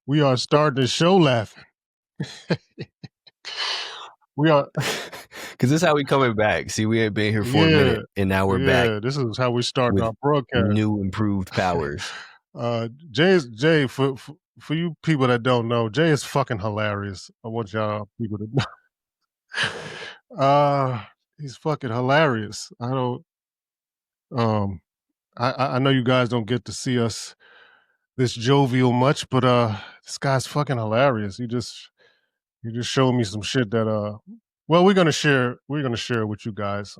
We are starting the show laughing. We are, Because this is how we coming back. See, we ain't been here for a minute, and now we're back This is how we start with our broadcast. new improved powers. Jay, for you people that don't know, Jay is fucking hilarious. I want y'all people to know. He's fucking hilarious. I don't. I know you guys don't get to see us this jovial much, but this guy's fucking hilarious. He just showed me some shit that well, we're gonna share with you guys.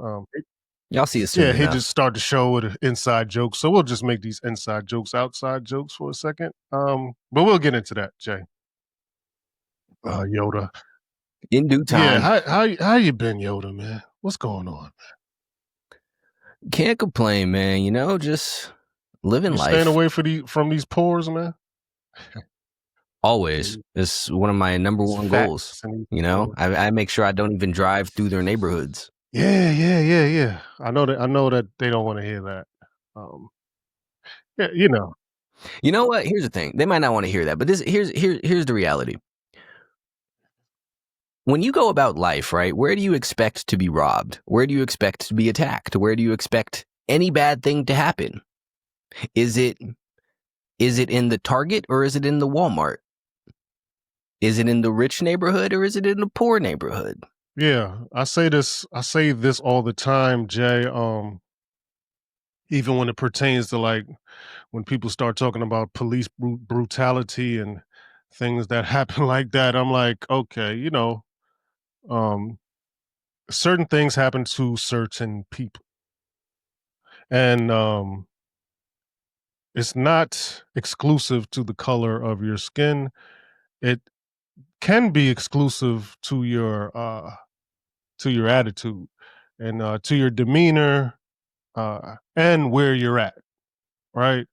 Y'all see it soon Yeah, he enough. just started the show with an inside joke, so we'll just make these inside jokes outside jokes for a second. But we'll get into that, Jay. Yoda. In due time. Yeah, how you been, Yoda, man? What's going on? Can't complain, man. You know, just living life. Staying away from these pores, man. Always. It's one of my number one goals. You know, I make sure I don't even drive through their neighborhoods. Yeah. I know that they don't want to hear that. Yeah, you know. You know what? Here's the thing. They might not want to hear that, but here's the reality. When you go about life, right, where do you expect to be robbed? Where do you expect to be attacked? Where do you expect any bad thing to happen? Is it in the Target or is it in the Walmart? Is it in the rich neighborhood or is it in the poor neighborhood? Yeah, I say this all the time, Jay. Even when it pertains to like when people start talking about police brutality and things that happen like that, I'm like, okay, you know, certain things happen to certain people, and it's not exclusive to the color of your skin. It can be exclusive to your attitude and to your demeanor and where you're at, right?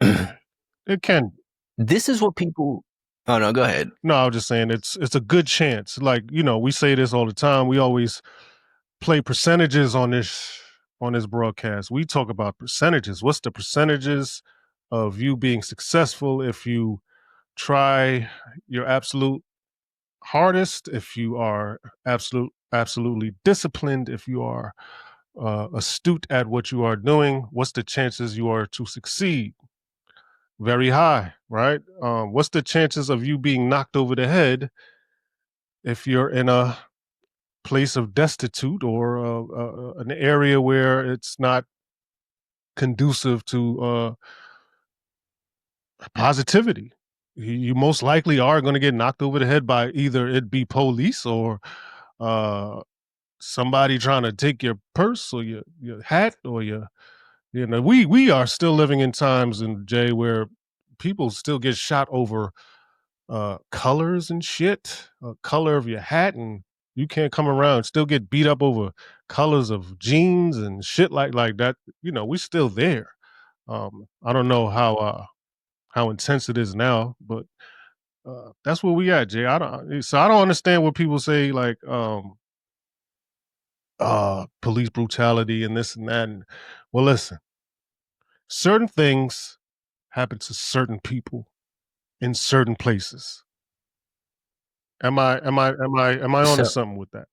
It can. This is what people. Oh no, go ahead. No, I was just saying it's a good chance. Like, you know, we say this all the time. We always play percentages on this broadcast. We talk about percentages. What's the percentages of you being successful if you try your absolute hardest, if you are absolutely disciplined, if you are astute at what you are doing? What's the chances you are to succeed? Very high, right? What's the chances of you being knocked over the head if you're in a place of destitute or an area where it's not conducive to positivity? You most likely are going to get knocked over the head by either it be police or somebody trying to take your purse or your hat or your, you know, we are still living in times, in Jay, where people still get shot over colors and shit, color of your hat, and you can't come around, still get beat up over colors of jeans and shit like that. You know, we still there. I don't know how intense it is now, but that's where we at, Jay. I don't understand what people say like police brutality and this and that. And, well, listen, certain things happen to certain people in certain places. Am I onto something with that?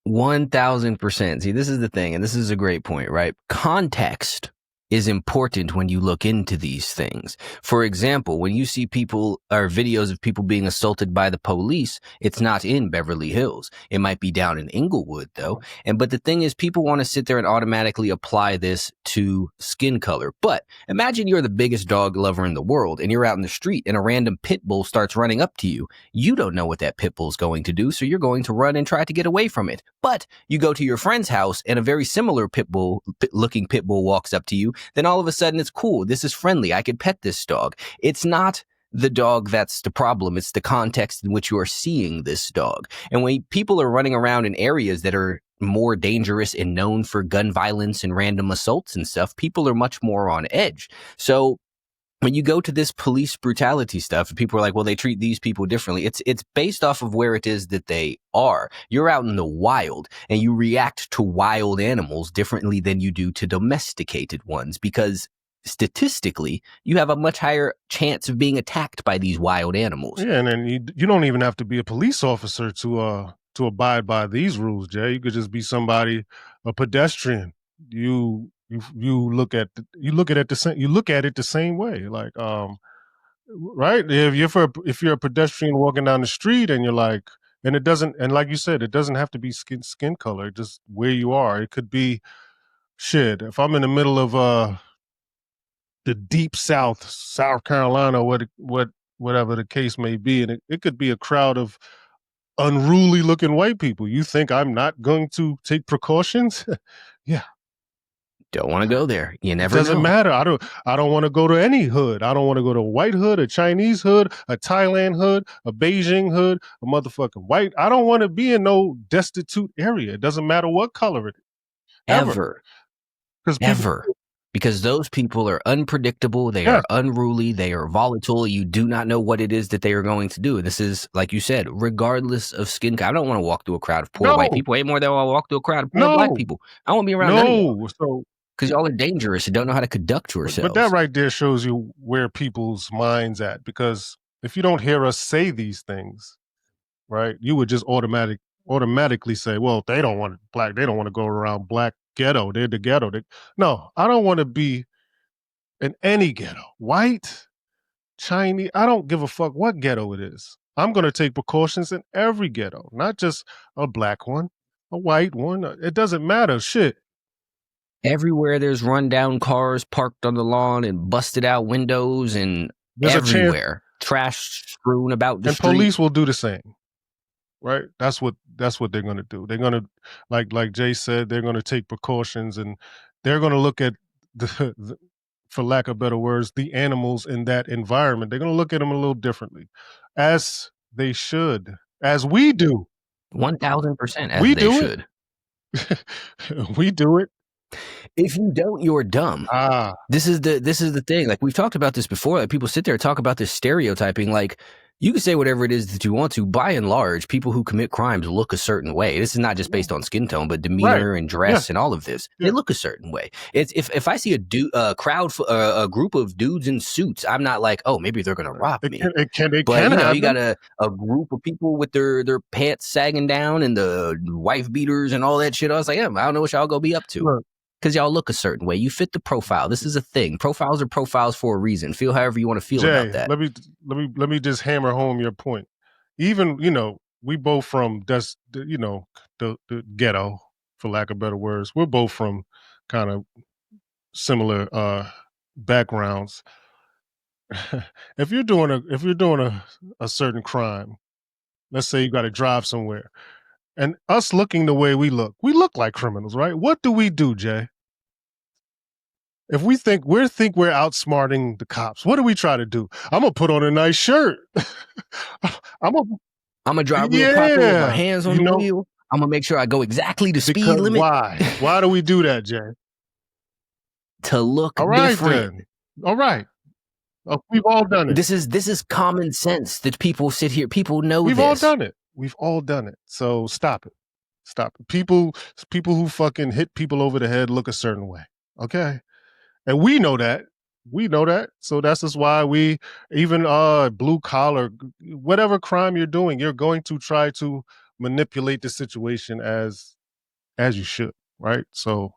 1000%. See, this is the thing, and this is a great point, right? Context is important when you look into these things. For example, when you see people or videos of people being assaulted by the police, it's not in Beverly Hills. It might be down in Inglewood, though. But the thing is, people want to sit there and automatically apply this to skin color. But imagine you're the biggest dog lover in the world and you're out in the street and a random pit bull starts running up to you. You don't know what that pit bull is going to do, so you're going to run and try to get away from it. But you go to your friend's house and a very similar looking pit bull walks up to you. Then all of a sudden it's cool. This is friendly. I could pet this dog. It's not the dog that's the problem. It's the context in which you are seeing this dog. And when people are running around in areas that are more dangerous and known for gun violence and random assaults and stuff, people are much more on edge. So when you go to this police brutality stuff, people are like, well, they treat these people differently. It's based off of where it is that they are. You're out in the wild and you react to wild animals differently than you do to domesticated ones, because statistically, you have a much higher chance of being attacked by these wild animals. Yeah, and then you don't even have to be a police officer to abide by these rules, Jay. You could just be somebody, a pedestrian. You look at it the same way. Like right? If you're a pedestrian walking down the street and you're like, and it doesn't, and like you said, it doesn't have to be skin color, just where you are. It could be shit. If I'm in the middle of the deep South, South Carolina, whatever the case may be, and it could be a crowd of unruly looking white people. You think I'm not going to take precautions? Yeah. Don't want to go there. You It never doesn't know. matter. I don't want to go to any hood. I don't want to go to a white hood, a Chinese hood, a Thailand hood, a Beijing hood, a motherfucking white. I don't want to be in no destitute area. It doesn't matter what color it is. Ever. Because people, Ever. Because those people are unpredictable, they yes, are unruly, they are volatile. You do not know what it is that they are going to do. This is, like you said, regardless of skin color. I don't want to walk through a crowd of poor white no, people any more than I want to walk through a crowd of poor black no, people. I won't be around none of y'all no. So because y'all are dangerous and don't know how to conduct but that yourselves. right there shows you where people's minds at. Because if you don't hear us say these things, right, you would just automatically say, well, they don't want black, they don't want to go around black ghetto. They're the ghetto. No, I don't want to be in any ghetto. White, Chinese, I don't give a fuck what ghetto it is. I'm gonna take precautions in every ghetto, not just a black one, a white one. It doesn't matter. Shit. Everywhere there's rundown cars parked on the lawn and busted out windows and There's a chance, everywhere. Trash strewn about the and street. police will do the same. Right? That's what they're gonna do. They're gonna, like Jay said, they're gonna take precautions, and they're gonna look at the for lack of better words, the animals in that environment. They're gonna look at them a little differently, as they should, as we do. 1000% as We they do should. it. We do it. If you don't, you're dumb. Ah, This is the thing. Like we've talked about this before. Like people sit there and talk about this stereotyping. Like you can say whatever it is that you want to. By and large, people who commit crimes look a certain way. This is not just based on skin tone, but demeanor and dress yeah, and all of this. yeah. They look a certain way. It's if I see a group of dudes in suits, I'm not like, oh, maybe they're gonna rob me. It can But you know, happen. you got a group of people with their pants sagging down and the wife beaters and all that shit. I was like, yeah, I don't know what y'all go be up to. Look, Because y'all look a certain way. You fit the profile. This is a thing. Profiles are profiles for a reason. Feel however you want to feel Jay, about that. let me just hammer home your point. Even we both from the ghetto, for lack of better words. We're both from kind of similar backgrounds. If you're doing a certain crime, let's say you got to drive somewhere, and us looking the way we look like criminals, right? What do we do, Jay? If we think we're outsmarting the cops, what do we try to do? I'm gonna put on a nice shirt. I'm gonna drive real proper with my hands on the wheel. I'm gonna make sure I go exactly the speed limit. Why? Why do we do that, Jay? To look different. Then. All right. We've all done it. This is common sense that people sit here. People know We've this. all done it. We've all done it. So stop it. Stop it. People who fucking hit people over the head look a certain way. Okay. And we know that. We know that. So that's just why we, even blue collar, whatever crime you're doing, you're going to try to manipulate the situation as you should, right? So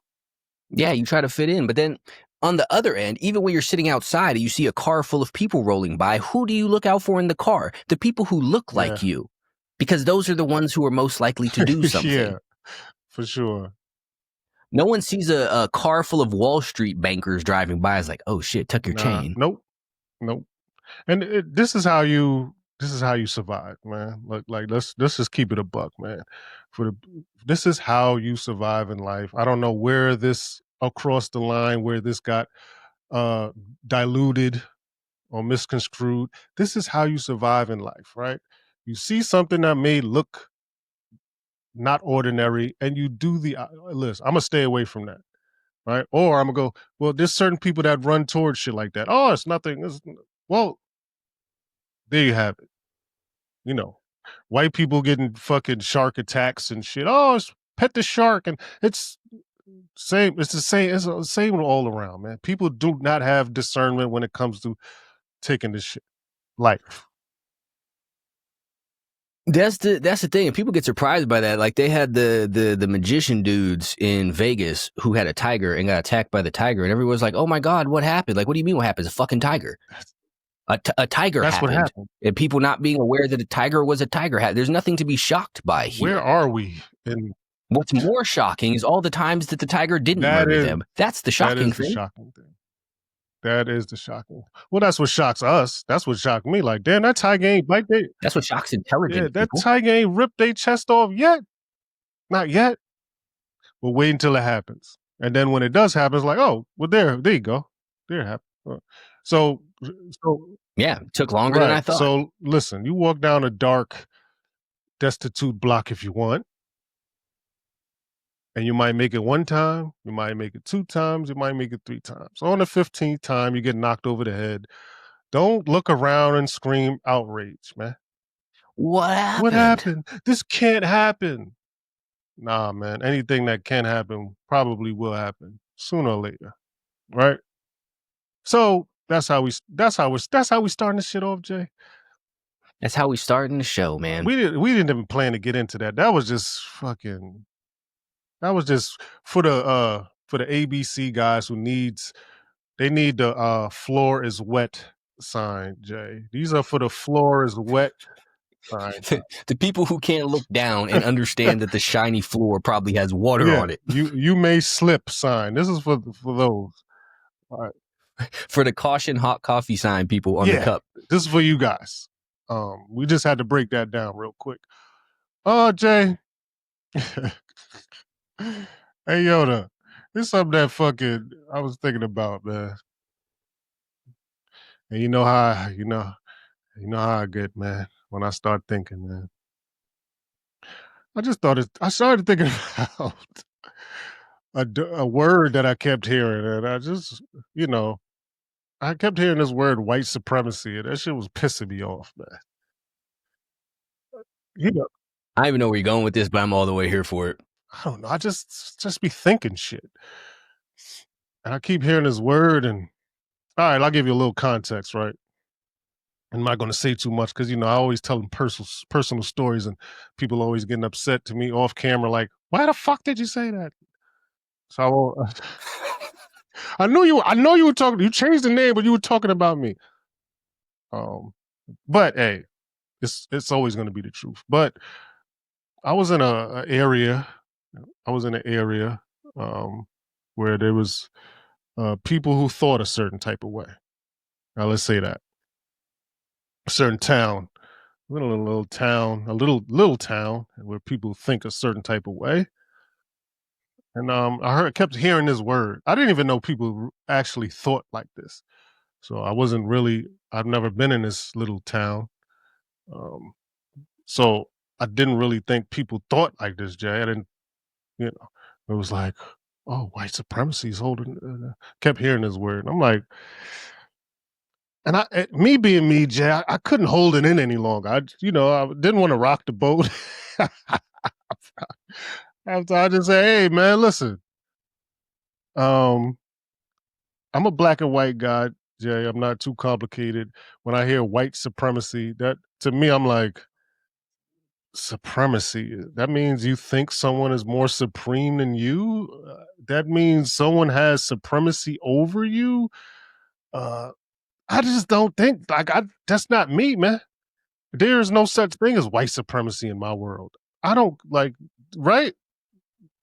yeah, you try to fit in. But then on the other end, even when you're sitting outside and you see a car full of people rolling by, who do you look out for in the car? The people who look like you. Because those are the ones who are most likely to do something. Yeah, for sure. No one sees a car full of Wall Street bankers driving by. It's like, oh shit, tuck your chain. Nope. And this is how you survive, man. Like let's just keep it a buck, man. This is how you survive in life. I don't know where this across the line, where this got diluted or misconstrued. This is how you survive in life, right? You see something that may look not ordinary, and you do the listen. I'm gonna stay away from that, right? Or I'm gonna go. Well, there's certain people that run towards shit like that. Oh, it's nothing. Well, there you have it. White people getting fucking shark attacks and shit. Oh, it's pet the shark, and it's Same. It's the same. It's the same all around, man. People do not have discernment when it comes to taking this shit life. That's the thing, and people get surprised by that. Like they had the magician dudes in Vegas who had a tiger and got attacked by the tiger, and everyone was like, "Oh my god, what happened? Like, what do you mean what happened? It's a fucking tiger. A tiger That's what happened." happened. And people not being aware that a tiger was a tiger. There's nothing to be shocked by here. Where are we? And what's more shocking is all the times that the tiger didn't murder them. That's the shocking the thing. shocking thing. That is the shocking. Well, that's what shocks us. That's what shocked me. Like, damn, that tiger ain't bite they. That's what shocks intelligent That people. tiger ain't ripped their chest off yet. Not yet. We'll wait until it happens. And then when it does happen, it's like, oh, well, there you go. There it happened. So yeah, it took longer than I thought. So listen, you walk down a dark, destitute block if you want. And you might make it one time, you might make it 2 times, you might make it 3 times. On the 15th time, you get knocked over the head. Don't look around and scream outrage, man. What happened? What happened? This can't happen. Nah, man. Anything that can happen probably will happen sooner or later, right? So that's how we starting this shit off, Jay. That's how we starting the show, man. We didn't even plan to get into that. That was just fucking. That was just for the ABC guys who need the floor is wet sign, Jay. These are for the floor is wet sign. The people who can't look down and understand that the shiny floor probably has water on it. You may slip sign. This is for those. All right. For the caution hot coffee sign people on the cup. This is for you guys. We just had to break that down real quick. Oh, Jay. Hey Yoda, there's something that I was thinking about, man. And you know how I get, man, when I start thinking, man. I started thinking about a word that I kept hearing, and I just, I kept hearing this word white supremacy, and that shit was pissing me off, man. I don't even know where you're going with this, but I'm all the way here for it. I don't know. I just be thinking shit. And I keep hearing this word, and all right, I'll give you a little context, right? I'm not going to say too much because, I always tell them personal stories, and people always getting upset to me off camera, like, why the fuck did you say that? So I won't. I know you were talking, you changed the name, but you were talking about me. But hey, it's always going to be the truth. But I was in an area where there was people who thought a certain type of way. Now let's say that. A certain town, a little town where people think a certain type of way. And I kept hearing this word. I didn't even know people actually thought like this. So I've never been in this little town. So I didn't really think people thought like this, Jay. I didn't, it was like, oh, white supremacy is holding, kept hearing this word. And I'm like, and me being me, Jay, I couldn't hold it in any longer. I didn't want to rock the boat. After I just say, hey, man, listen, I'm a black and white guy, Jay. I'm not too complicated. When I hear white supremacy, that to me, I'm like, supremacy. That means you think someone is more supreme than you. That means someone has supremacy over you. I just don't think that's not me, man. There is no such thing as white supremacy in my world. I don't right?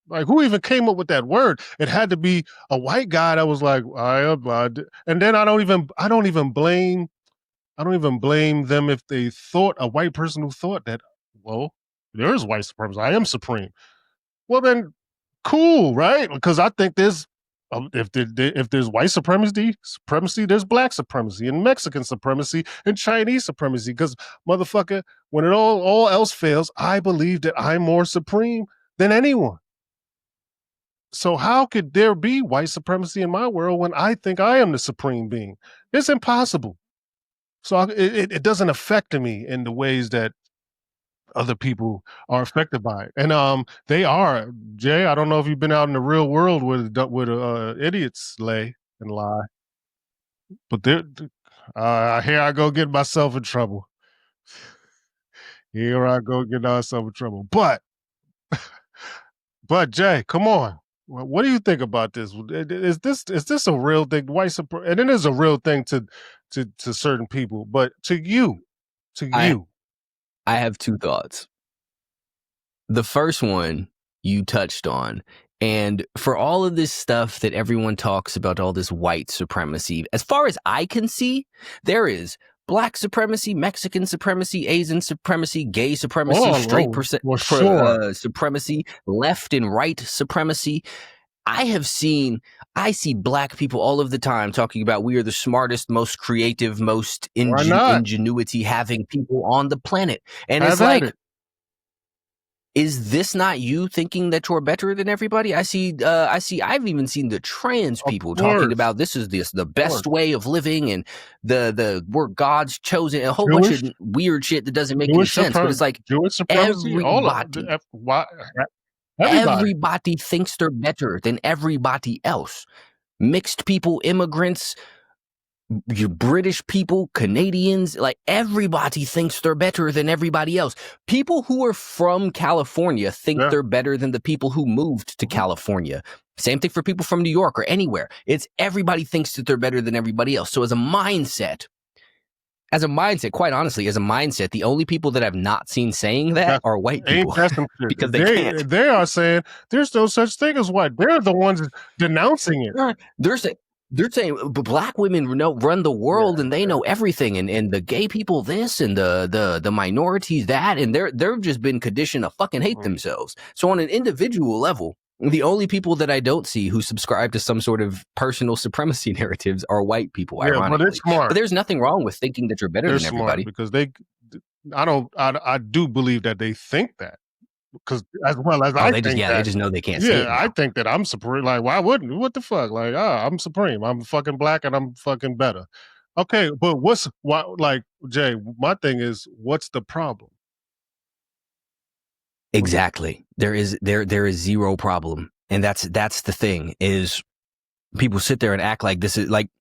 Like, who even came up with that word? It had to be a white guy that was like, and then I don't even blame them if they thought, a white person who thought that, well, there is white supremacy. I am supreme. Well, then, cool, right? Because I think there's if there's white supremacy, there's black supremacy and Mexican supremacy and Chinese supremacy. Because motherfucker, when it all else fails, I believe that I'm more supreme than anyone. So how could there be white supremacy in my world when I think I am the supreme being? It's impossible. So it doesn't affect me in the ways that other people are affected by it. And they are, Jay, I don't know if you've been out in the real world with idiots lay and lie, but they're here I go get myself in trouble. Here I go get myself in trouble. But Jay, come on. What do you think about this? Is this a real thing? And it is a real thing to certain people, but to you, I have two thoughts. The first one you touched on, and for all of this stuff that everyone talks about, all this white supremacy, as far as I can see, there is black supremacy, Mexican supremacy, Asian supremacy, gay supremacy, supremacy, left and right supremacy. I see black people all of the time talking about we are the smartest, most creative, most ingenuity having people on the planet. And it's like, is this not you thinking that you're better than everybody? I've even seen the trans people talking about this is the best way of living, and we're God's chosen, a whole bunch of weird shit that doesn't make any sense. But it's like everybody thinks they're better than everybody else. Mixed people, immigrants, you British people, Canadians, like everybody thinks they're better than everybody else. People who are from California think they're better than the people who moved to California. Same thing for people from New York or anywhere. It's everybody thinks that they're better than everybody else. So as a mindset, quite honestly, the only people that I've not seen saying that are white people. Because they can't. They are saying there's no such thing as white. They're the ones denouncing it. They're saying black women run the world and they know everything, and the gay people this and the minorities that, and they've just been conditioned to fucking hate themselves. So on an individual level, the only people that I don't see who subscribe to some sort of personal supremacy narratives are white people. Ironically, but it's smart. But there's nothing wrong with thinking that you're better than everybody, because I do believe that they think that. Because as well as they just know they can't say it. I think that I'm supreme. Like, why wouldn't? What the fuck? Like, I'm supreme. I'm fucking black and I'm fucking better. Okay, but like, Jay, my thing is, what's the problem? Exactly. There is zero problem. And that's the thing, is people sit there and act like this is like,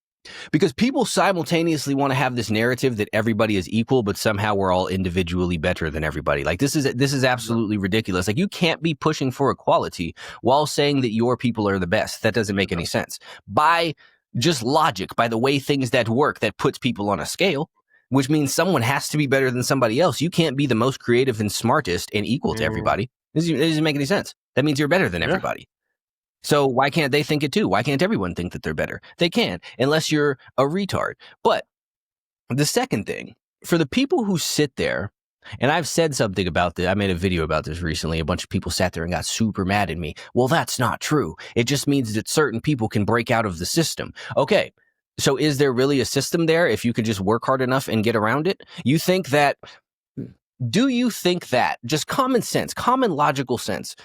because people simultaneously want to have this narrative that everybody is equal, but somehow we're all individually better than everybody. Like this is absolutely ridiculous. Like you can't be pushing for equality while saying that your people are the best. That doesn't make any sense. By just logic, by the way things that work, that puts people on a scale, which means someone has to be better than somebody else. You can't be the most creative and smartest and equal to everybody. It doesn't make any sense. That means you're better than everybody. So why can't they think it too? Why can't everyone think that they're better? They can, unless you're a retard. But the second thing, for the people who sit there, and I've said something about this, I made a video about this recently. A bunch of people sat there and got super mad at me. Well, that's not true. It just means that certain people can break out of the system. Okay, so is there really a system there if you could just work hard enough and get around it? Do you think that, just common sense, common logical sense,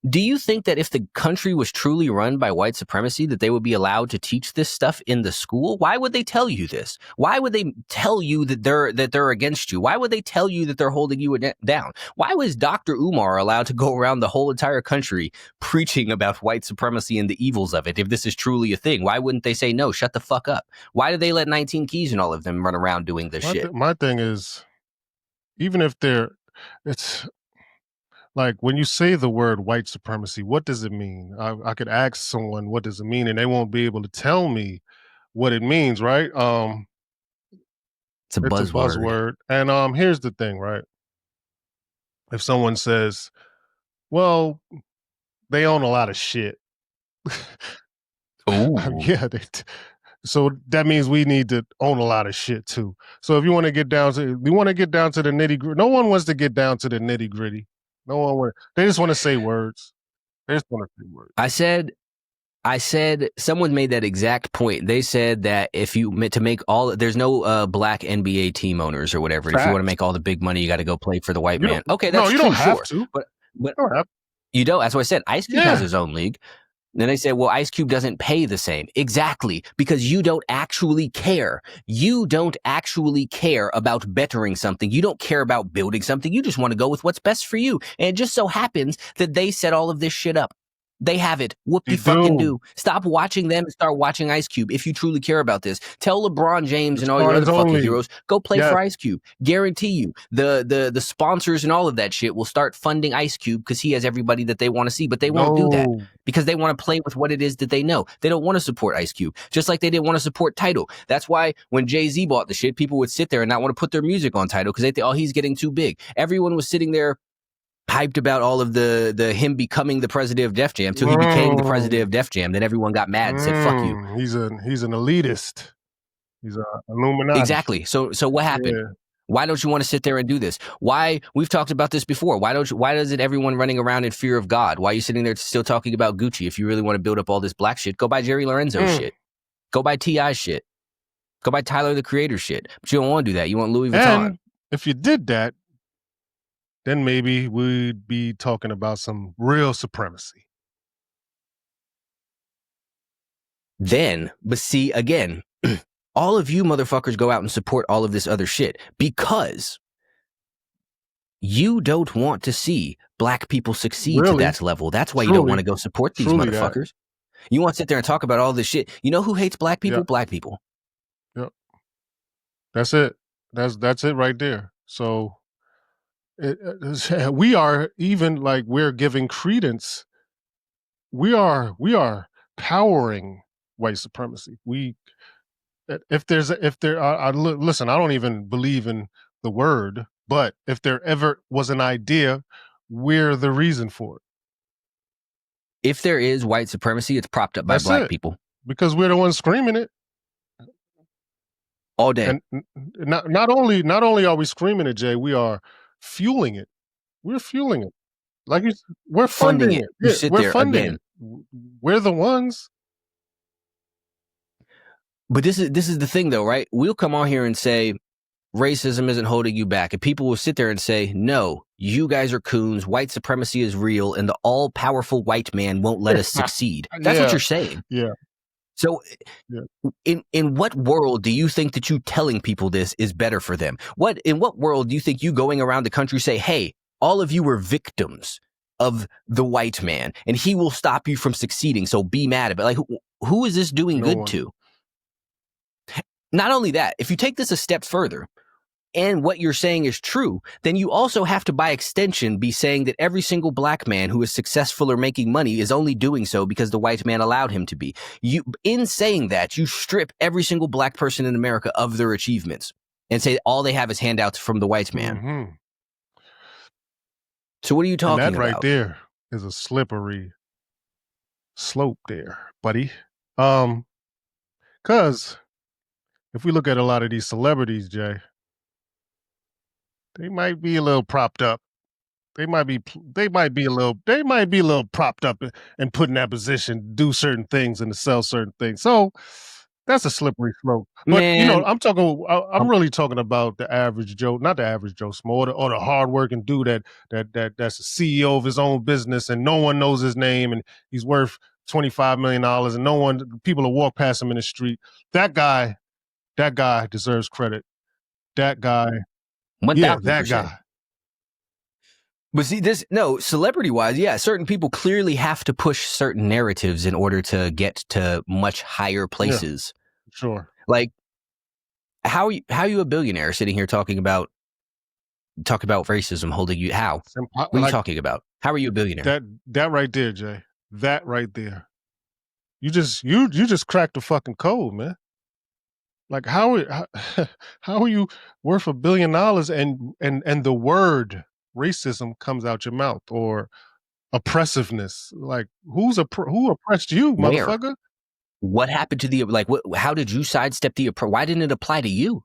do you think that if the country was truly run by white supremacy, that they would be allowed to teach this stuff in the school? Why would they tell you this? Why would they tell you that they're against you? Why would they tell you that they're holding you down? Why was Dr. Umar allowed to go around the whole entire country preaching about white supremacy and the evils of it? If this is truly a thing, why wouldn't they say, no, shut the fuck up? Why do they let 19 Keys and all of them run around doing this shit? My thing is, even if it's like when you say the word white supremacy, what does it mean? I could ask someone, what does it mean? And they won't be able to tell me what it means, right? It's a buzzword. And here's the thing, right? If someone says, well, they own a lot of shit. Yeah, so that means we need to own a lot of shit too. So if you want to get down to the nitty gritty, no one wants to get down to the nitty gritty. No one wants. They just want to say words. I said someone made that exact point. They said that if you meant to make there's no black NBA team owners or whatever. If you want to make all the big money, you got to go play for the white man. Okay, that's you don't have to. But you don't. That's what I said. Ice Cube has his own league. Then they say, well, Ice Cube doesn't pay the same. Exactly, because you don't actually care. You don't actually care about bettering something. You don't care about building something. You just want to go with what's best for you. And it just so happens that they set all of this shit up. They have it. You Whoop-de-fucking-do. Stop watching them and start watching Ice Cube if you truly care about this. Tell LeBron James As and all far your as other fucking only, heroes, go play yes, for Ice Cube. Guarantee you, the sponsors and all of that shit will start funding Ice Cube because he has everybody that they want to see, but they won't do that no, because they want to play with what it is that they know. They don't want to support Ice Cube, just like they didn't want to support Tidal. That's why when Jay-Z bought the shit, people would sit there and not want to put their music on Tidal because they think, oh, he's getting too big. Everyone was sitting there hyped about all of the him becoming the president of Def Jam until he became the president of Def Jam. Then everyone got mad and said, fuck you. He's an elitist. He's an Illuminati. Exactly. So what happened? Yeah. Why don't you want to sit there and do this? Why? We've talked about this before. Why isn't everyone running around in fear of God? Why are you sitting there still talking about Gucci? If you really want to build up all this black shit, go buy Jerry Lorenzo shit. Go buy T.I. shit. Go buy Tyler, the Creator shit. But you don't want to do that. You want Louis Vuitton. And if you did that, then maybe we'd be talking about some real supremacy. Then, but see, again, all of you motherfuckers go out and support all of this other shit because you don't want to see black people succeed to that level. That's why you don't want to go support these motherfuckers. You want to sit there and talk about all this shit. You know who hates black people? Yep. Black people. Yep. That's it. That's it right there. So we are even like we're giving credence. We are powering white supremacy. Listen, I don't even believe in the word, but if there ever was an idea, we're the reason for it. If there is white supremacy, it's propped up by black people. Because we're the ones screaming it. All day. And not only are we screaming it, Jay, we are fueling it. We're fueling it. Like we're funding it. You sit we're there funding again. it. We're the ones. But this is the thing, though, right? We'll come on here and say racism isn't holding you back, and people will sit there and say, "No, you guys are coons. White supremacy is real, and the all-powerful white man won't let us succeed." That's what you're saying. Yeah. So, in what world do you think that you telling people this is better for them? In what world do you think you going around the country say, "Hey, all of you were victims of the white man, and he will stop you from succeeding. So be mad about it." Like, who is this doing good to? Not only that, if you take this a step further, and what you're saying is true, then you also have to, by extension, be saying that every single black man who is successful or making money is only doing so because the white man allowed him to be. In saying that, you strip every single black person in America of their achievements and say all they have is handouts from the white man. Mm-hmm. So what are you talking about? That right there is a slippery slope there, buddy. Because if we look at a lot of these celebrities, Jay, they might be a little propped up. They might be a little propped up and put in that position, do certain things and to sell certain things. So that's a slippery slope. But I'm really talking about the average Joe, not the average Joe Small, or the hardworking dude that's a CEO of his own business and no one knows his name and he's worth $25 million and people will walk past him in the street. That guy deserves credit. That guy. 1,000%. Yeah, that guy. But see, celebrity-wise, yeah, certain people clearly have to push certain narratives in order to get to much higher places. Yeah, sure. Like, how are you a billionaire sitting here talking about racism holding you? How? What are you talking about? How are you a billionaire? That right there, Jay. That right there. You just cracked the fucking code, man. Like how are you worth $1 billion and the word racism comes out your mouth or oppressiveness? Like who oppressed you, motherfucker? What happened to how did you sidestep why didn't it apply to you?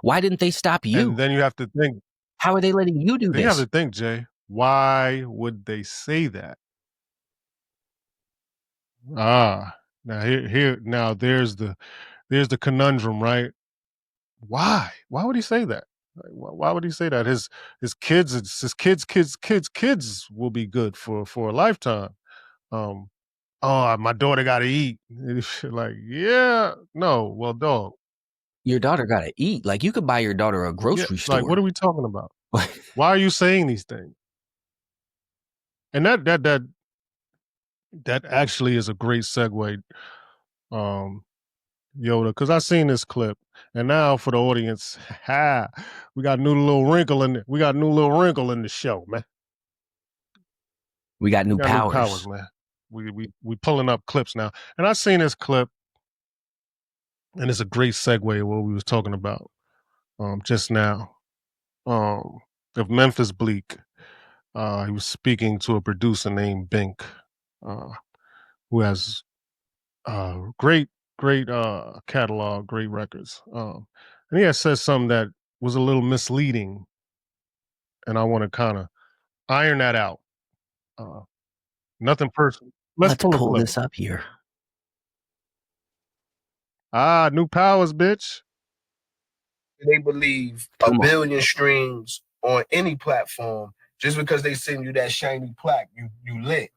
Why didn't they stop you? And then you have to think, how are they letting you do this? You have to think, Jay, why would they say that? Now now there's the conundrum, right? Why would he say that? Why would he say that? His kids will be good for a lifetime. oh, my daughter got to eat. Like, yeah, no, well, dog, Your daughter gotta eat. Like you could buy your daughter a yeah, grocery like, what store. are we talking about? Why are you saying these things? And that actually is a great segue, um, Yoda, because I seen this clip, and now for the audience, ha, we got a new little wrinkle in it. We got a new little wrinkle in the show, man. We got We new got new powers, powers. man. We pulling up clips now, and I seen this clip, and it's a great segue what we was talking about just now, um, of Memphis Bleak. He was speaking to a producer named Bink, uh, who has great catalog, great records. And he had said something that was a little misleading, and I want to kind of iron that out. Uh, Nothing personal. Let's Let's pull a pull clip. this up here. New powers, bitch. They believe a Come on. billion streams on any platform just because they send you that shiny plaque, you lit.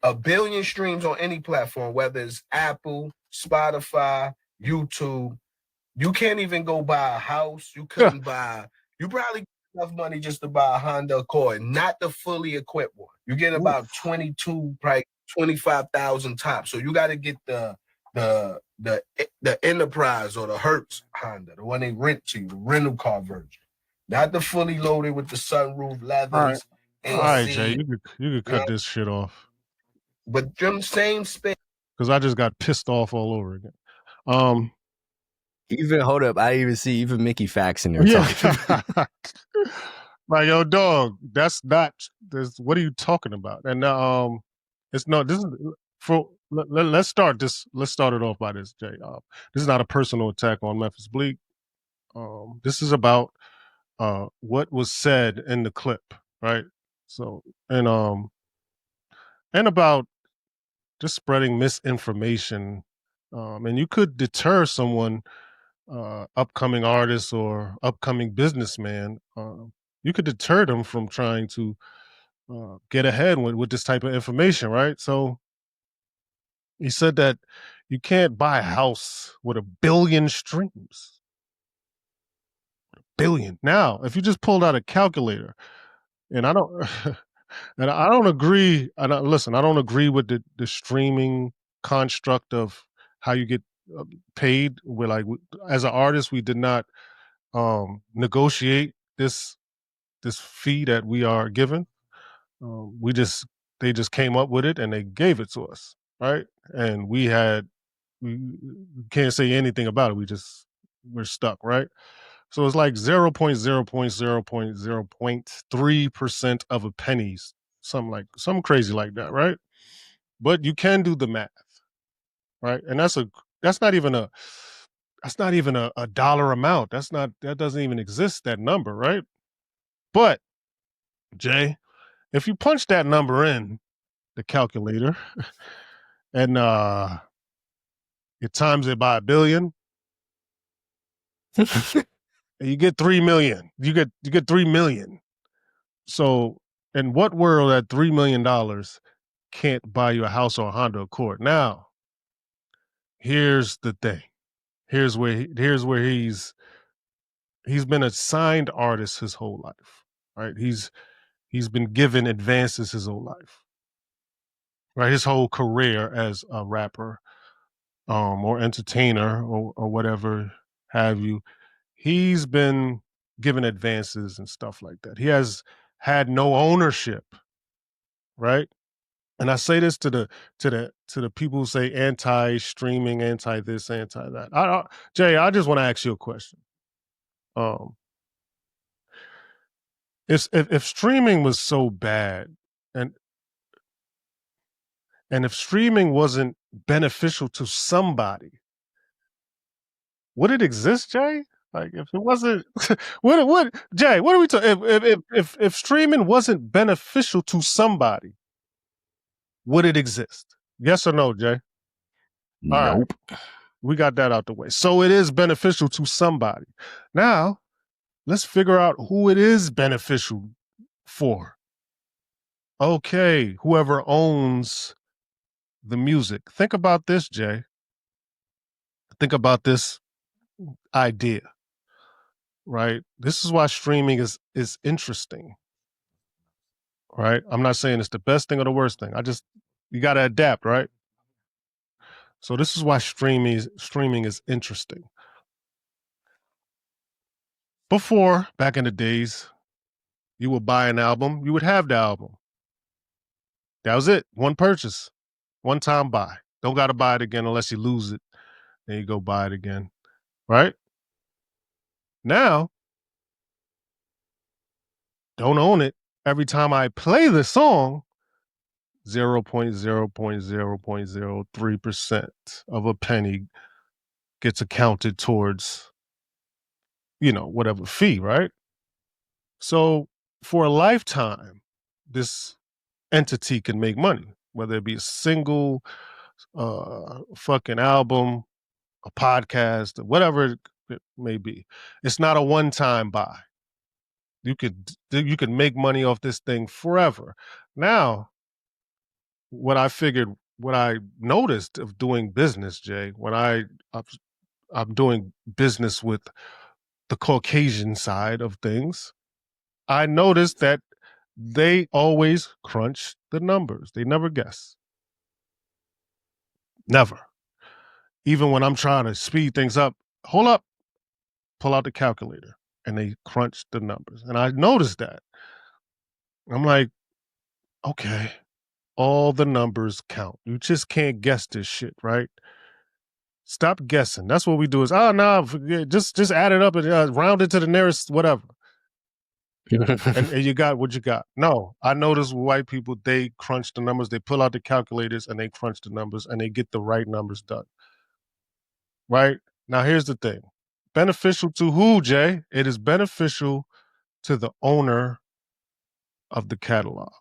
A billion streams on any platform, whether it's Apple, Spotify, YouTube. You can't even go buy a house. You couldn't buy. You probably get enough money just to buy a Honda Accord, not the fully equipped one. You get about Oof. 22, probably 25,000 tops. So you got to get the Enterprise or the Hertz Honda, the one they rent to you, the rental car version, not the fully loaded with the sunroof, All right, leathers, all right, Jay. AC. You could cut this shit off But them same space. because I just got pissed off all over again. Um, Even hold up, I even see even Mickey Fax in there yeah. talking. Like, yo, dog, that's not this. What are you talking about? And it's not. This is for. Let's start this. Let's start it off by this, Jay. This is not a personal attack on Memphis Bleak. This is about what was said in the clip, right? So and about just spreading misinformation, and you could deter someone, upcoming artist or upcoming businessman. You could deter them from trying to get ahead with this type of information, right? So he said that you can't buy a house with a billion streams. Billion. Now, if you just pulled out a calculator, and I don't, and I don't agree. Listen, I don't agree with the streaming construct of how you get paid. We're like, as an artist, we did not negotiate this fee that we are given. We just They just came up with it and they gave it to us, right? And we can't say anything about it. We're stuck, right? So it's like 0.0.0.0.3% of a pennies, something crazy like that, right? But you can do the math, right? And that's not even a a dollar amount. That doesn't even exist, that number, right? But Jay, if you punch that number in the calculator and you times it by a billion, and you get 3 million. You get 3 million. So in what world that $3 million can't buy you a house or a Honda Accord? Now, here's the thing. Here's where he's been a signed artist his whole life, right? He's been given advances his whole life, right? His whole career as a rapper, or entertainer or whatever have you. He's been given advances and stuff like that. He has had no ownership, right? And I say this to the people who say anti-streaming, anti this, anti that. Jay, I just want to ask you a question. Um, if streaming was so bad, and if streaming wasn't beneficial to somebody, would it exist, Jay? Like if it wasn't, what Jay? What are we talking? If streaming wasn't beneficial to somebody, would it exist? Yes or no, Jay? All right, Nope. we got that out the way. So it is beneficial to somebody. Now let's figure out who it is beneficial for. Okay, whoever owns the music. Think about this, Jay. Think about this idea, right? This is why streaming is interesting, right? I'm not saying it's the best thing or the worst thing. You got to adapt, right? So this is why streaming is interesting. Before, back in the days, you would buy an album, you would have the album. That was it. One purchase, one time buy. Don't got to buy it again unless you lose it. Then you go buy it again, right? Now, don't own it. Every time I play the song, 0.0.0.03% of a penny gets accounted towards, whatever fee, right? So for a lifetime, this entity can make money, whether it be a single fucking album, a podcast, whatever it may be. It's not a one-time buy. You could make money off this thing forever. Now, what I noticed of doing business, Jay, when I'm doing business with the Caucasian side of things, I noticed that they always crunch the numbers. They never guess. Never. Even when I'm trying to speed things up, hold up, pull out the calculator, and they crunch the numbers. And I noticed that. I'm like, okay, all the numbers count. You just can't guess this shit, right? Stop guessing. That's what we do is, oh, no, forget, just add it up and round it to the nearest whatever. and you got what you got. No, I notice white people, they crunch the numbers, they pull out the calculators and they crunch the numbers and they get the right numbers done. Right? Now, here's the thing. Beneficial to who, Jay? It is beneficial to the owner of the catalog,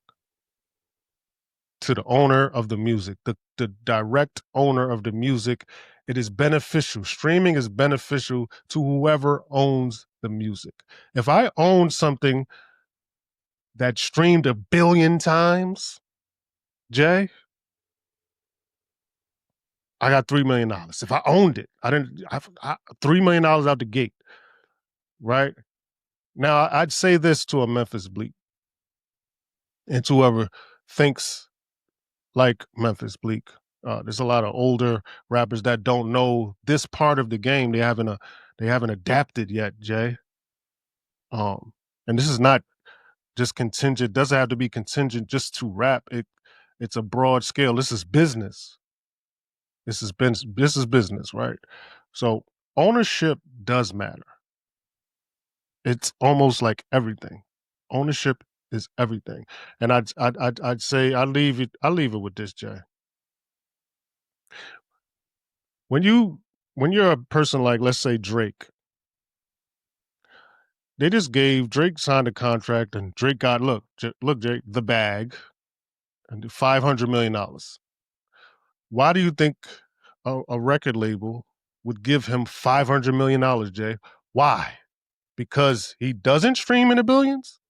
to the owner of the music, the direct owner of the music. It is beneficial. Streaming is beneficial to whoever owns the music. If I own something that streamed 1 billion times, Jay, I got $3 million. If I owned it, $3 million out the gate, right? Now, I'd say this to a Memphis Bleak and to whoever thinks like Memphis Bleak. There's a lot of older rappers that don't know this part of the game. They haven't adapted yet, Jay. And this is not just contingent. Doesn't have to be contingent just to rap. It's a broad scale. This is business. This is business, right? So ownership does matter. It's almost like everything. Ownership is everything. And I'd say I leave it with this, Jay. When you're a person like, let's say, Drake, Drake signed a contract and Drake got look Jake, the bag and $500 million. Why do you think a record label would give him $500 million, Jay? Why? Because he doesn't stream in the billions?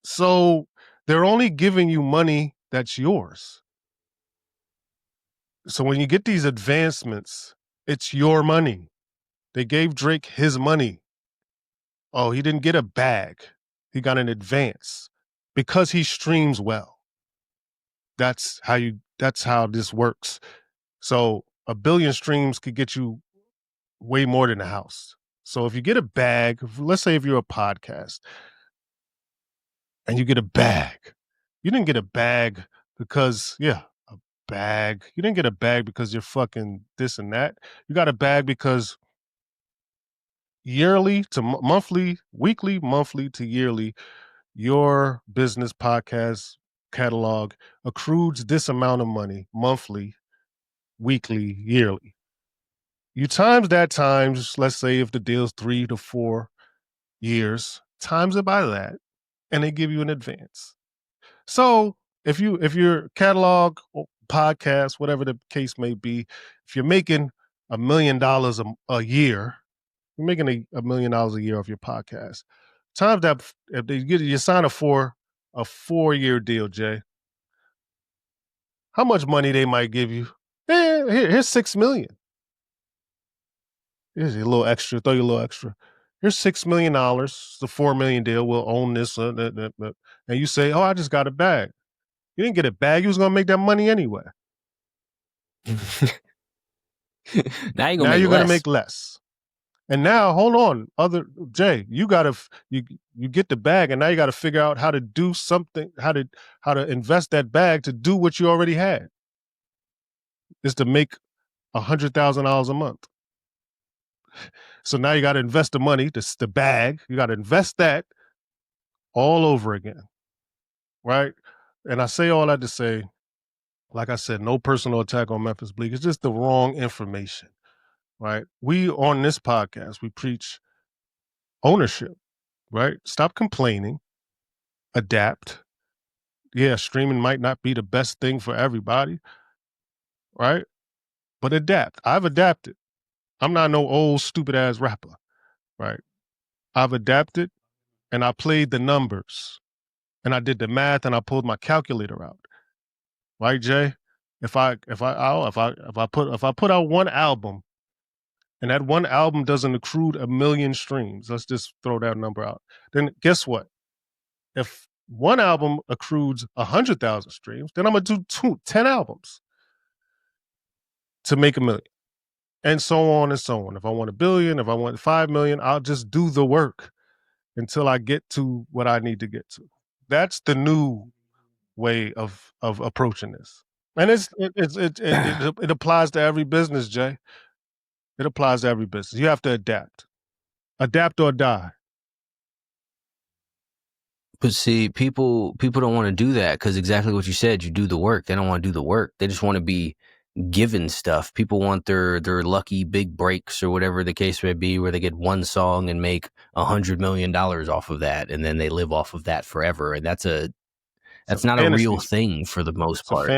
So they're only giving you money that's yours. So when you get these advancements, it's your money. They gave Drake his money. Oh, he didn't get a bag. He got an advance because he streams well. That's how this works. So 1 billion streams could get you way more than a house. So if you get a bag, let's say if you're a podcast and you get a bag, you didn't get a bag because, a bag. You didn't get a bag because you're fucking this and that. You got a bag because yearly to monthly, weekly, monthly to yearly, your business podcast catalog accrues this amount of money monthly, weekly, yearly. You times that times, let's say if the deal's 3 to 4 years, times it by that, and they give you an advance. So if your catalog or podcast, whatever the case may be, if you're making $1 million a year, you're making $1 million a year off your podcast. Times that, if you sign a 4-year deal, Jay, how much money they might give you. Here's $6 million. Here's a little extra. Throw you a little extra. Here's $6 million. It's a $4 million deal. We'll own this. And you say, oh, I just got a bag. You didn't get a bag. You was gonna make that money anyway. Now Now you're gonna make less. And now, hold on, Jay, you gotta you get the bag, and now you gotta figure out how to do something, how to invest that bag to do what you already had. Is to make $100,000 a month. So now you got to invest the money, the bag. You got to invest that all over again, right? And I say all that to say, like I said, no personal attack on Memphis Bleak. It's just the wrong information, right? We on this podcast, we preach ownership, right? Stop complaining, adapt. Yeah, streaming might not be the best thing for everybody, right? But adapt. I've adapted. I'm not no old stupid ass rapper, right? I've adapted and I played the numbers and I did the math and I pulled my calculator out. Right, Jay? If I put out one album and that one album doesn't accrue 1 million streams, let's just throw that number out. Then guess what? If one album accrues 100,000 streams, then I'm gonna do 10 albums to make 1 million. And so on and so on. If I want 1 billion, if I want 5 million, I'll just do the work until I get to what I need to get to. That's the new way of approaching this. And it applies to every business, Jay. It applies to every business. You have to adapt. Adapt or die. But see, people don't want to do that because exactly what you said, you do the work. They don't want to do the work. They just want to be given stuff. People want their lucky big breaks or whatever the case may be, where they get one song and make $100 million off of that, and then they live off of that forever. And that's not a real thing for the most part.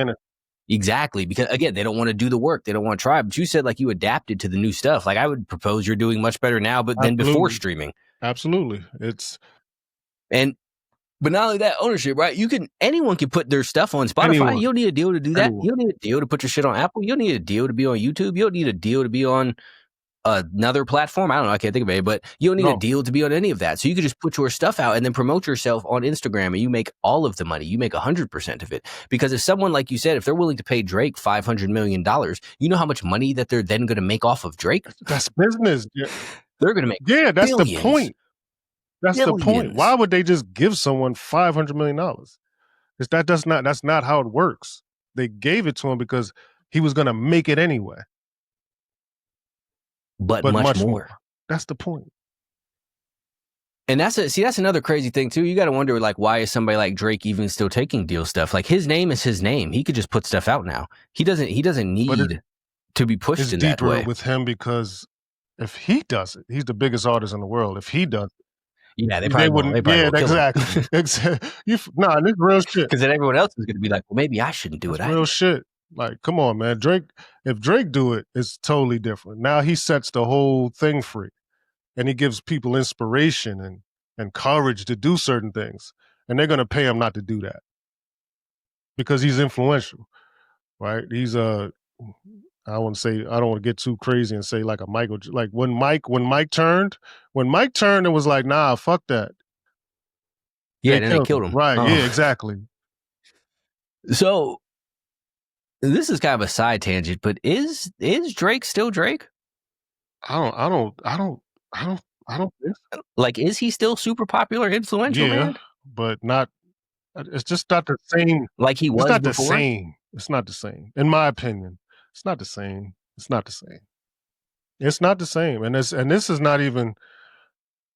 Exactly, because again, they don't want to do the work. They don't want to try. But you said like you adapted to the new stuff. Like I would propose you're doing much better now, but than before streaming. Absolutely, But not only that, ownership, right? Anyone can put their stuff on Spotify. Anyone. You don't need a deal to do that. You don't need a deal to put your shit on Apple. You don't need a deal to be on YouTube. You don't need a deal to be on another platform. I don't know. I can't think of it, but you don't need a deal to be on any of that. So you could just put your stuff out and then promote yourself on Instagram, and you make all of the money. You make 100% of it. Because if someone, like you said, if they're willing to pay Drake $500 million, you know how much money that they're then going to make off of Drake? That's business. Yeah. They're going to make that's billions. The point. That's billions. The point. Why would they just give someone $500 million? That's not how it works. They gave it to him because he was going to make it anyway. But much more. That's the point. And that's another crazy thing too. You got to wonder, like, why is somebody like Drake even still taking deal stuff? Like, his name is his name. He could just put stuff out now. He doesn't need to be pushed in that way. It's deeper with him because if he does it, he's the biggest artist in the world. If he does it, yeah, they probably wouldn't. Yeah, exactly. This real shit. Because then everyone else is going to be like, well, maybe I shouldn't do it. Real shit. Like, come on, man. If Drake do it, it's totally different. Now he sets the whole thing free, and he gives people inspiration and courage to do certain things, and they're going to pay him not to do that because he's influential, right? He's I don't want to get too crazy and say like a Michael, like when Mike turned, it was like, nah, fuck that. Yeah, then they killed him. Right. Oh. Yeah, exactly. So this is kind of a side tangent, but is Drake still Drake? I don't think so. Like, is he still super popular, influential, man? But not. It's just not the same. Like he was It's not before? the same. It's not the same, in my opinion. It's not the same. It's not the same. It's not the same. And this is not even.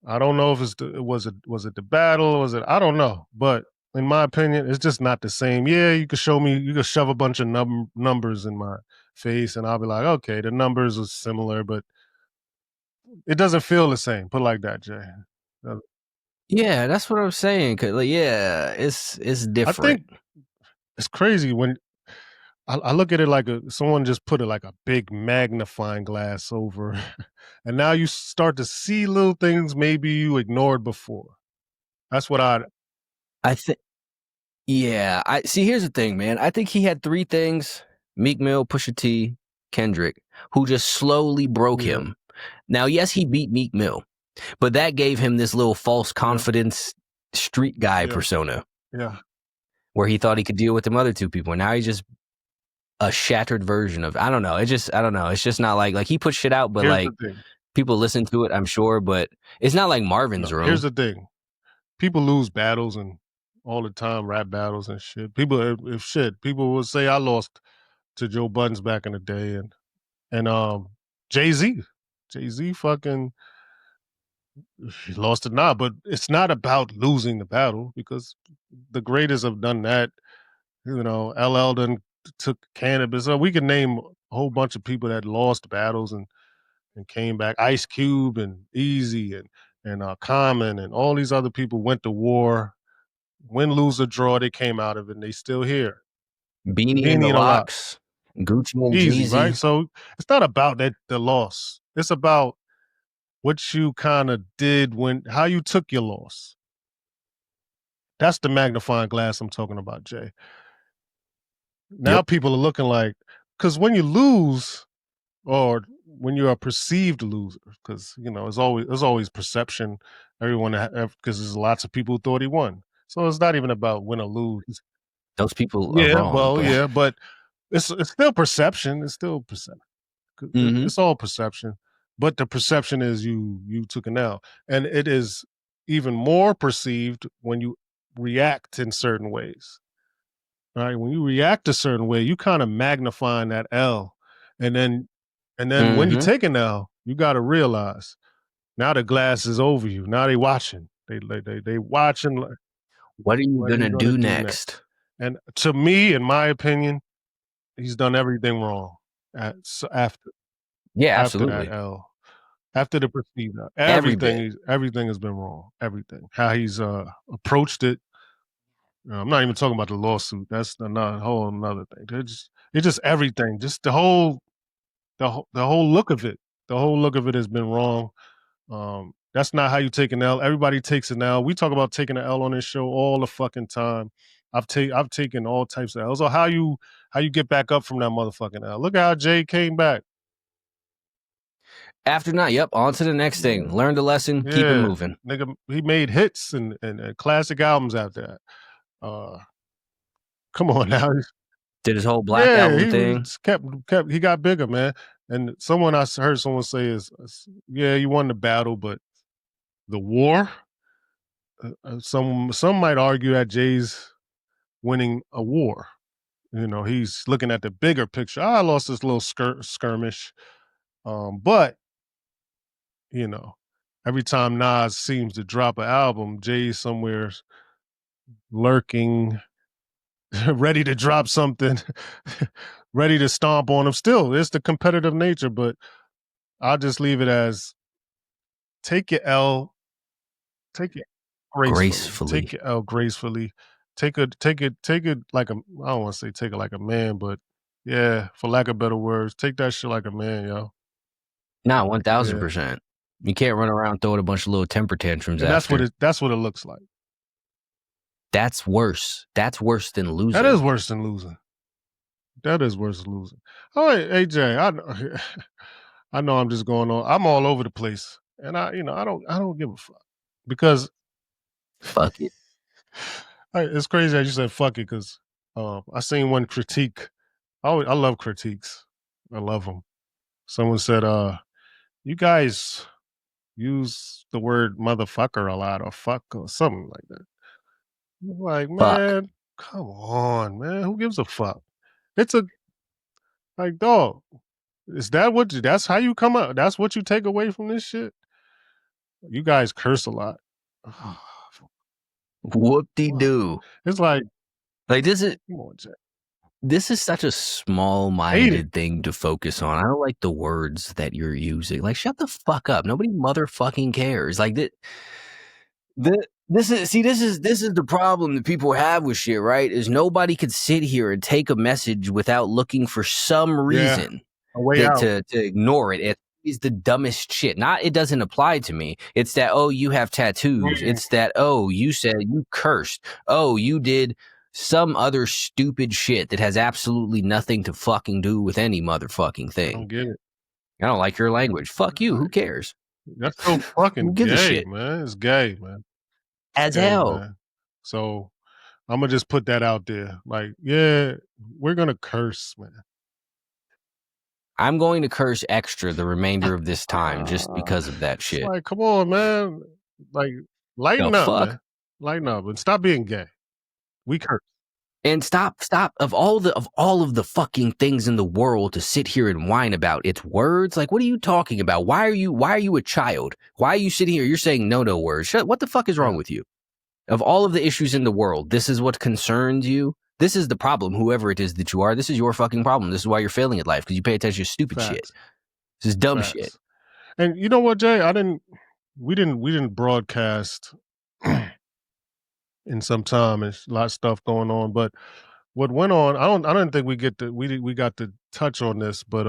I don't know if was it the battle? Was it? I don't know. But in my opinion, it's just not the same. Yeah, you could show me. You could shove a bunch of numbers in my face, and I'll be like, okay, the numbers are similar, but it doesn't feel the same. Put it like that, Jay. Yeah, that's what I'm saying. 'Cause, like, yeah, it's different. I think it's crazy when I look at it like someone just put it like a big magnifying glass over, and now you start to see little things maybe you ignored before. That's what I think. Yeah, I see. Here's the thing, man. I think he had three things: Meek Mill, Pusha T, Kendrick, who just slowly broke Yeah. him. Now, yes, he beat Meek Mill, but that gave him this little false confidence street guy persona Yeah. where he thought he could deal with them other two people. And now he's just a shattered version of, I don't know. I don't know. It's just not like he put shit out, but Here's like the thing. people listen to it, I'm sure, but it's not like Marvin's Room. Here's the thing. People lose battles and all the time, rap battles and shit. People will say I lost to Joe Buttons back in the day and Jay-Z. Jay-Z fucking he lost it now, but it's not about losing the battle because the greatest have done that. You know, LL done took cannabis. So we can name a whole bunch of people that lost battles and came back. Ice Cube and Easy and Common and all these other people went to war. Win, lose, or draw, they came out of it and they still here. Beanie and the Locks, Gucci and Easy, Jeezy. right? So it's not about the loss. It's about what you kind of did how you took your loss. That's the magnifying glass I'm talking about, Jay. Now people are looking like, because when you lose, or when you're a perceived loser, because you know there's always perception. Everyone, because there's lots of people who thought he won, so it's not even about win or lose. Those people are wrong. Well, but it's still perception. It's still perception. Mm-hmm. It's all perception, but the perception is you took an L, and it is even more perceived when you react in certain ways. All right, when you react a certain way, you kind of magnifying that L, and then when you take an L, you got to realize now the glass is over you. Now they watching. They watching. What are you gonna do next? And to me, in my opinion, he's done everything wrong. After absolutely. that L, after the perceived L, everything has been wrong. Everything, how he's approached it. I'm not even talking about the lawsuit. That's a whole another thing. It's just everything. Just the whole look of it. The whole look of it has been wrong. That's not how you take an L. Everybody takes an L. We talk about taking an L on this show all the fucking time. I've taken all types of L's. So how you get back up from that motherfucking L? Look at how Jay came back. After not, on to the next thing. Learn the lesson, keep it moving. Nigga, he made hits and classic albums after that. Come on now. Did his whole Black album thing. He got bigger, man. And I heard someone say is, you won the battle, but the war. Some might argue that Jay's winning a war. You know, he's looking at the bigger picture. I lost this little skirmish, but you know, every time Nas seems to drop an album, Jay's somewhere lurking, ready to drop something, ready to stomp on him. Still, it's the competitive nature, but I'll just leave it as take your L, take it gracefully. Take your L gracefully. Take it like I don't want to say take it like a man, but yeah, for lack of better words, take that shit like a man, yo. Nah, 1000%. You can't run around throwing a bunch of little temper tantrums. And that's what it looks like. That's worse. That's worse than losing. That is worse than losing. All right, AJ, I know I'm just going on. I'm all over the place, and I don't give a fuck because fuck it. It's crazy that you said fuck it because I seen one critique. I love critiques. I love them. Someone said, "You guys use the word motherfucker a lot, or fuck, or something like that." I'm like, man, come on, man. Who gives a fuck? It's like, dog. Is that that's how you come up? That's what you take away from this shit? You guys curse a lot. Whoop-de-doo. It's like this is come on, Jack. This is such a small-minded thing to focus on. I don't like the words that you're using. Like, shut the fuck up. Nobody motherfucking cares. Like this is the problem that people have with shit, right? Is nobody could sit here and take a message without looking for some reason to ignore it. It's the dumbest shit. Not it doesn't apply to me. It's that, oh, you have tattoos. It's that, oh, you said you cursed. Oh, you did some other stupid shit that has absolutely nothing to fucking do with any motherfucking I thing. don't get it. I don't like your language. Fuck you. Who cares? That's so Who fucking gives a gay, shit? man. It's gay, man. It's As gay, hell. man. So I'm gonna just put that out there. Like, yeah, we're gonna curse, man. I'm going to curse extra the remainder of this time just because of that It's shit. like, come on, man. Like, lighten The up, fuck? man. Lighten up and stop being gay. We curse. And stop of all of the fucking things in the world to sit here and whine about. It's words. Like, what are you talking about? Why are you a child? Why are you sitting here? You're saying no words. What the fuck is wrong with you? Of all of the issues in the world, this is what concerns you. This is the problem. Whoever it is that you are, this is your fucking problem. This is why you're failing at life, because you pay attention to stupid shit. This is dumb shit. And you know what, Jay? We didn't broadcast in some time and a lot of stuff going on. But what went on, I don't think we got to touch on this, but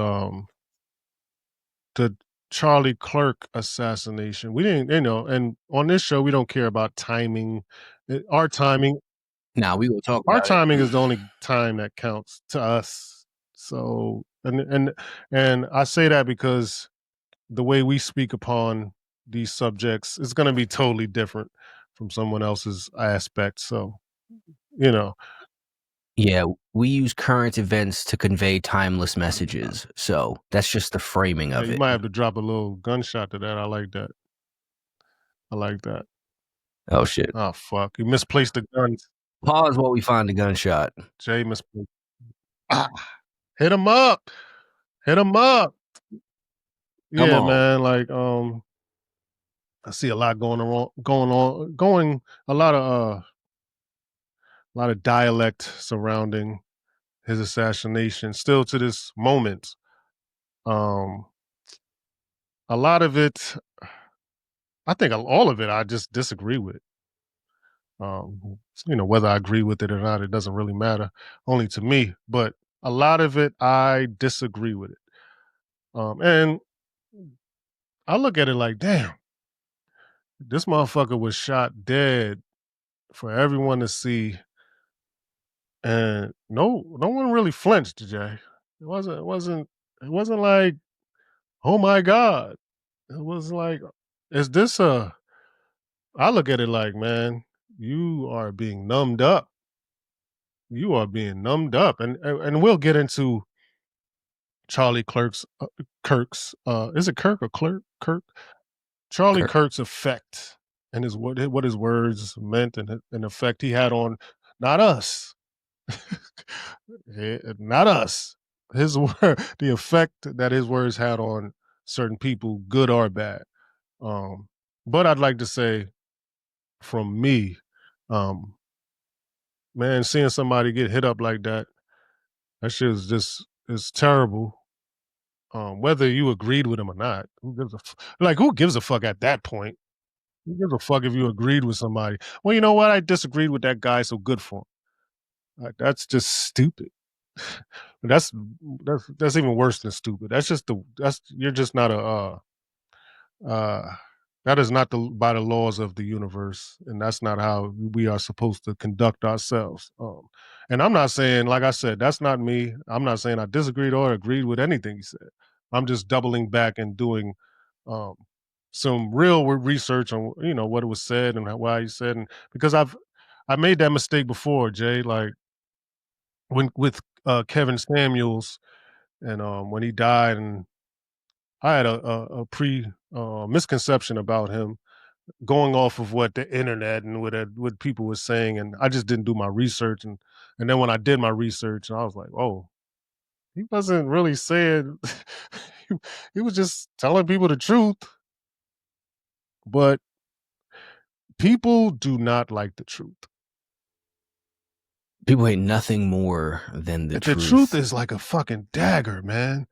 the Charlie Kirk assassination. We didn't, and on this show we don't care about timing. Our timing, Now we will talk our about timing it. is the only time that counts to us. So and I say that because the way we speak upon these subjects is going to be totally different from someone else's aspect. So, you know, Yeah, we use current events to convey timeless messages. So that's just the framing of you it. might have to drop a little gunshot to that. I like that. I like that. Oh shit. Oh fuck! You misplaced the guns. Pause while we find a gunshot. Jay misplaced. Ah, hit him up. Hit him up. Come Yeah, on. man. Like I see a lot going a lot of dialect surrounding his assassination. Still to this moment, um, a lot of it, I think all of it, I just disagree with. Whether I agree with it or not, it doesn't really matter, only to me. But a lot of it, I disagree with it. And I look at it like, damn, this motherfucker was shot dead for everyone to see, and no one really flinched, Jay. It wasn't like, oh my God. It was like, is this a I look at it like, man, you are being numbed up. You are being numbed up. And we'll get into Charlie Kirk's is it Kirk or Clerk? Kirk? Charlie Kirk. Kirk's effect and what his words meant and an effect he had on not us. Not us. His word, the effect that his words had on certain people, good or bad. But I'd like to say from me, um, man, seeing somebody get hit up like that shit is just is terrible. Whether you agreed with him or not, who gives a fuck at that point? Who gives a fuck if you agreed with somebody? Well, you know what? I disagreed with that guy, so good for him. Like, that's just stupid. that's that's even worse than stupid. That's you're just not uh that is not by the laws of the universe, and that's not how we are supposed to conduct ourselves. And I'm not saying, like I said, that's not me. I'm not saying I disagreed or agreed with anything he said. I'm just doubling back and doing um, some real research on what it was said and why he said, and because I made that mistake before, Jay. Like when with Kevin Samuels, and when he died, and I had a pre misconception about him going off of what the internet and what people were saying, and I just didn't do my research, and then when I did my research, I was like, oh, he wasn't really saying, he, he was just telling people the truth, but people do not like the truth. People hate nothing more than the truth. The truth is like a fucking dagger, man.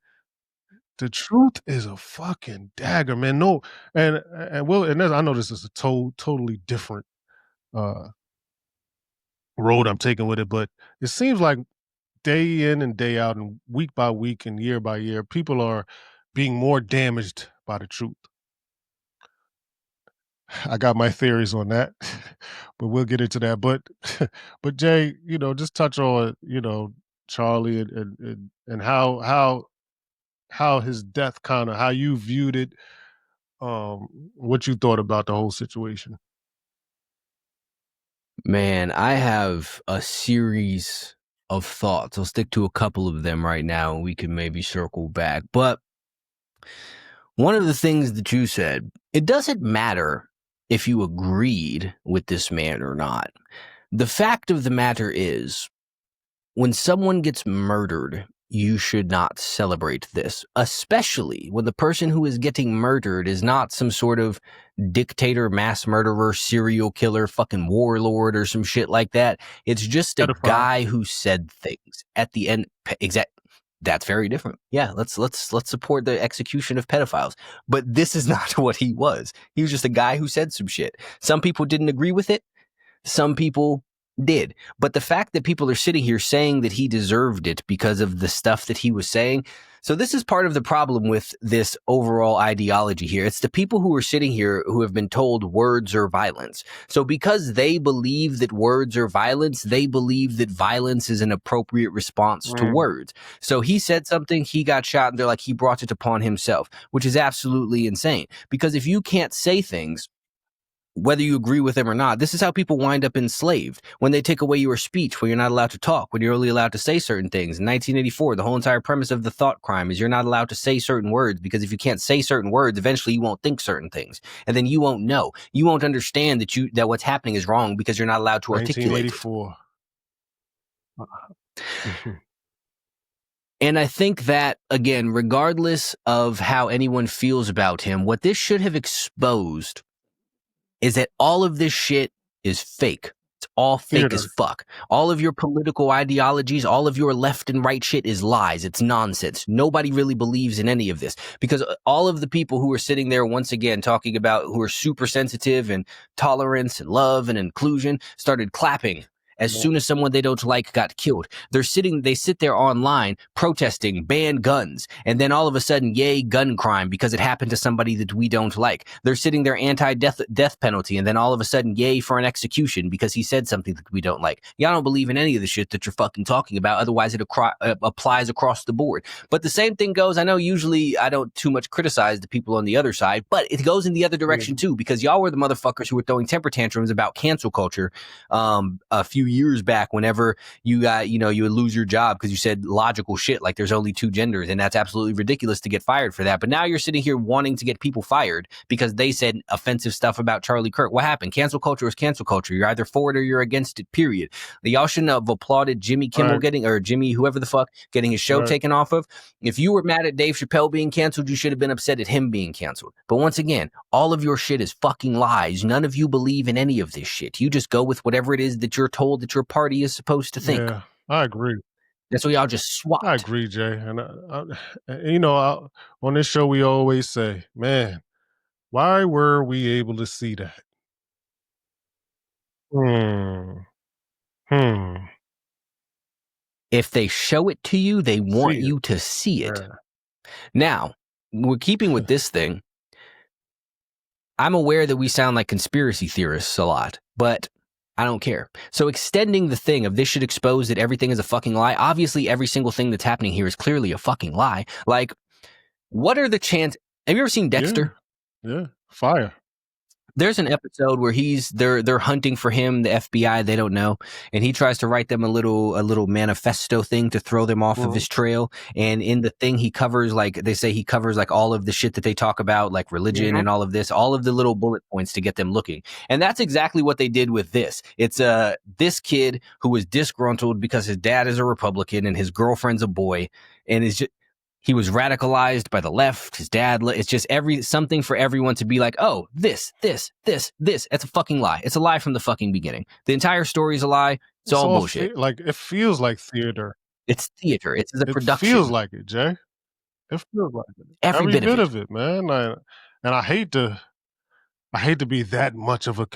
The truth is a fucking dagger, man. No, I know this is a totally different uh road I'm taking with it, but it seems like day in and day out and week by week and year by year, people are being more damaged by the truth. I got my theories on that, but we'll get into that. But but Jay, just touch on Charlie and how his death kind of how you viewed it, what you thought about the whole situation. Man, I have a series of thoughts. I'll stick to a couple of them right now, and we can maybe circle back. But one of the things that you said, it doesn't matter if you agreed with this man or not. The fact of the matter is, when someone gets murdered, you should not celebrate this, especially when the person who is getting murdered is not some sort of dictator, mass murderer, serial killer, fucking warlord or some shit like that. It's just a Pedophile. guy who said things at the end. That's very different. Yeah, let's support the execution of pedophiles. But this is not what he was. He was just a guy who said some shit. Some people didn't agree with it. Some people did. But the fact that people are sitting here saying that he deserved it because of the stuff that he was saying. So this is part of the problem with this overall ideology here. It's the people who are sitting here who have been told words are violence. So because they believe that words are violence, they believe that violence is an appropriate response to words. So he said something, he got shot, and they're like, he brought it upon himself, which is absolutely insane. Because if you can't say things, whether you agree with them or not, this is how people wind up enslaved. When they take away your speech, when you're not allowed to talk, when you're only allowed to say certain things. In 1984, the whole entire premise of the thought crime is you're not allowed to say certain words, because if you can't say certain words, eventually you won't think certain things. And then you won't know. You won't understand that what's happening is wrong because you're not allowed to articulate it. 1984. And I think that, again, regardless of how anyone feels about him, what this should have exposed is that all of this shit is fake. It's all fake as fuck. All of your political ideologies, all of your left and right shit is lies. It's nonsense. Nobody really believes in any of this, because all of the people who are sitting there, once again, talking about who are super sensitive and tolerance and love and inclusion, started clapping as soon as someone they don't like got killed. They sit there online protesting, ban guns, and then all of a sudden, yay, gun crime, because it happened to somebody that we don't like. They're sitting there anti-death penalty, and then all of a sudden, yay for an execution because he said something that we don't like. Y'all don't believe in any of the shit that you're fucking talking about, otherwise it applies across the board. But the same thing goes, I know usually I don't too much criticize the people on the other side, but it goes in the other direction too, because y'all were the motherfuckers who were throwing temper tantrums about cancel culture a few years back, whenever you got, you would lose your job because you said logical shit like there's only two genders, and that's absolutely ridiculous to get fired for that. But now you're sitting here wanting to get people fired because they said offensive stuff about Charlie Kirk. What happened? Cancel culture is cancel culture. You're either for it or you're against it, period. Y'all shouldn't have applauded Jimmy Kimmel or Jimmy whoever the fuck getting his show taken off of. If you were mad at Dave Chappelle being canceled, you should have been upset at him being canceled. But once again, all of your shit is fucking lies. None of you believe in any of this shit. You just go with whatever it is that you're told that your party is supposed to think. Yeah, I agree. That's why y'all just swapped. I agree, Jay. And on this show, we always say, man, why were we able to see that? If they show it to you, they want you to see it. Yeah. Now, we're keeping with this thing. I'm aware that we sound like conspiracy theorists a lot, but I don't care. So extending the thing of this should expose that everything is a fucking lie. Obviously, every single thing that's happening here is clearly a fucking lie. Like, what are the chances? Have you ever seen Dexter? Yeah. Fire. There's an episode where they're hunting for him, the FBI, they don't know, and he tries to write them a little manifesto thing to throw them off of his trail. And in the thing, he covers, like they say, he covers like all of the shit that they talk about, like religion and all of this, all of the little bullet points to get them looking. And that's exactly what they did with this. It's this kid who was disgruntled because his dad is a Republican and his girlfriend's a boy, and is just. He was radicalized by the left. His dad. It's just something for everyone to be like, oh, this. It's a fucking lie. It's a lie from the fucking beginning. The entire story is a lie. It's all bullshit. Like, it feels like theater. It's theater. It's a production. It feels like it, Jay. It feels like it. Every bit of it, man. And I hate to be that much of a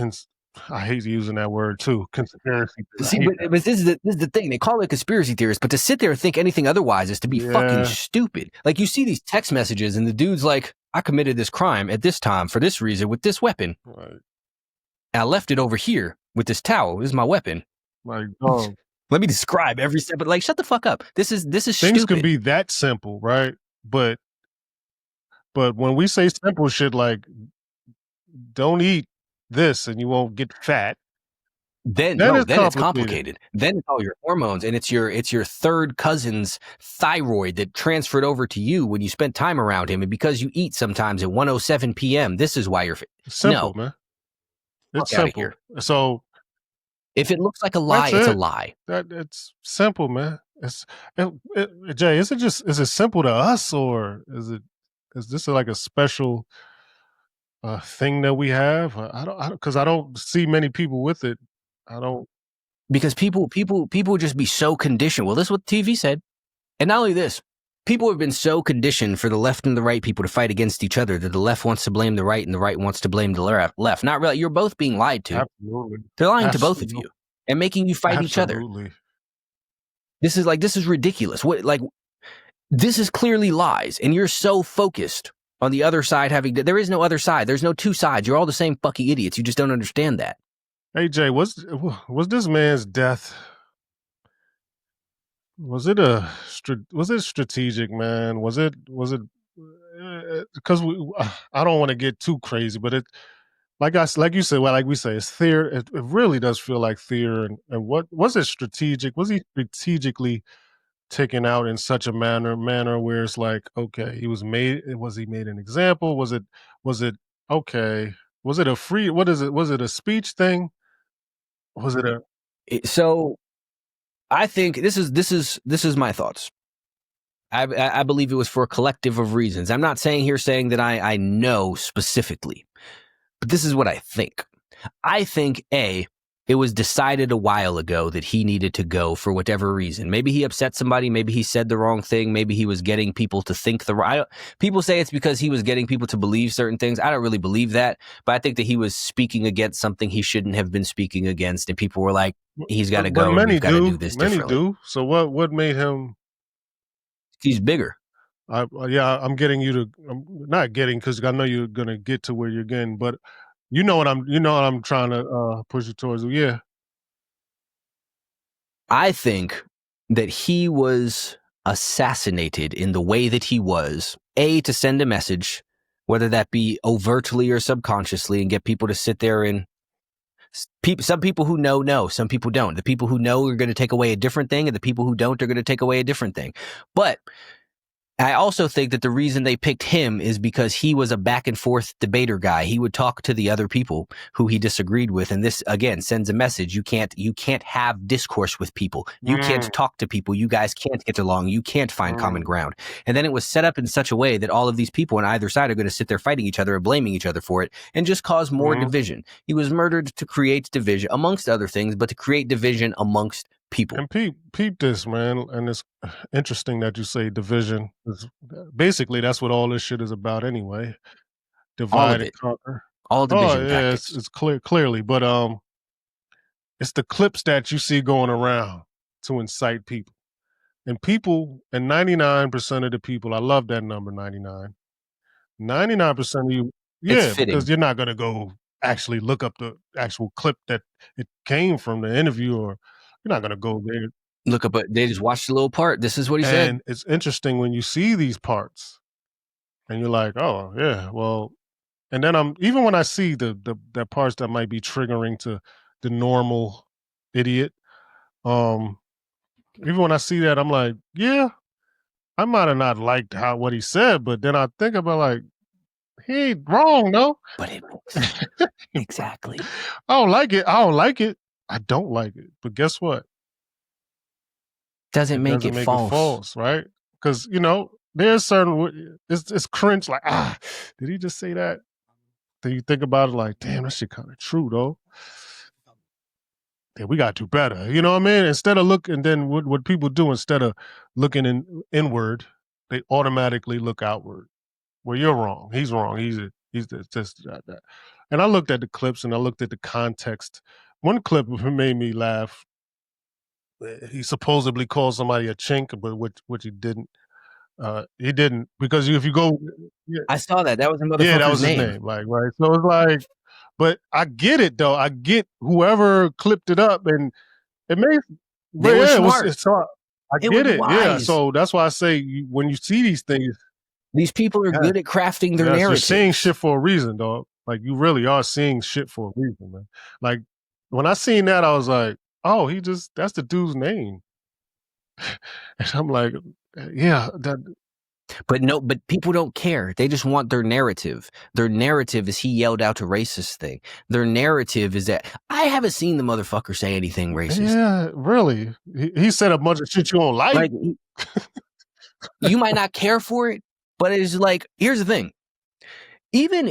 I hate using that word too. Conspiracy. See, but this is the thing. They call it conspiracy theorists, but to sit there and think anything otherwise is to be fucking stupid. Like, you see these text messages and the dude's like, I committed this crime at this time for this reason with this weapon. Right. And I left it over here with this towel. This is my weapon. Like, dog. Let me describe every step. But like, shut the fuck up. This is Things stupid. can be that simple, right? But when we say simple shit like, don't eat this and you won't get fat. Then it's complicated. Then it's all your hormones, and it's your third cousin's thyroid that transferred over to you when you spent time around him, and because you eat sometimes at 1:07 p.m. This is why you're simple, man. It's simple. So if it looks like a lie, it's a lie. It's simple, man. Jay, is it simple to us, or is this like a special thing that we have? Because I don't see many people with it. I don't, because people just be so conditioned. Well, this is what TV said. And not only this, people have been so conditioned for the left and the right people to fight against each other that the left wants to blame the right and the right wants to blame the left. Not really. You're both being lied to. Absolutely. They're lying to both of you and making you fight each other. This is ridiculous. This is clearly lies, and you're so focused on the other side there is no other side. There's no two sides. You're all the same fucking idiots. You just don't understand that. Hey Jay, was this man's death? Was it strategic, man? Was it? Because I don't want to get too crazy, but it, like you said, like we say, it's fear. It really does feel like fear. And what was it strategic? Was he strategically taken out in such a manner where it's like, okay, was he made an example? Was it okay? Was it a free? What is it? Was it a speech thing? Was it So I think this is my thoughts. I believe it was for a collective of reasons. I'm not saying that I know specifically, but this is what I think. I think it was decided a while ago that he needed to go for whatever reason. Maybe he upset somebody. Maybe he said the wrong thing. Maybe he was getting people to think people say it's because he was getting people to believe certain things. I don't really believe that, but I think that he was speaking against something he shouldn't have been speaking against, and people were like, he's got to go. We've got to do this differently. Many do. So what made him? He's bigger. I'm getting you to. I'm not getting, because I know you're gonna get to where you're getting, but you know what I'm trying to push you towards. Yeah. I think that he was assassinated in the way that he was, to send a message, whether that be overtly or subconsciously, and get people to sit there and some people who know, some people don't. The people who know are going to take away a different thing, and the people who don't are going to take away a different thing. But I also think that the reason they picked him is because he was a back and forth debater guy. He would talk to the other people who he disagreed with. And this, again, sends a message. You can't have discourse with people. You can't talk to people. You guys can't get along. You can't find common ground. And then it was set up in such a way that all of these people on either side are going to sit there fighting each other and blaming each other for it, and just cause more division. He was murdered to create division, amongst other things, but to create division amongst people. And peep this, man. And it's interesting that you say division. Basically, that's what all this shit is about anyway. Divide and conquer. All division tactics. It's clearly. But it's the clips that you see going around to incite people. And 99% of the people, I love that number, 99. 99% of you, because you're not going to go actually look up the actual clip that it came from, the interview, or you're not going to go there. Look up, they just watched a little part. This is what he said. And it's interesting when you see these parts and you're like, oh, yeah, well, and then even when I see the parts that might be triggering to the normal idiot, even when I see that, I'm like, yeah, I might have not liked what he said, but then I think about, like, he ain't wrong, no. But it makes exactly. I don't like it. I don't like it. But guess what? Doesn't make it false, right? Because there's certain it's cringe. Like, did he just say that? Then you think about it, like, damn, that shit kind of true though. Yeah, we got to do better. You know what I mean? Instead of then what people do, instead of looking inward, they automatically look outward. Well, you're wrong. He's wrong. He's just and I looked at the clips and I looked at the context. One clip made me laugh. He supposedly called somebody a chink, but which he didn't. He didn't, because if you go, yeah, I saw that. That was a motherfucker's yeah, that was his name. name. Like, right. So it's like, but I get it though. I get whoever clipped it up, and it makes, They were smart. so I It get was it. Yeah. wise. So that's why I say when you see these things, These people are good at crafting their you're narratives. seeing shit for a reason, dog. Like you really are seeing shit for a reason, man. Like when I seen that, I was like, oh, that's the dude's name. And I'm like, yeah, But people don't care. They just want their narrative. Their narrative is he yelled out a racist thing. Their narrative is that I haven't seen the motherfucker say anything racist. Yeah, really. He said a bunch of shit you don't like. Like, you might not care for it, but it's like, here's the thing. Even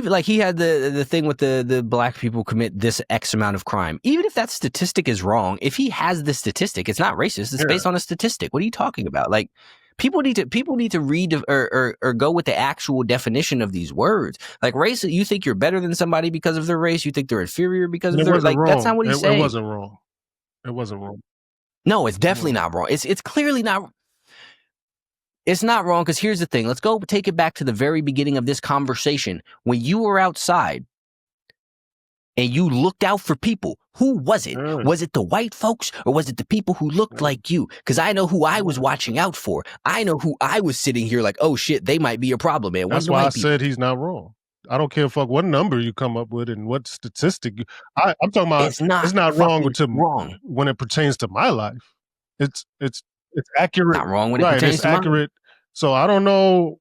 like he had the thing with the black people commit this X amount of crime. Even if that statistic is wrong, if he has the statistic, it's not racist. It's based on a statistic. What are you talking about? Like, people need to read or go with the actual definition of these words. Like, race, you think you're better than somebody because of their race? You think they're inferior because of their, like, wrong. That's not what he's saying. It wasn't wrong. It wasn't wrong. No, it's definitely not wrong. It's clearly not. It's not wrong, because here's the thing. Let's go take it back to the very beginning of this conversation. When you were outside and you looked out for people, who was it? Was it the white folks, or was it the people who looked like you? Because I know who I was watching out for. I know who I was sitting here like, oh shit, they might be a problem, man. That's why I said he's not wrong. I don't care what number you come up with and what statistic. I'm talking about. It's not wrong when it pertains to my life. It's accurate. Not wrong when it pertains it's to accurate. So I don't know,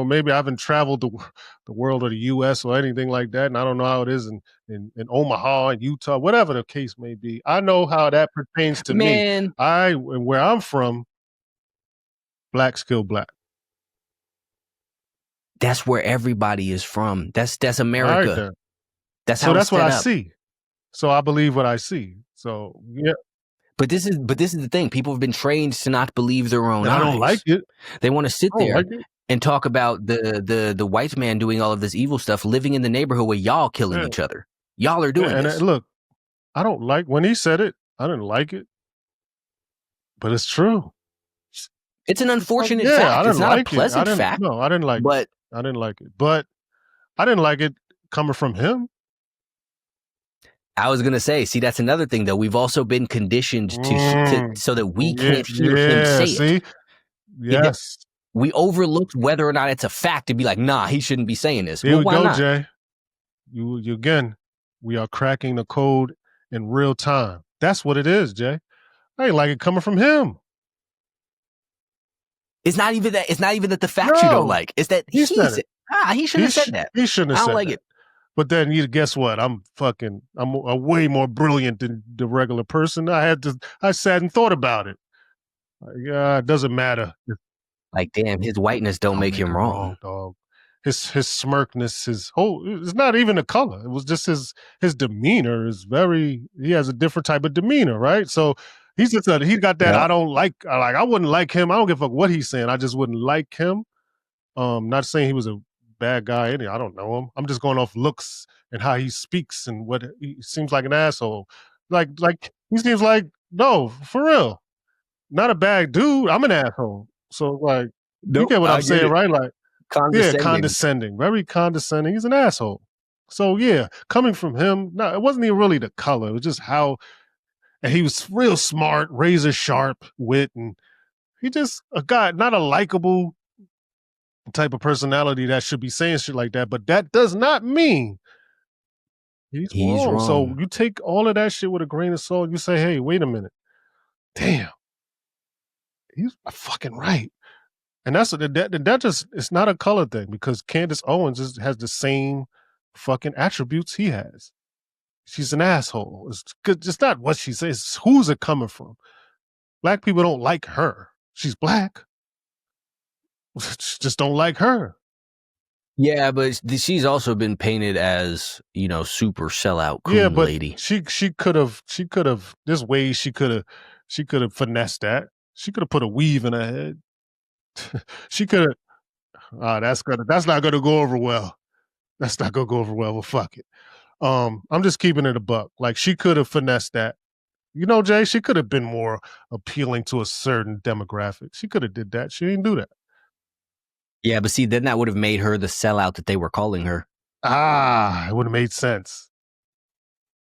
maybe I haven't traveled the world or the U.S. or anything like that, and I don't know how it is in Omaha and Utah, whatever the case may be. I know how that pertains to me. Where I'm from, blacks kill black. That's where everybody is from. That's America. Right, that's what I see. So I believe what I see. So yeah. But this is the thing. People have been trained to not believe their own eyes. I don't like it. They want to sit there and talk about the white man doing all of this evil stuff, living in the neighborhood where y'all killing each other. Y'all are doing this. And look, I don't like when he said it. I didn't like it, but it's true. It's an unfortunate fact. It's not a pleasant fact. No, I didn't like it. I didn't like it, but I didn't like it coming from him. I was gonna say, see, that's another thing though. We've also been conditioned to so that we can't hear him say it. Yes. We overlooked whether or not it's a fact to be like, nah, he shouldn't be saying this. Here we why go, not? Jay. You again. We are cracking the code in real time. That's what it is, Jay. I ain't like it coming from him. It's not even that. It's not even that the fact you don't like. It's that he shouldn't have said that. He shouldn't have said that. I don't like it. But then guess what? I'm way more brilliant than the regular person. I sat and thought about it. It doesn't matter. Like, damn, his whiteness don't make him wrong, dog. His smirkness, it's not even a color. It was just his demeanor is he has a different type of demeanor, right? So he got that. I don't like, I wouldn't like him. I don't give a fuck what he's saying. I just wouldn't like him. Not saying he was a bad guy. I don't know him. I'm just going off looks and how he speaks and what he seems like an asshole. Like he seems like, no, for real, not a bad dude. I'm an asshole. So like, you get what I'm saying, right? Like, condescending, very condescending. He's an asshole. So yeah, coming from him, no, it wasn't even really the color. It was just how, and he was real smart, razor sharp wit, and he just a guy, not a likable type of personality that should be saying shit like that. But that does not mean he's wrong. So you take all of that shit with a grain of salt. You say, hey, wait a minute, damn, he's fucking right. And that just, it's not a color thing, because Candace Owens has the same fucking attributes he has. She's an asshole. It's not what she says. It's who's it coming from. Black people don't like her. She's black. Just don't like her. Yeah, but she's also been painted as, super sellout coon lady. She could have. There's ways she could have finessed that. She could have put a weave in her head. She could have. That's not gonna go over well. That's not gonna go over well. Well, fuck it. I'm just keeping it a buck. Like she could have finessed that. You know, Jay, she could have been more appealing to a certain demographic. She could have did that. She didn't do that. Yeah, but see, then that would have made her the sellout that they were calling her. It would have made sense.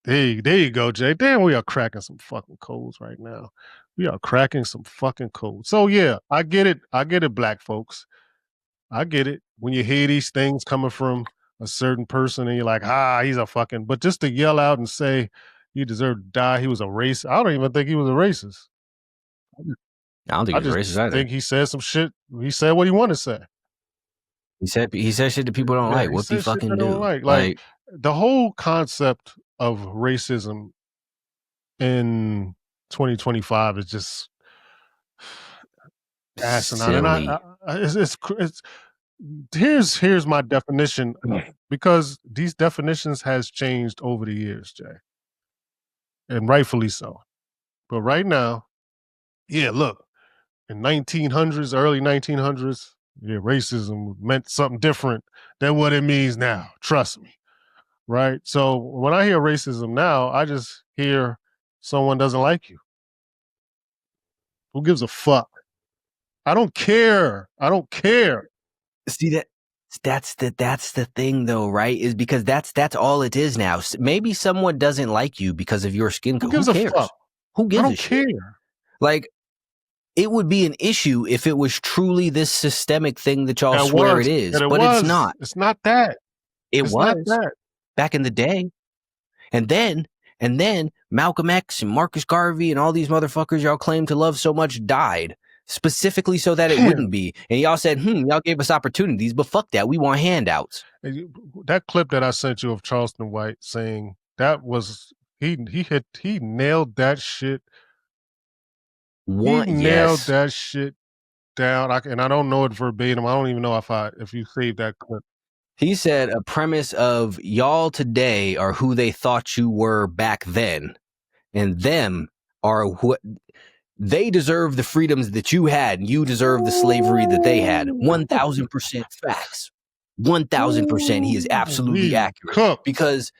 There you go, Jay. Damn, we are cracking some fucking codes right now. We are cracking some fucking codes. So yeah, I get it. I get it, black folks. I get it. When you hear these things coming from a certain person and you're like, he's a fucking, but just to yell out and say he deserved to die, he was a racist. I don't even think he was a racist. I don't think I he's just racist either. think he said some shit. He said what he wanted to say. He said shit that people don't like. What he fucking do? Like the whole concept of racism in 2025 is just asinine. And it's here's my definition, because these definitions has changed over the years, Jay, and rightfully so. But right now, yeah, look, in 1900s, early 1900s, yeah, racism meant something different than what it means now. Trust me, right? So when I hear racism now, I just hear someone doesn't like you. Who gives a fuck? I don't care. I don't care. See that's the thing though, right? Is because that's all it is now. Maybe someone doesn't like you because of your skin color. Who gives a fuck? Who gives I don't a shit? care. Like, it would be an issue if it was truly this systemic thing that y'all swear it is, but it's not. It's not that. It was back in the day. And then Malcolm X and Marcus Garvey and all these motherfuckers y'all claim to love so much died specifically so that it wouldn't be. And y'all said, y'all gave us opportunities, but fuck that. We want handouts. That clip that I sent you of Charleston White saying that was, he nailed that shit. Nailed that shit down. And I don't know it verbatim. I don't even know if you saved that clip. He said a premise of y'all today are who they thought you were back then, and them are what they deserve, the freedoms that you had, and you deserve the slavery that they had. 1,000% facts. 1,000%. He is absolutely accurate. Because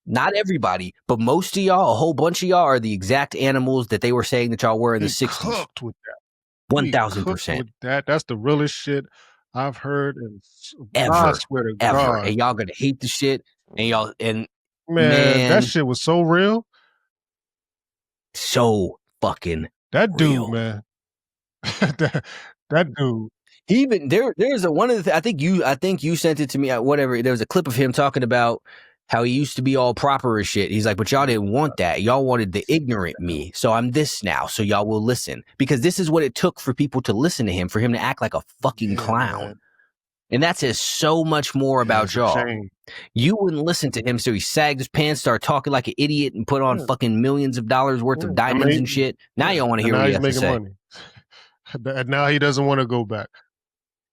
not everybody, but most of y'all, a whole bunch of y'all, are the exact animals that they were saying that y'all were in the 60s. Cooked with that. 1,000%. That's the realest shit I've heard ever. I swear to God. And y'all gonna hate the shit. And man, that shit was so real. So fucking that dude, real. Man. that dude. He even there's one of the I think you sent it to me, whatever. There was a clip of him talking about how he used to be all proper as shit. He's like, but y'all didn't want that. Y'all wanted the ignorant me. So I'm this now. So y'all will listen. Because this is what it took for people to listen to him, for him to act like a fucking clown. Man. And that says so much more about y'all. You wouldn't listen to him, so he sagged his pants, started talking like an idiot, and put on fucking millions of dollars worth of diamonds and shit. Now you don't want to hear what he has to say. Money. And now he doesn't want to go back.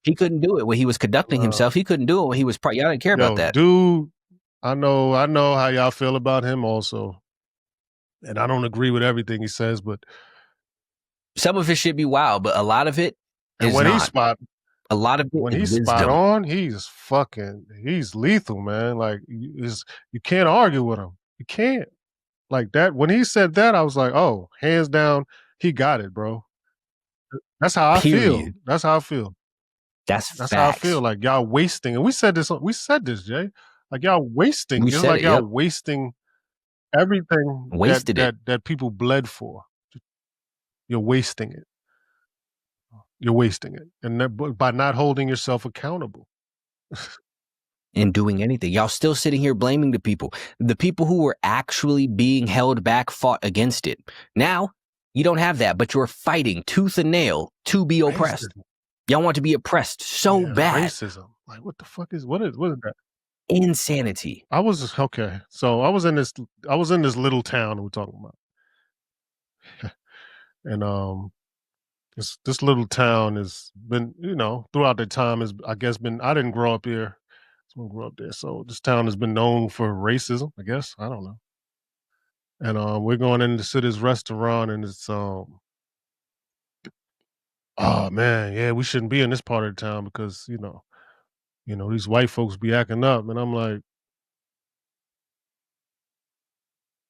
He couldn't do it when he was conducting himself. He couldn't do it when he was y'all didn't care about that. Dude, I know how y'all feel about him also. And I don't agree with everything he says, but some of his shit be wild, but a lot of it is when not. A lot of it when he's spot on, he's lethal, man. Like you can't argue with him. You can't. Like that. When he said that, I was like, oh, hands down, he got it, bro. That's how I feel. That's how I feel. That's how I feel. Like y'all wasting, and we said this, Jay. Like y'all wasting. It's like y'all wasting everything that people bled for. You're wasting it. You're wasting it. And by not holding yourself accountable. And doing anything. Y'all still sitting here blaming the people. The people who were actually being held back fought against it. Now, you don't have that, but you're fighting tooth and nail to be oppressed. Y'all want to be oppressed so bad. Racism. Like, what the fuck is that? Insanity. So I was in this little town we're talking about. And this little town has been, throughout the time I didn't grow up here. Someone grew up there. So this town has been known for racism, I guess. I don't know. And we're going into this restaurant, and it's oh man, yeah, we shouldn't be in this part of the town because, these white folks be acting up, and I'm like,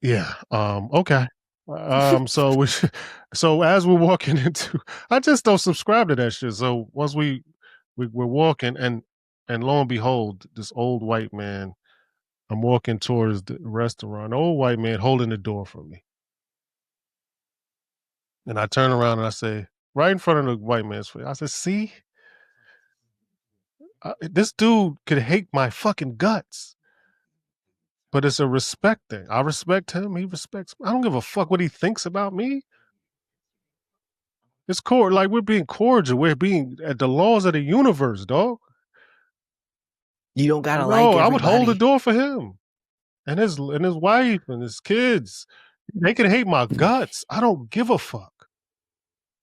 yeah, okay. So so as we're walking into, I just don't subscribe to that shit. So once we're walking, and lo and behold, this old white man. I'm walking towards the restaurant. Old white man holding the door for me, and I turn around and I say, right in front of the white man's face, I said, "See, this dude could hate my fucking guts." But it's a respect thing. I respect him. He respects me. I don't give a fuck what he thinks about me. It's core. Like we're being cordial. We're being at the laws of the universe, dog. You don't gotta like No, I would hold the everybody. door for him and his wife and his kids. They can hate my guts. I don't give a fuck.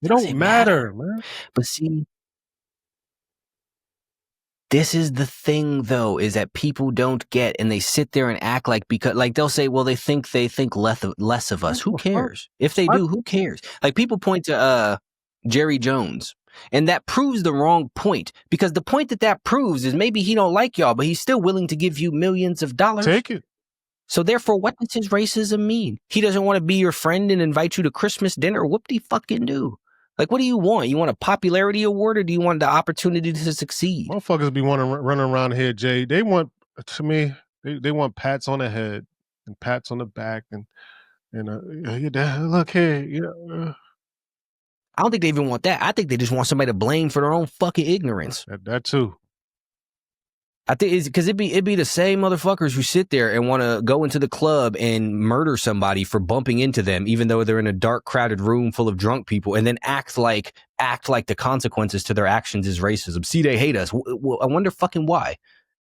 It don't Doesn't matter. man. But see, this is the thing though, is that people don't get, and they sit there and act like, because like they'll say, well, they think less of us. Who cares? If they do, who cares? Like people point to Jerry Jones, and that proves the wrong point, because the point that proves is maybe he don't like y'all, but he's still willing to give you millions of dollars. Take it. So therefore, what does his racism mean? He doesn't want to be your friend and invite you to Christmas dinner. Whoop-de-fucking do. Like, what do you want? You want a popularity award, or do you want the opportunity to succeed? Motherfuckers be running around here, Jay. They want, to me, they want pats on the head and pats on the back and look here. I don't think they even want that. I think they just want somebody to blame for their own fucking ignorance. That too. I think it's because it'd be the same motherfuckers who sit there and want to go into the club and murder somebody for bumping into them, even though they're in a dark, crowded room full of drunk people, and then act like the consequences to their actions is racism. See, they hate us. Well, I wonder fucking why.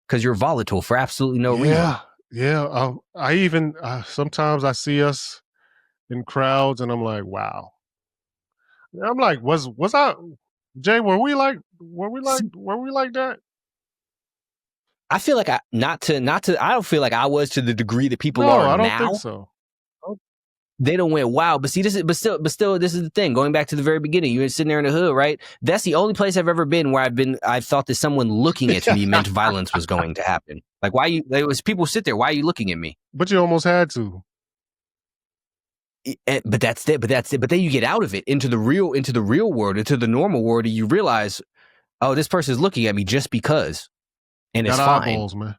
Because you're volatile for absolutely no reason. Yeah. I even sometimes I see us in crowds, and I'm like, wow. I'm like, was I, Jay? Were we like that? I feel like I don't feel like I was to the degree that people No, are I don't now. think so. They don't went wow, but see, still, this is the thing. Going back to the very beginning, you were sitting there in the hood, right? That's the only place I've ever been where I've thought that someone looking at me meant violence was going to happen. Like, people sit there. Why are you looking at me? But you almost had to. But that's it. But then you get out of it into the real world, into the normal world, and you realize, oh, this person is looking at me just because, and it's fine. Eyeballs, man.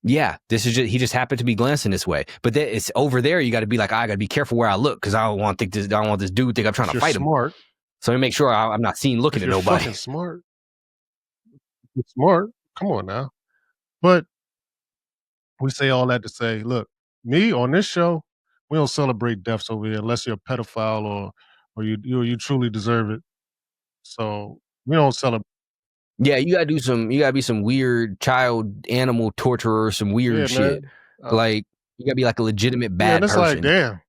Yeah, he just happened to be glancing this way. But then it's over there. You got to be like, I got to be careful where I look, because I don't want this dude to think I'm trying to fight him. Smart. So I make sure I'm not seen looking at nobody. Fucking smart. You're smart. Come on now. But we say all that to say, look, me on this show, we don't celebrate deaths over here unless you're a pedophile or you truly deserve it. So we don't celebrate. Yeah, you gotta be some weird child animal torturer, some weird shit. Like you gotta be like a legitimate bad person. It's like, damn,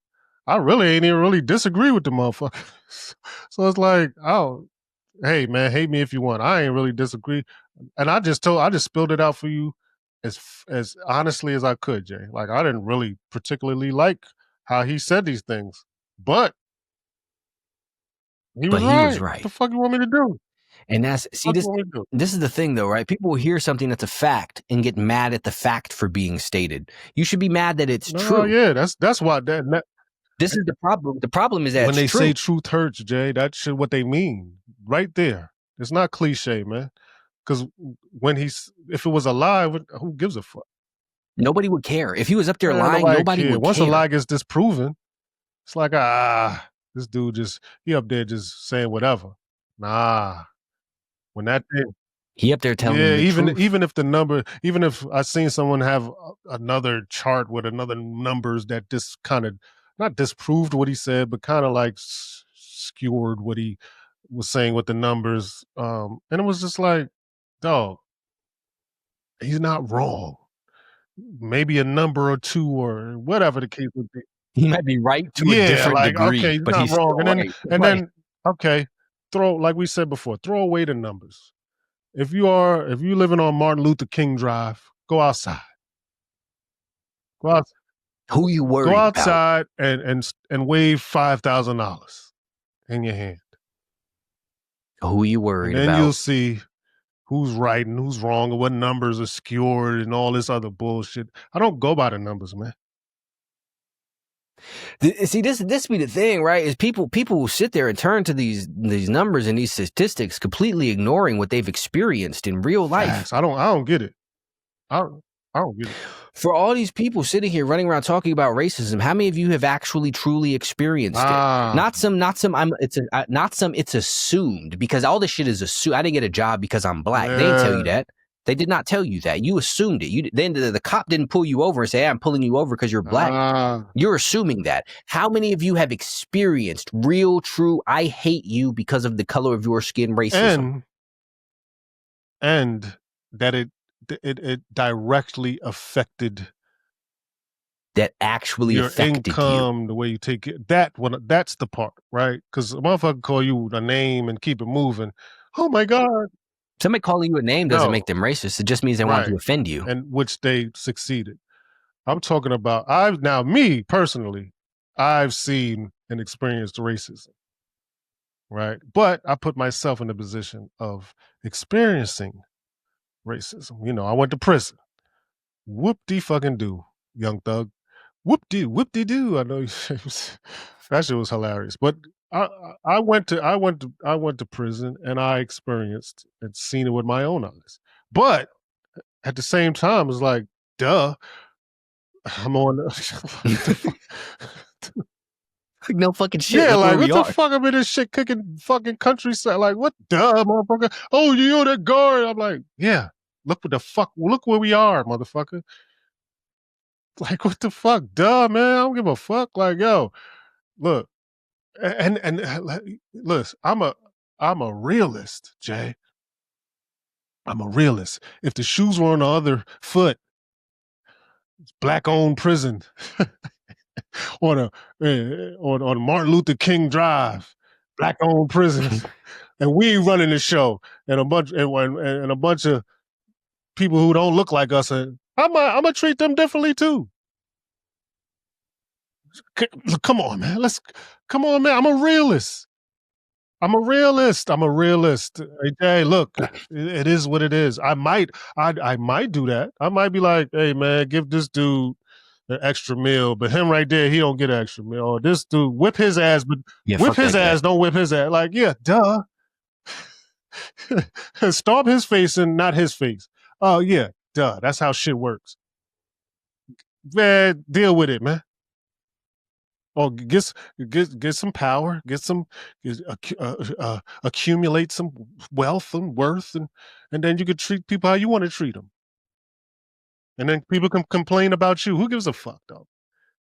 I really ain't even really disagree with the motherfucker. So it's like, oh, hey man, hate me if you want. I ain't really disagree. And I just spilled it out for you as honestly as I could, Jay. Like I didn't really particularly like how he said these things, but he was right. What the fuck you want me to do? And this is the thing though, right? People will hear something that's a fact and get mad at the fact for being stated. You should be mad that it's true. Yeah, that's why this is the problem. The problem is that when they say truth hurts, Jay, that's what they mean right there. It's not cliche, man. Because if it was a lie, who gives a fuck? Nobody would care. If he was up there lying, nobody would care. Once a lie gets disproven, it's like, this dude he up there just saying whatever. Nah. When that thing, he up there telling me the truth. even if I seen someone have another chart with another numbers that just kind of not disproved what he said, but kind of like skewered what he was saying with the numbers, and it was just like, dog, he's not wrong. Maybe a number or two or whatever the case would be. He might be right to a different degree, okay, but he's wrong. Right. Then okay, like we said before, throw away the numbers. If you living on Martin Luther King Drive, go outside. Go outside. Who you worried Go outside and wave $5,000 in your hand. Who you worried about? And then you'll see who's right and who's wrong and what numbers are skewed and all this other bullshit. I don't go by the numbers, man. See, this be the thing, right? Is people will sit there and turn to these numbers and these statistics, completely ignoring what they've experienced in real life. Facts. I don't get it. I don't get it. For all these people sitting here running around talking about racism, how many of you have actually truly experienced it? Not some. It's assumed, because all this shit is assumed. I didn't get a job because I'm black. They didn't tell you that. They did not tell you that. You assumed it. Then the cop didn't pull you over and say, hey, I'm pulling you over because you're black. You're assuming that. How many of you have experienced real, true, I hate you because of the color of your skin racism? And that it directly affected that actually your affected income, you. the way you take it. That's the part, right? Because a motherfucker call you a name and keep it moving. Oh my God. Somebody calling you a name doesn't make them racist. It just means they want to offend you. And which they succeeded. I'm talking about, me personally, I've seen and experienced racism. Right. But I put myself in the position of experiencing racism. You know, I went to prison. Whoop-de-fucking-do, Young Thug. Whoop-de-do. I know that shit was hilarious. But I went to prison and I experienced and seen it with my own eyes. But at the same time, it's like, duh. I'm on like no fucking shit. Yeah, like what the fuck? I'm in this shit kicking fucking countryside. Like what? Duh, motherfucker. Oh, you're the guard. I'm like, yeah. Look where we are, motherfucker. Like what the fuck? Duh, man. I don't give a fuck. Like, yo, look, and listen, I'm a realist, Jay. I'm a realist. If the shoes were on the other foot, it's black-owned prison. on Martin Luther King Drive, black-owned prisons, and we running the show, and a bunch of people who don't look like us, and I'm gonna treat them differently too. Come on, man. Come on, man. I'm a realist. Hey, look, it is what it is. I might do that. I might be like, hey, man, give this dude an extra meal, but him right there, he don't get an extra meal. Or this dude, whip his ass, but whip his ass, don't whip his ass. Like, yeah, duh. Stomp his face and not his face. Oh, yeah, duh. That's how shit works. Man, deal with it, man. Or get some power, accumulate some wealth and worth, and then you could treat people how you want to treat them. And then people can complain about you. Who gives a fuck, though?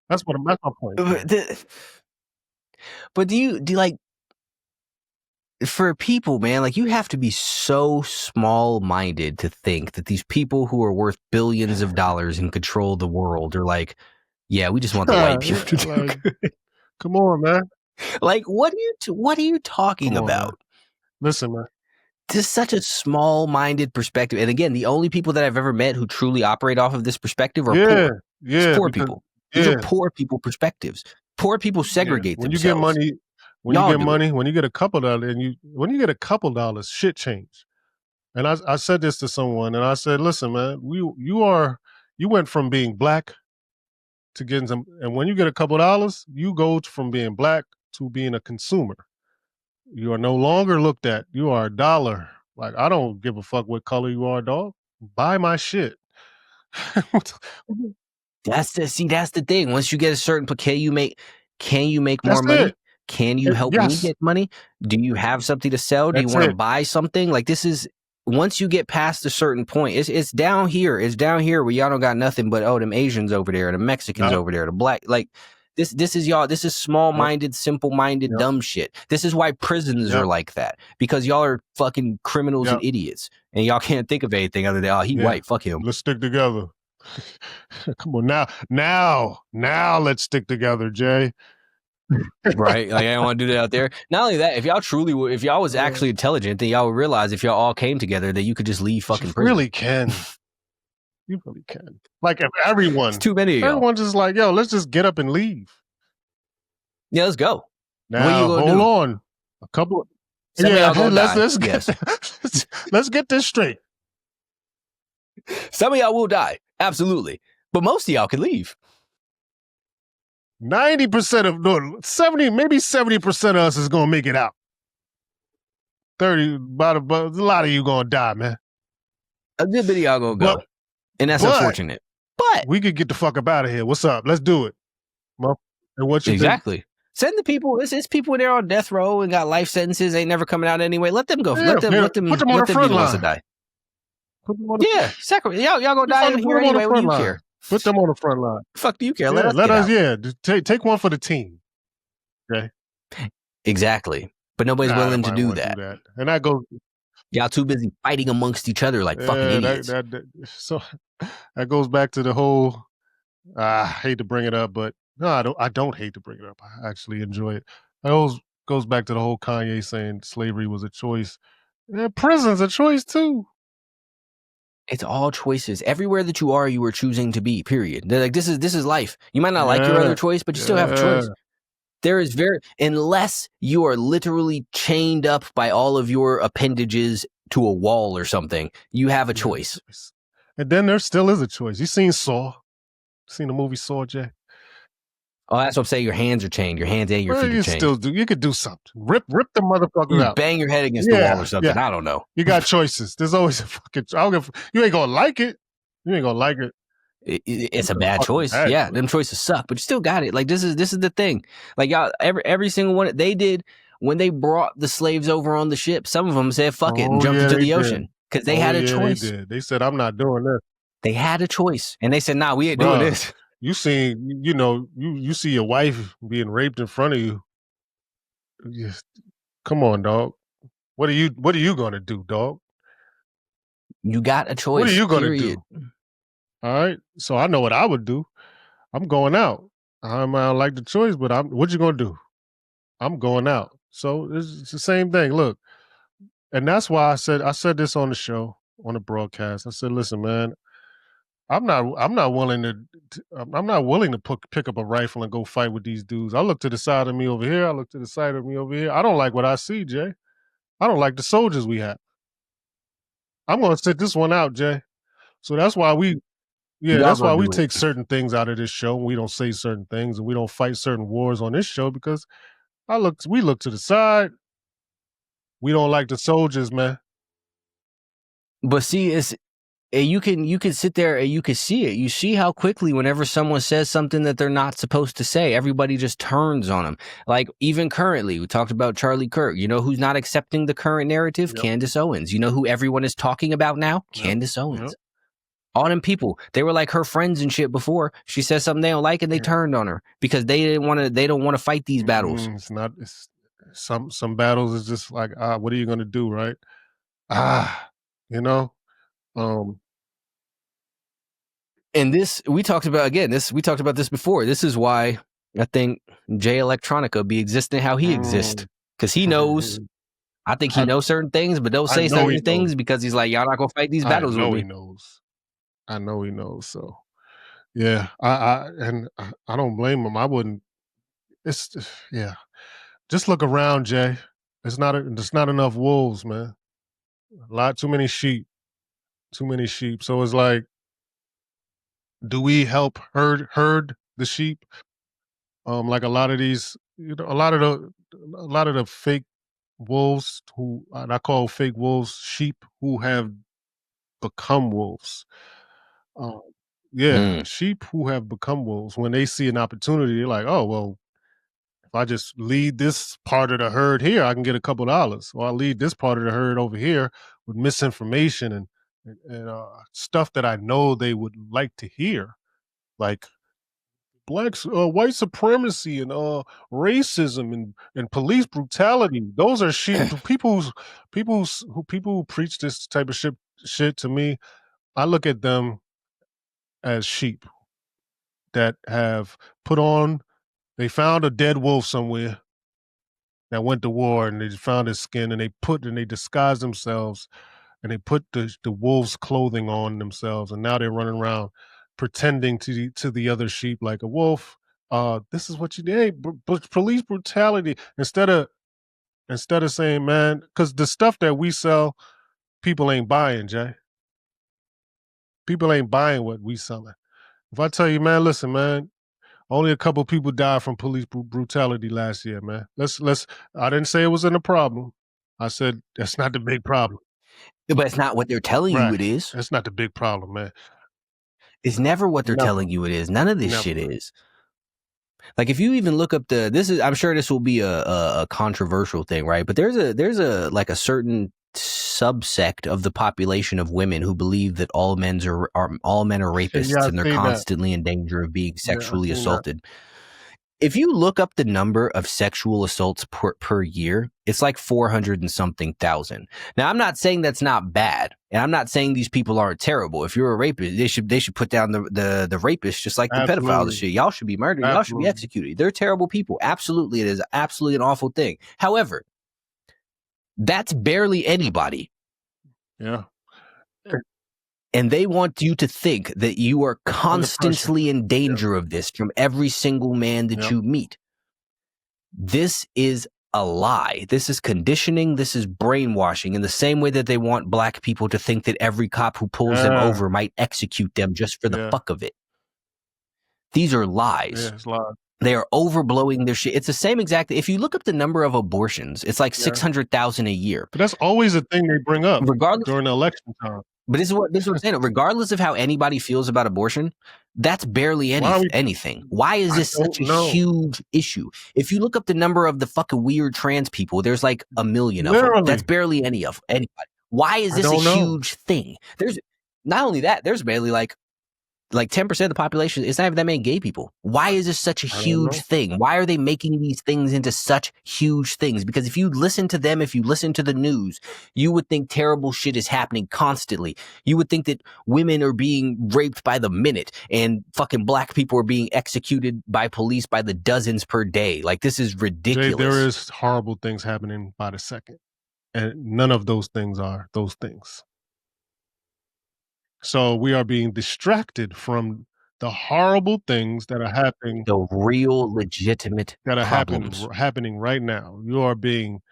That's my point. But do you like, for people, man, like you have to be so small-minded to think that these people who are worth billions of dollars and control the world are like, yeah, we just want the white people to do good. Come on, man. Like, what are you talking about? Man. Listen, man. This is such a small-minded perspective. And again, the only people that I've ever met who truly operate off of this perspective are poor. Yeah, it's poor people. These are poor people perspectives. Poor people segregate when themselves. When you get a couple dollars, shit change. And I said this to someone, and I said, listen, man, you went from being black to getting some, and when you get a couple dollars, you go from being black to being a consumer. You are no longer looked at. You are a dollar. Like, I don't give a fuck what color you are, dog. Buy my shit. That's the thing. Once you get a certain, can you make more money? It. Can you help me get money? Do you have something to sell? Do you want to buy something? Like, this is, once you get past a certain point, it's down here. It's down here where y'all don't got nothing but, them Asians over there, the Mexicans over there, the black, like, this is y'all. This is small-minded, simple-minded, dumb shit. This is why prisons are like that, because y'all are fucking criminals and idiots, and y'all can't think of anything other than, he white, fuck him. Let's stick together. Come on, now let's stick together, Jay. Right? Like, I don't want to do that out there. Not only that, if y'all was actually intelligent, then y'all would realize if y'all all came together that you could just leave fucking prison. Really can. You really can. Like, if everyone, it's too many of y'all. Everyone's just like, yo, let's just get up and leave. Yeah, let's go. Now, hold on. A couple. Let's Let's get this straight. Some of y'all will die, absolutely, but most of y'all can leave. 90% of, no, 70, maybe 70% of us is gonna make it out. 30, about a lot of you gonna die, man. A good bit of y'all gonna go, and that's unfortunate. But we could get the fuck up out of here. What's up? Let's do it. And what you exactly. Send the people. It's people there on death row and got life sentences. Ain't never coming out anyway. Let them go. Yeah, let them put them on the front line. Die. Yeah, y'all gonna die in here anyway. What do you care? Put them on the front line. Fuck do you care? Yeah, let us. Yeah, take one for the team. Okay. Exactly. But nobody's willing to do that. And that goes. Y'all too busy fighting amongst each other like fucking idiots. So that goes back to the whole. I hate to bring it up, but no, I don't hate to bring it up. I actually enjoy it. It always goes back to the whole Kanye saying slavery was a choice. Yeah, prison's a choice too. It's all choices. Everywhere that you are choosing to be. Period. They're like, this is life. You might not like your other choice, but you still have a choice. There is unless you are literally chained up by all of your appendages to a wall or something, you have a choice. And then there still is a choice. You seen Saw? Seen the movie Saw, Jay? Oh, that's what I'm saying. Your hands are chained. Your hands and your feet are chained. You could do something. Rip the motherfucker out. Bang your head against the wall or something. Yeah. I don't know. You got choices. There's always a fucking. You ain't gonna like it. You ain't gonna like it. It's a bad choice. Yeah, them choices suck, but you still got it. Like this is the thing. Like y'all, every single one they did when they brought the slaves over on the ship. Some of them said "fuck it" and jumped into the ocean because they had a choice. They said, "I'm not doing this." They had a choice, and they said, "Nah, we ain't doing this." You see, you see your wife being raped in front of you. Come on, dog. What are you gonna do, dog? You got a choice. What are you gonna do? All right. So I know what I would do. I'm going out. I don't like the choice, but what you gonna do? I'm going out. So it's the same thing. Look, and that's why I said this on the show, on the broadcast. I said, listen, man, I'm not willing to pick up a rifle and go fight with these dudes. I look to the side of me over here. I look to the side of me over here. I don't like what I see, Jay. I don't like the soldiers we have. I'm gonna sit this one out, Jay. So that's why we take certain things out of this show. We don't say certain things and we don't fight certain wars on this show because we look to the side. We don't like the soldiers, man. But see, you can sit there and you can see it. You see how quickly whenever someone says something that they're not supposed to say, everybody just turns on them. Like even currently, we talked about Charlie Kirk. You know who's not accepting the current narrative? Yep. Candace Owens. You know who everyone is talking about now? Yep. Candace Owens. Yep. All them people, they were like her friends and shit before. She said something they don't like and they turned on her because they don't want to fight these battles. It's some battles is just like, what are you going to do? Right. And this, we talked about this before. This is why I think Jay Electronica be existing how he exists. Cause he knows, I think he knows certain things, but don't say certain things because he's like, y'all not going to fight these battles with me. I know he knows. So yeah, I don't blame him. I wouldn't. Just look around, Jay. There's not enough wolves, man. Too many sheep. So it's like, do we help herd the sheep? Like a lot of these, a lot of the fake wolves who I call fake wolves, sheep who have become wolves. Sheep who have become wolves, when they see an opportunity, they're like, oh, well, if I just lead this part of the herd here, I can get a couple $. Or I'll lead this part of the herd over here with misinformation and stuff that I know they would like to hear, like white supremacy and racism and police brutality. Those are sheep. people who preach this type of shit to me, I look at them as sheep that have they found a dead wolf somewhere that went to war and they found his skin and they disguised themselves and they put the wolf's clothing on themselves and now they're running around pretending to the other sheep like a wolf. This is what you did. Police brutality. Instead of saying, man, because the stuff that we sell, people ain't buying, Jay. People ain't buying what we selling. If I tell you, man, listen, man, only a couple people died from police brutality last year, man. Let's. I didn't say it wasn't a problem. I said that's not the big problem. But it's not what they're telling you it is. That's not the big problem, man. It's never what they're Never. telling you it is. None of this Never. shit is. Like if you even look up I'm sure this will be a controversial thing, right? But there's a like a certain subsect of the population of women who believe that all men are rapists, Yeah, and they're constantly in danger of being sexually assaulted. If you look up the number of sexual assaults per year, it's like 400 and something thousand. Now, I'm not saying that's not bad, and I'm not saying these people aren't terrible. If you're a rapist, they should put down the rapist, just like the pedophiles and shit. Y'all should be murdered. Y'all should be executed. They're terrible people. Absolutely, it is absolutely an awful thing. However, that's barely anybody. Yeah. And they want you to think that you are constantly in danger of this from every single man that you meet. This is a lie. This is conditioning. This is brainwashing, in the same way that they want black people to think that every cop who pulls them over might execute them just for the fuck of it. These are lies. It's lies. They are overblowing their shit. It's the same exact. If you look up the number of abortions, it's like 600,000 a year. But that's always a thing they bring up, regardless during the election time. But this is what I'm saying. Regardless of how anybody feels about abortion, that's barely anything. Why is this such a huge issue? If you look up the number of the fucking weird trans people, there's like 1 million of them. That's barely anybody. Why is this a huge thing? There's not only that, there's barely like 10% of the population. It's not even that many gay people. Why is this such a huge thing? Why are they making these things into such huge things? Because if you listen to them, if you listen to the news, you would think terrible shit is happening constantly. You would think that women are being raped by the minute and fucking black people are being executed by police by the dozens per day. Like, this is ridiculous. Jay, there is horrible things happening by the second. And none of those things are those things. So we are being distracted from the horrible things that are happening. The real legitimate that are problems. happening right now. You are being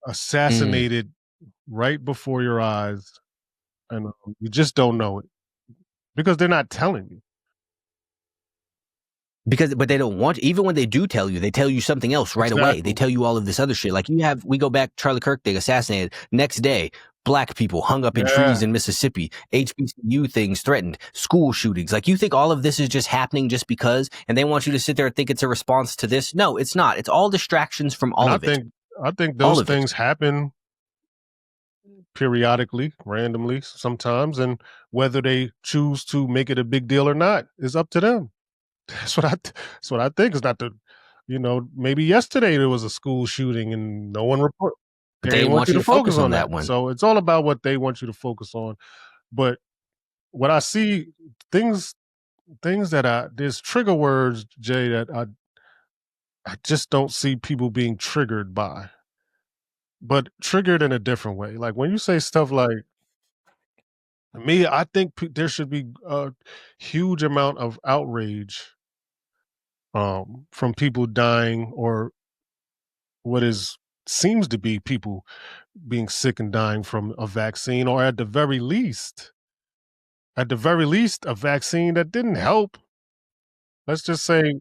assassinated right before your eyes, and you just don't know it because they're not telling you. But they don't want, even when they do tell you, they tell you something else right away. They tell you all of this other shit. Like we go back, Charlie Kirk thing, assassinated. Next day, black people hung up in trees in Mississippi, HBCU things threatened, school shootings. Like, you think all of this is just happening just because, and they want you to sit there and think it's a response to this? No, it's not. It's all distractions from all of it. I think those things happen periodically, randomly, sometimes, and whether they choose to make it a big deal or not is up to them. That's what I think. Is not the, maybe yesterday there was a school shooting and no one reported. They want you to focus on that one. So it's all about what they want you to focus on. But what I see, things that there's trigger words, Jay, that I just don't see people being triggered by, but triggered in a different way. Like when you say stuff like, me, I think there should be a huge amount of outrage from people dying, or seems to be people being sick and dying from a vaccine, or at the very least, a vaccine that didn't help. Let's just say,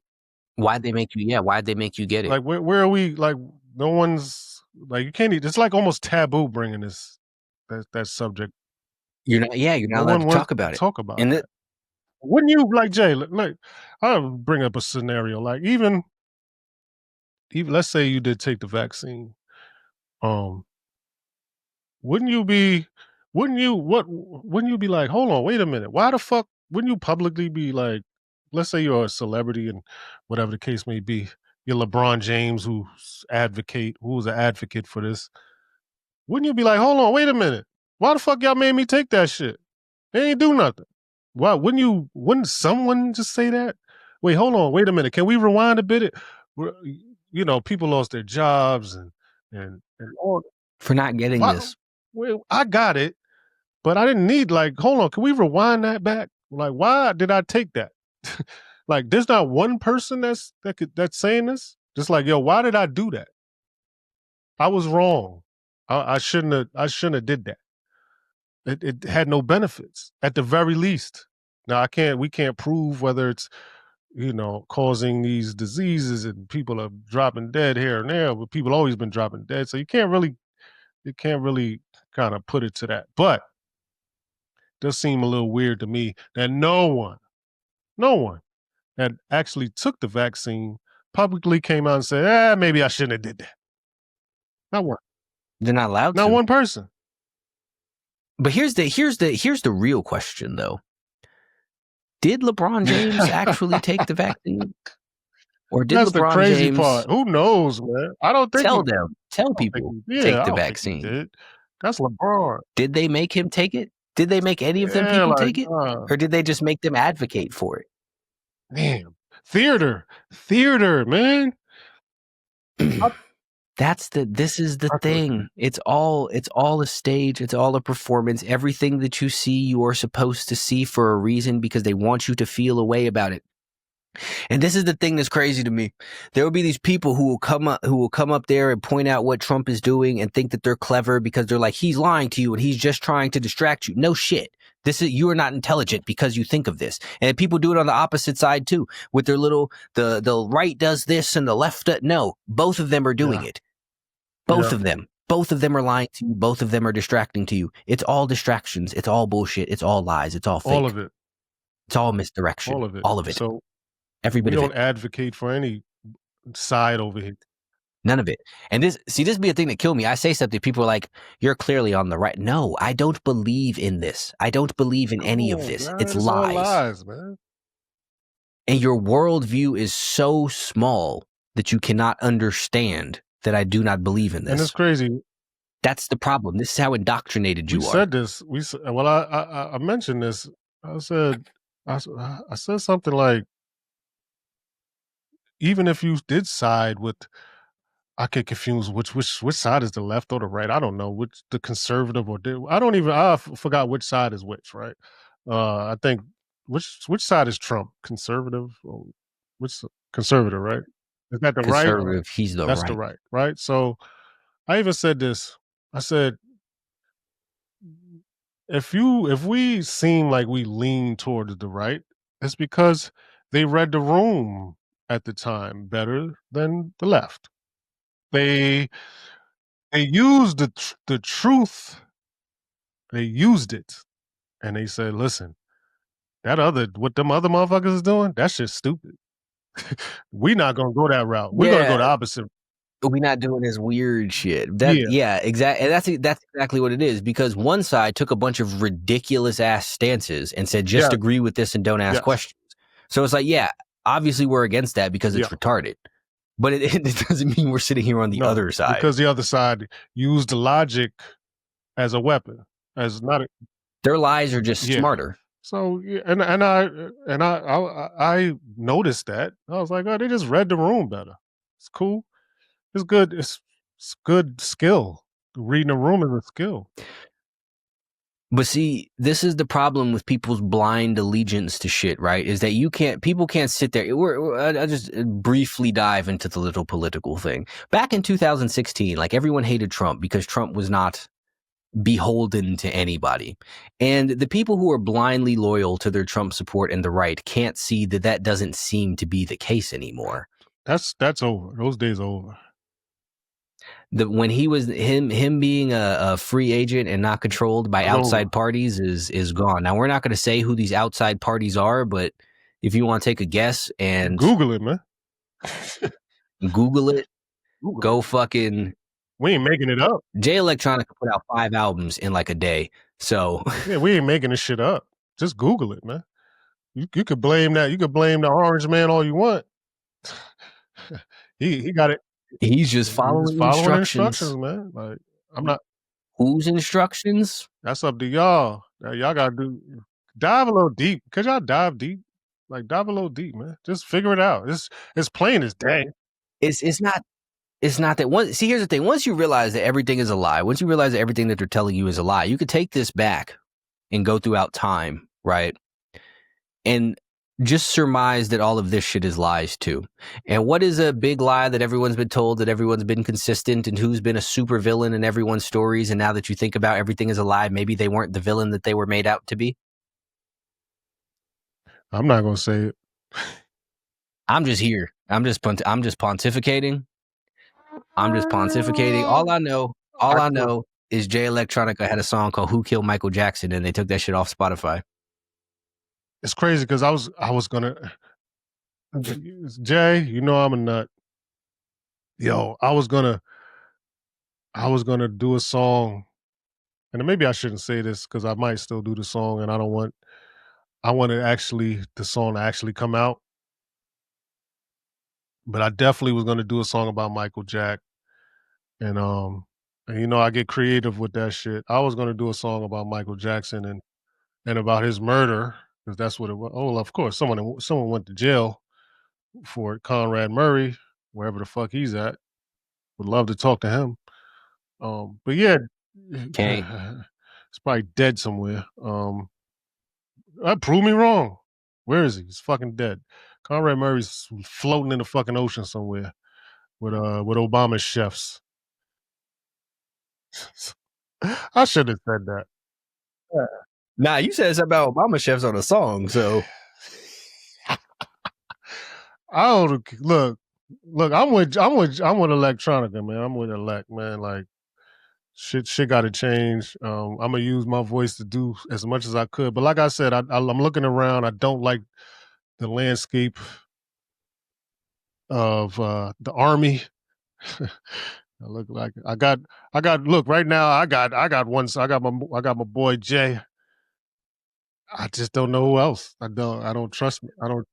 why'd they make you get it? Like, where are we? Like, no one's like, you can't. It's like almost taboo bringing that subject. You're not allowed to talk about it. It. Wouldn't you, like, Jay? Like, I'll bring up a scenario. Like, even let's say you did take the vaccine. Wouldn't you be like, hold on, wait a minute, why the fuck wouldn't you publicly be like, let's say you're a celebrity and whatever the case may be, you're LeBron James, who's an advocate for this. Wouldn't you be like, hold on, wait a minute, why the fuck y'all made me take that shit? They ain't do nothing. Why wouldn't someone just say that? Wait, hold on, wait a minute, can we rewind a bit? People lost their jobs and all for not getting this. Well, I got it, but I didn't need, like, hold on, can we rewind that back? Like, why did I take that? Like, there's not one person that's saying this. Just like, yo, why did I do that? I was wrong. I shouldn't have did that. it had no benefits at the very least. Now we can't prove whether it's, causing these diseases and people are dropping dead here and there, but people always been dropping dead. So you can't really kind of put it to that. But it does seem a little weird to me that no one that actually took the vaccine publicly came out and said, maybe I shouldn't have did that. Not one. They're not allowed Not to. one person. But here's the real question though. Did LeBron James actually take the vaccine? Or did That's LeBron the crazy James part. Who knows, man? I don't think tell people take the vaccine. Did. That's LeBron. Did they make him take it? Did they make any of them people take it? Or did they just make them advocate for it? Damn. Theater, man. This is the thing. It's all a stage. It's all a performance. Everything that you see, you are supposed to see for a reason because they want you to feel a way about it. And this is the thing that's crazy to me. There will be these people who will come up there and point out what Trump is doing and think that they're clever because they're like, he's lying to you and he's just trying to distract you. No shit. You are not intelligent because you think of this. And people do it on the opposite side too, with their little, the right does this and the left no, both of them are doing it. Both of them. Both of them are lying to you. Both of them are distracting to you. It's all distractions. It's all bullshit. It's all lies. It's all fake. All of it. It's all misdirection. All of it. All of it. So every bit we of don't it. advocate for any side over here. None of it. And this be a thing that killed me. I say something, people are like, you're clearly on the right. No, I don't believe in this. I don't believe in any of this. Man, it's all lies. Lies, man. And your worldview is so small that you cannot understand that I do not believe in this. And it's crazy. That's the problem. This is how indoctrinated you are. We said this. I mentioned this. I said something like, even if you did side with, I get confused which side is the left or the right. I don't know which the conservative or I forgot which side is which. Right? I think which side is Trump? Conservative or which conservative? Right? Is that the conservative, right? He's the That's right. the right. Right? So I even said this. I said, if we seem like we lean towards the right, it's because they read the room at the time better than the left. They used the truth. They used it, and they said, "Listen, what them other motherfuckers is doing, that's just stupid. We're not gonna go that route. We're gonna go the opposite." We're not doing this weird shit. Exactly. And that's exactly what it is. Because one side took a bunch of ridiculous ass stances and said, just agree with this and don't ask questions. So it's like, obviously we're against that because it's retarded. But it doesn't mean we're sitting here on the other side. Because the other side used the logic as a weapon, as not a, their lies are just smarter. So and I noticed that. I was like, oh, they just read the room better. It's cool. It's good. It's good skill. Reading a room is a skill. But see, this is the problem with people's blind allegiance to shit, right? Is that people can't sit there. I'll just briefly dive into the little political thing. Back in 2016, like everyone hated Trump because Trump was not beholden to anybody. And the people who are blindly loyal to their Trump support and the right can't see that doesn't seem to be the case anymore. That's over. Those days are over. When he was him being a free agent and not controlled by outside parties is gone. Now we're not going to say who these outside parties are, but if you want to take a guess and Google it, man. Google it. Go fucking. We ain't making it up. Jay Electronica put out 5 albums in like a day, so we ain't making this shit up. Just Google it, man. You could blame that. You could blame the orange man all you want. He got it. He's just following instructions, man. Like I'm not. Whose instructions? That's up to y'all. Y'all gotta dive a little deep. Could y'all dive deep? Like dive a little deep, man. Just figure it out. It's plain as day. It's not that one. See, here's the thing. Once you realize that everything is a lie, once you realize that everything that they're telling you is a lie, you could take this back and go throughout time, right? And just surmise that all of this shit is lies too. And what is a big lie that everyone's been told, that everyone's been consistent, and who's been a super villain in everyone's stories? And now that you think about everything is a lie, maybe they weren't the villain that they were made out to be. I'm not gonna say it. I'm just here. I'm just pontificating. All I know is Jay Electronica had a song called "Who Killed Michael Jackson," and they took that shit off Spotify. It's crazy because I was gonna. Jay, you know I'm a nut. Yo, I was gonna do a song, and maybe I shouldn't say this because I might still do the song, and I wanted the song to actually come out. But I definitely was gonna do a song about Michael Jack, and you know I get creative with that shit. I was gonna do a song about Michael Jackson and about his murder because that's what it was. Oh, of course, someone went to jail for it. Conrad Murray, wherever the fuck he's at, would love to talk to him. But yeah, Okay. he's probably dead somewhere. Prove me wrong. Where is he? He's fucking dead. Conrad Murray's floating in the fucking ocean somewhere with Obama's chefs. I should have said that. Nah, you said something about Obama chefs on a song, so I don't look. I'm with Electronica, man. I'm with Elect, man. Like shit got to change. I'm gonna use my voice to do as much as I could, but like I said, I'm looking around. I don't like the landscape of the army. I look like I got look right now. I got my boy Jay. I just don't know who else. I don't trust me. I don't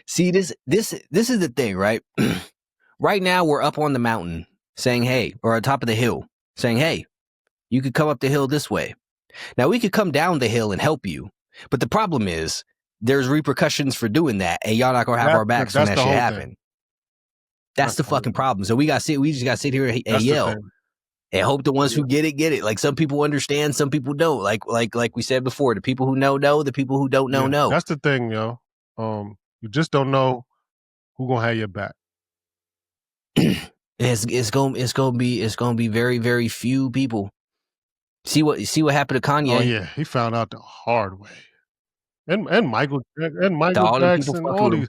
see this is the thing, right? Right now we're up on the mountain saying, hey, or on top of the hill saying, hey, you could come up the hill this way. Now we could come down the hill and help you. But the problem is there's repercussions for doing that, and y'all not gonna have our backs when that shit happen. That's the fucking problem. So we just gotta sit here and yell and hope the ones who get it. Like some people understand, some people don't. Like we said before, the people who know, the people who don't know, know. That's the thing, yo. You just don't know who gonna have your back. It's gonna be very, very few people. See what happened to Kanye. Oh yeah, he found out the hard way. And Michael Jackson, all these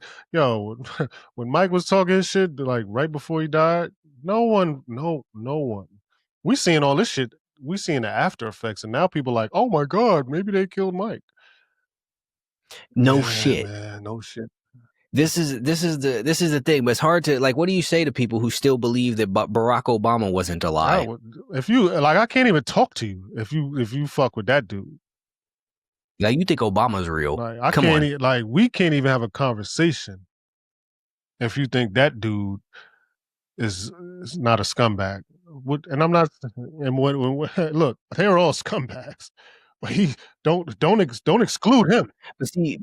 when Mike was talking shit like right before he died, no one. We seeing all this shit. We seeing the after effects, and now people are like, oh my god, maybe they killed Mike. No shit, man, no shit. This is the thing, but it's hard to like. What do you say to people who still believe that Barack Obama wasn't a lie? If you like, I can't even talk to you if you fuck with that dude. Like you think Obama's real? Like, we can't even have a conversation if you think that dude is not a scumbag. And I'm not. And look, they're all scumbags. But don't exclude him. But see,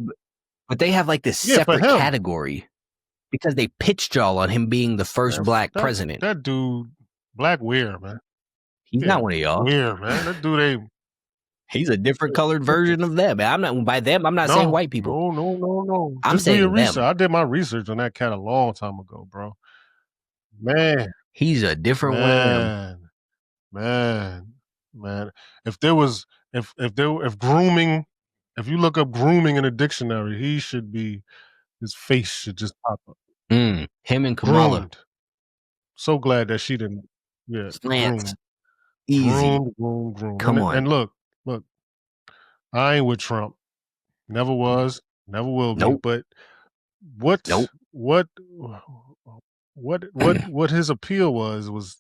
but they have like this separate category because they pitched y'all on him being the first black president. That dude, black where, man? He's not one of y'all. Where, man? That dude He's a different colored version of them. I'm not saying white people. No. I'm saying them. I did my research on that cat a long time ago, bro. Man. He's a different one of them. Man. If grooming, if you look up grooming in a dictionary, his face should just pop up. Him and Kamala. Groomed. So glad that she didn't. Yeah. Slants. Easy. Groomed. Come on. And look, I ain't with Trump. Never was, never will be. Nope. But what his appeal was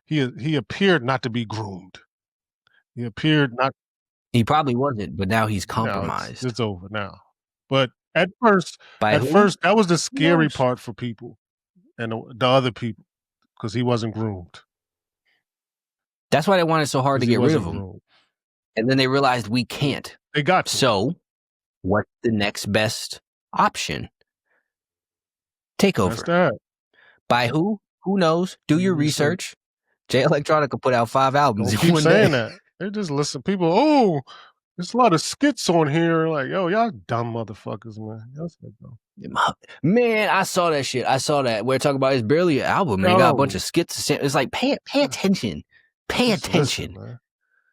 he appeared not to be groomed. He appeared not. He probably wasn't, but now he's compromised. It's over now. But at first, that was the scary part for people and the other people because he wasn't groomed. That's why they wanted so hard to get rid of him. Groomed. And then they realized we can't. They got to. So, what's the next best option? Takeover. That's that. By who? Who knows? Do your research. Jay Electronica put out 5 albums. Don't keep saying that. They just listen. People, There's a lot of skits on here. Like, yo, y'all dumb motherfuckers, man. Y'all so dumb. Man, I saw that shit. I saw that. We're talking about it's barely an album, man. Got a bunch Yo, of skits. It's like pay attention. Pay just attention. listen, man.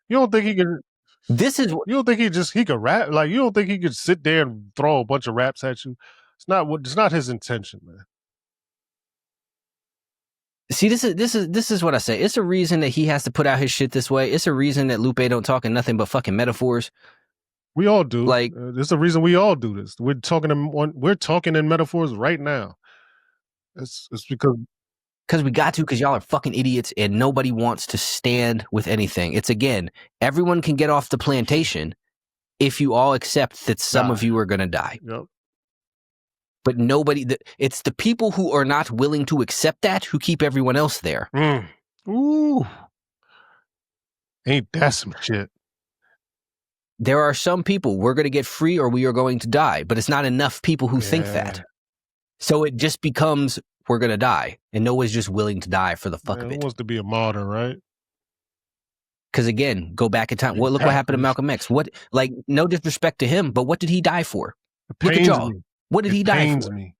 You don't think he could? This is You don't think he could rap? Like, you don't think he could sit there and throw a bunch of raps at you? It's not his intention, man. see. This is what I say. It's a reason that he has to put out his shit this way. It's a reason that Lupe don't talk in nothing but fucking metaphors. We all do. Like, there's a reason we all do this. We're talking in metaphors right now. It's because we got to, because y'all are fucking idiots and nobody wants to stand with anything. It's again, everyone can get off the plantation if you all accept that some of you are going to die. Yep. But nobody, it's the people who are not willing to accept that who keep everyone else there. Ooh. Ain't that some shit? There are some people, we're going to get free or we are going to die, but it's not enough people who think that. So it just becomes, we're going to die. And no one's just willing to die for the fuck of it. Who wants to be a martyr, right? Because again, go back in time. Well, look what happened to Malcolm X. What, like, no disrespect to him, but what did he die for? Look at y'all. What did he die for? It pains me.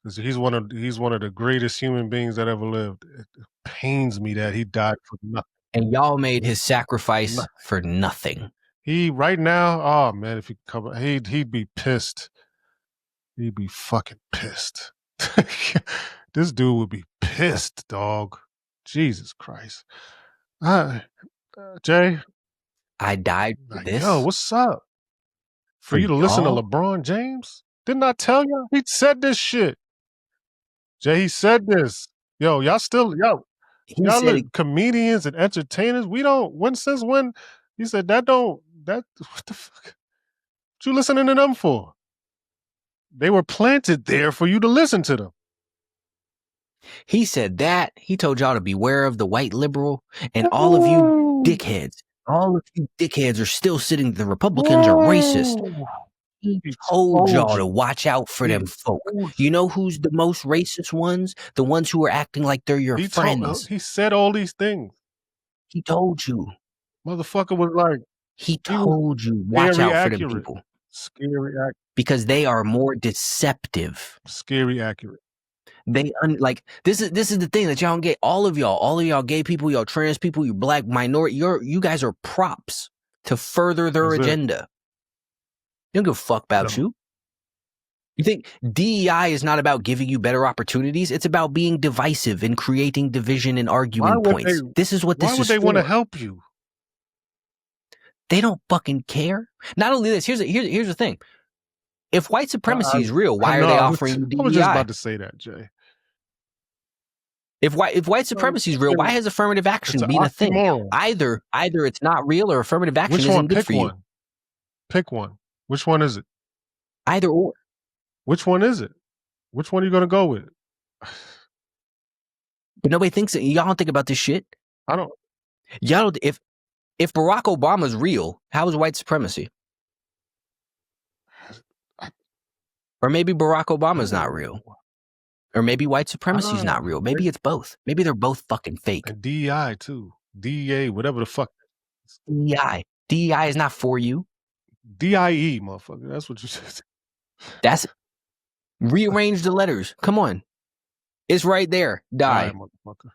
Because he's one of the greatest human beings that ever lived. It pains me that he died for nothing. And y'all made his sacrifice for nothing. He right now, oh man, if he come, he'd be pissed. He'd be fucking pissed. This dude would be pissed, dog. Jesus Christ. Jay, I died for this. Yo, what's up? For you to listen to LeBron James? Didn't I tell you? He said this shit. Jay, he said this. Yo, y'all still, y'all look comedians and entertainers. We don't, since when? He said what the fuck? What you listening to them for? They were planted there for you to listen to them. He said that. He told y'all to beware of the white liberal, and all of you dickheads. All of you dickheads are still sitting. The Republicans are racist. He told y'all to watch out for them folk. You know who's the most racist ones? The ones who are acting like they're your friends. He said all these things. He told you. Motherfucker was like, he told you, watch out for them people. Scary accurate. Because they are more deceptive. Scary accurate. They like this is the thing that y'all don't get. All of y'all gay people, y'all trans people, you black minority, you guys are props to further their agenda. They don't give a fuck about you. You think DEI is not about giving you better opportunities? It's about being divisive and creating division and arguing points. This is what this is for. Why would they want to help you? They don't fucking care. Not only this, here's the thing. If white supremacy is real, why are they offering you DEI? I was just about to say that, Jay. If white supremacy is real, why has affirmative action been a thing? Either it's not real or affirmative action isn't good for you. Pick one. Which one is it? Either or. Which one is it? Which one are you going to go with? But nobody thinks it. Y'all don't think about this shit. I don't. Y'all don't. If Barack Obama's real, how is white supremacy? Or maybe Barack Obama's not real. Or maybe white supremacy is not real. Maybe it's both. Maybe they're both fucking fake. And DEI too. DEA, whatever the fuck. DEI. DEI is not for you. DIE, motherfucker. That's what you said. That's rearrange the letters. Come on. It's right there. Die. Right, motherfucker.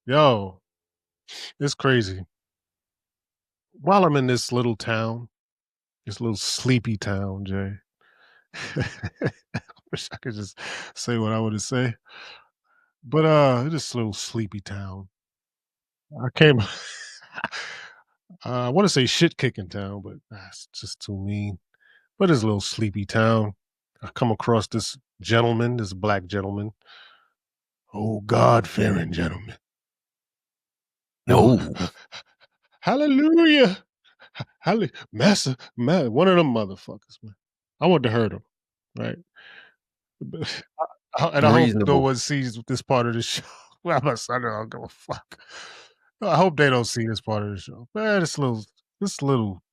Yo, it's crazy. While I'm in this little town, this little sleepy town, Jay. I wish I could just say what I want to say. But this little sleepy town. I came I want to say shit kicking town, but that's just too mean. But it's a little sleepy town. I come across this gentleman, this black gentleman. Oh, God-fearing gentleman. No. Hallelujah. Massa, one of them motherfuckers, man. I want to hurt him, right? And I hope no one sees this part of the show. Well, I don't give a fuck. I hope they don't see this part of the show. Man, this little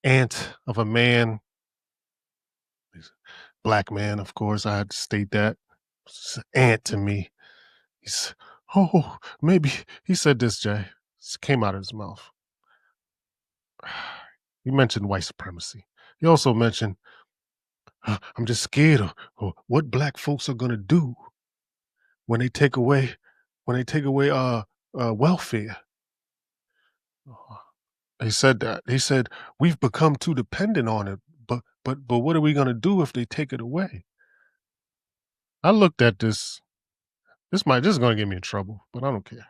ant of a man, black man, of course, I had to state that. It's an ant to me. Maybe he said this, Jay. It came out of his mouth. He mentioned white supremacy. He also mentioned, I'm just scared of what black folks are gonna do when they take away welfare. He said that. He said, we've become too dependent on it, but what are we gonna do if they take it away? I looked at this. This is gonna get me in trouble, but I don't care.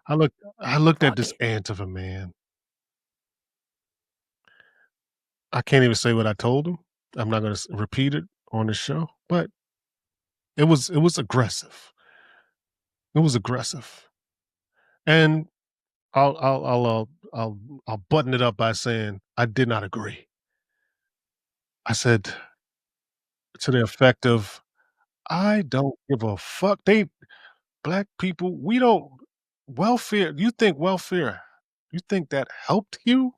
I looked at Fuck this it. ant of a man. I can't even say what I told him. I'm not gonna repeat it on the show, but it was aggressive. It was aggressive, and I'll button it up by saying I did not agree. I said to the effect of, I don't give a fuck. Black people, we don't welfare. You think that helped you?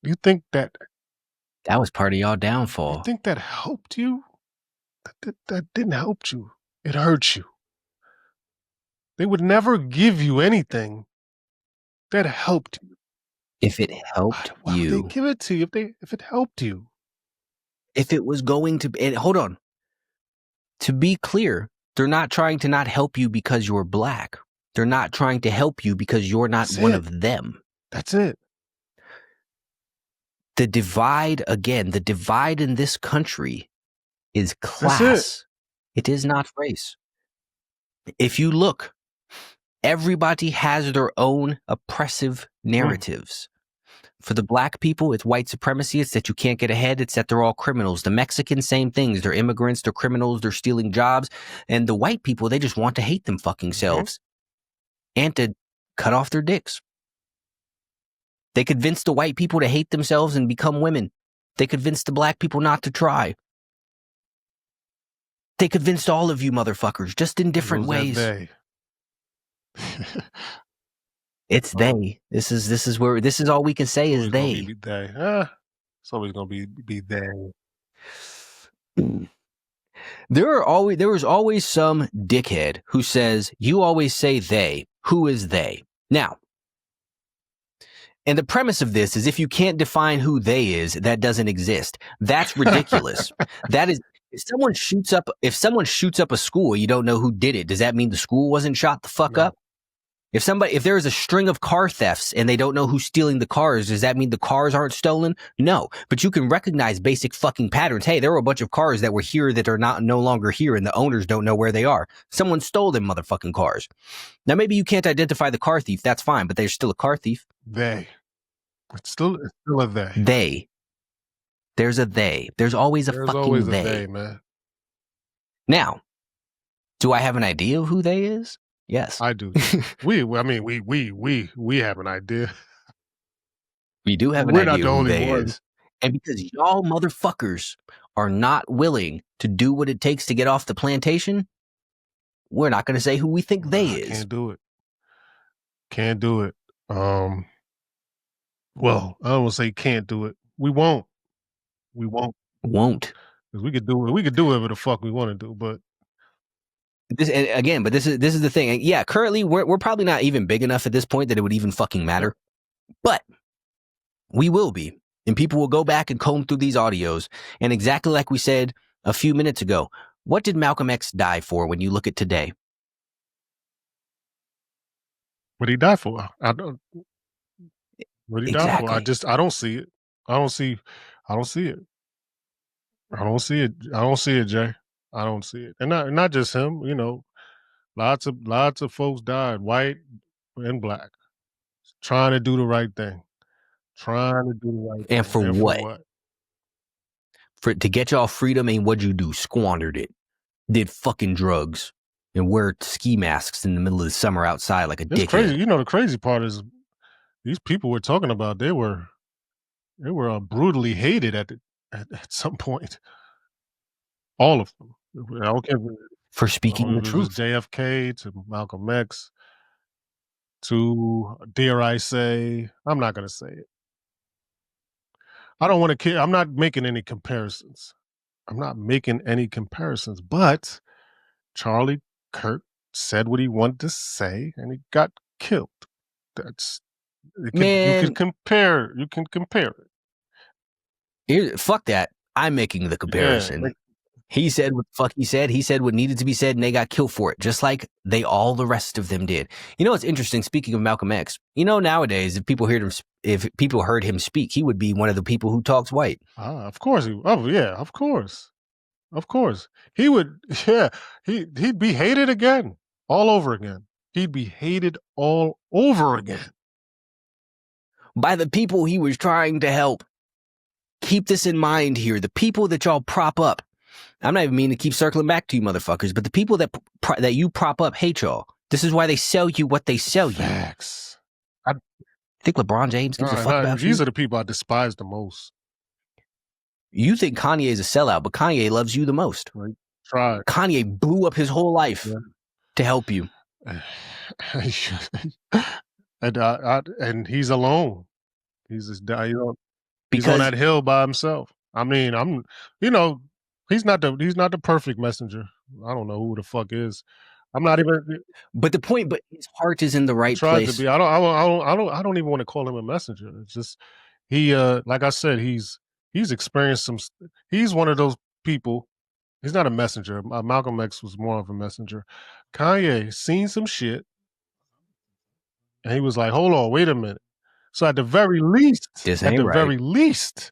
You think that That was part of y'all you downfall. think that helped you? That didn't help you. It hurt you. They would never give you anything that helped you. If it helped Why would they you, give it to you if it helped you? if it was going to, and hold on, to be clear, they're not trying to not help you because you're black. They're not trying to help you because you're not That's one it. of them. That's it. The divide, again, the divide in this country is class. That's it is not race. If you look, everybody has their own oppressive narratives. For the black people, it's white supremacy. It's that you can't get ahead. It's that they're all criminals. The Mexicans, same things. They're immigrants. They're criminals. They're stealing jobs. And the white people, they just want to hate them fucking selves and to cut off their dicks. They convinced the white people to hate themselves and become women. They convinced the black people not to try. They convinced all of you motherfuckers, just in different ways. They. It's they. This is all we can say is they. It's always gonna be they. There was always some dickhead who says, you always say they. Who is they? Now, and the premise of this is if you can't define who they is, that doesn't exist. That's ridiculous. That is, if someone shoots up a school, you don't know who did it. Does that mean the school wasn't shot the fuck up? If there is a string of car thefts and they don't know who's stealing the cars, does that mean the cars aren't stolen? No, but you can recognize basic fucking patterns. Hey, there were a bunch of cars that were here that are no longer here and the owners don't know where they are. Someone stole them motherfucking cars. Now, maybe you can't identify the car thief. That's fine, but there's still a car thief. They. It's still a they. They. There's a they. There's always a fucking they. They, man. Now, do I have an idea of who they is? Yes. I do. we have an idea. We do have an idea who they is. And because y'all motherfuckers are not willing to do what it takes to get off the plantation, we're not going to say who we think they is. Can't do it. Can't do it. Well, I don't want to say can't do it. We won't. We won't. Won't. Because we could do it. We could do whatever the fuck we want to do, but this is the thing. Yeah, currently we're probably not even big enough at this point that it would even fucking matter. But we will be. And people will go back and comb through these audios. And exactly like we said a few minutes ago, what did Malcolm X die for when you look at today? What did he die for? I don't. What did he die for? I don't see it. I don't see it. I don't see it, Jay. I don't see it. And not just him, lots of folks died, white and black, trying to do the right thing. And for what? To get y'all freedom, and what'd you do? Squandered it. Did fucking drugs and wear ski masks in the middle of the summer outside like a dickhead. It's crazy. The crazy part is these people we're talking about, they were brutally hated at some point. All of them. I don't care for speaking the truth. JFK to Malcolm X to, dare I say, I'm not going to say it. I don't want to. I'm not making any comparisons. But Charlie Kirk said what he wanted to say, and he got killed. You Man, can compare. You can compare it. fuck that. I'm making the Yeah, comparison. He said what the fuck he said. He said what needed to be said, and they got killed for it, just like all the rest of them did. You know what's interesting? Speaking of Malcolm X, nowadays if people heard him speak, he would be one of the people who talks white. Of course. Of course. Of course. He would. Yeah, he'd be hated again, all over again. He'd be hated all over again by the people he was trying to help. Keep this in mind here. The people that y'all prop up. I'm not even meaning to keep circling back to you motherfuckers, but the people that you prop up hate y'all. This is why they sell you what they sell you. Facts. I think LeBron James gives a fuck about These are the people I despise the most. You think Kanye is a sellout, but Kanye loves you the most. Right. Try. Kanye blew up his whole life to help you. And he's alone. He's just, he's on that hill by himself. I mean, he's not the perfect messenger. I don't know who the fuck is. I'm not even. But his heart is in the right place. To be. I don't even want to call him a messenger. It's just he. Like I said, he's experienced some. He's one of those people. He's not a messenger. Malcolm X was more of a messenger. Kanye seen some shit, and he was like, "Hold on, wait a minute." So at the very least, very least,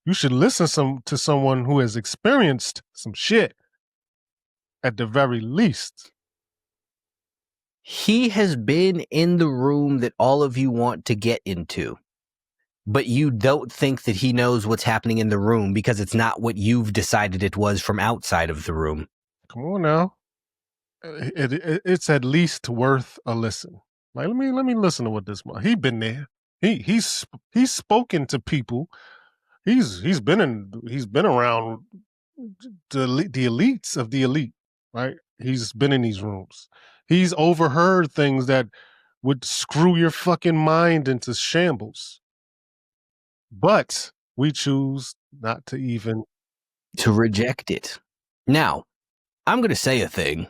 you should listen to someone who has experienced some shit. At the very least. He has been in the room that all of you want to get into, but you don't think that he knows what's happening in the room because it's not what you've decided it was from outside of the room. Come on now. It's at least worth a listen. Like, let me listen to what this. He's been there. He's spoken to people. He's been around the elites of the elite, right? He's been in these rooms. He's overheard things that would screw your fucking mind into shambles. But we choose not to even reject it. Now, I'm going to say a thing,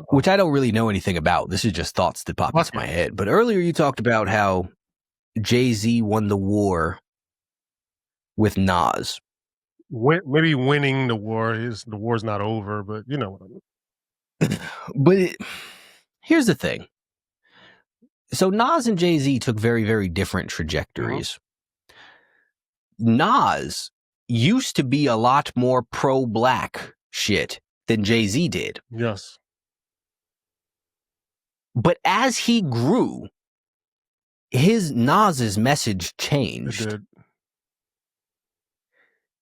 which I don't really know anything about. This is just thoughts that pop into my head. But earlier you talked about how Jay-Z won the war with Nas. Maybe winning the war. The war's not over, but you know what I mean. But here's the thing. So Nas and Jay-Z took very, very different trajectories. Nas used to be a lot more pro-black shit than Jay-Z did. Yes. But as he grew, Nas's message changed. It did.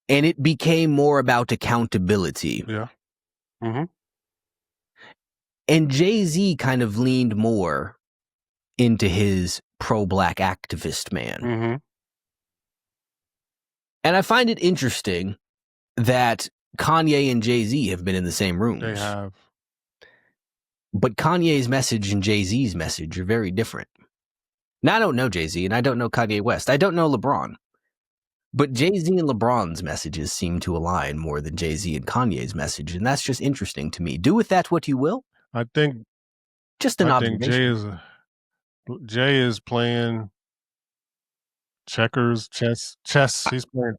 And it became more about accountability. Yeah. Mm-hmm. And Jay-Z kind of leaned more into his pro-black activist man. Mm-hmm. And I find it interesting that Kanye and Jay-Z have been in the same rooms. They have. But Kanye's message and Jay-Z's message are very different. Now, I don't know Jay-Z and I don't know Kanye West. I don't know LeBron. But Jay-Z and LeBron's messages seem to align more than Jay-Z and Kanye's message. And that's just interesting to me. Do with that what you will. I think just an observation. Jay is playing checkers, chess. He's playing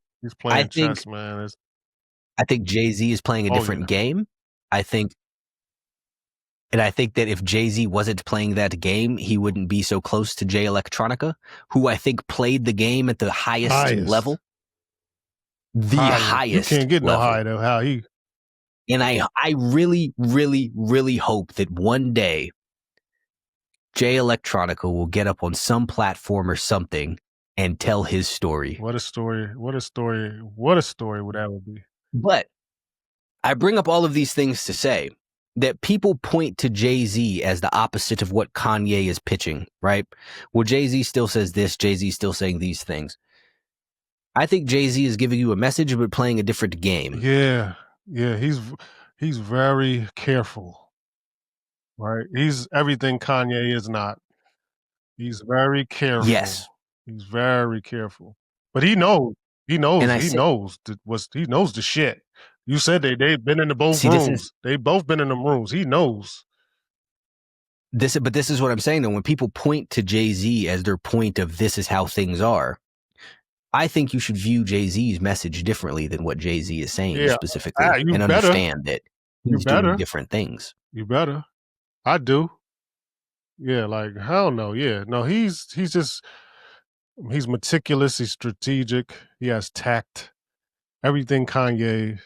chess, man. I think Jay-Z is playing a different game. I think that if Jay-Z wasn't playing that game, he wouldn't be so close to Jay Electronica, who I think played the game at the highest level. The highest. You can't get level. No higher than how he. And I really, really, really hope that one day Jay Electronica will get up on some platform or something and tell his story. What a story. What a story. What a story would that be. But I bring up all of these things to say that people point to Jay-Z as the opposite of what Kanye is pitching, right? Well, Jay-Z still says this, Jay-Z still saying these things. I think Jay-Z is giving you a message, but playing a different game. Yeah. Yeah, he's very careful, right? He's everything Kanye is not. He's very careful. Yes, he's very careful. But he knows the shit. You said they've been in both rooms. They've both been in them rooms. He knows. But this is what I'm saying though. When people point to Jay-Z as their point of this is how things are, I think you should view Jay-Z's message differently than what Jay-Z is saying specifically, you and better. understand that he's doing different things. You better. I do. Yeah, like hell no. Yeah, no. He's meticulous. He's strategic. He has tact. Everything Kanye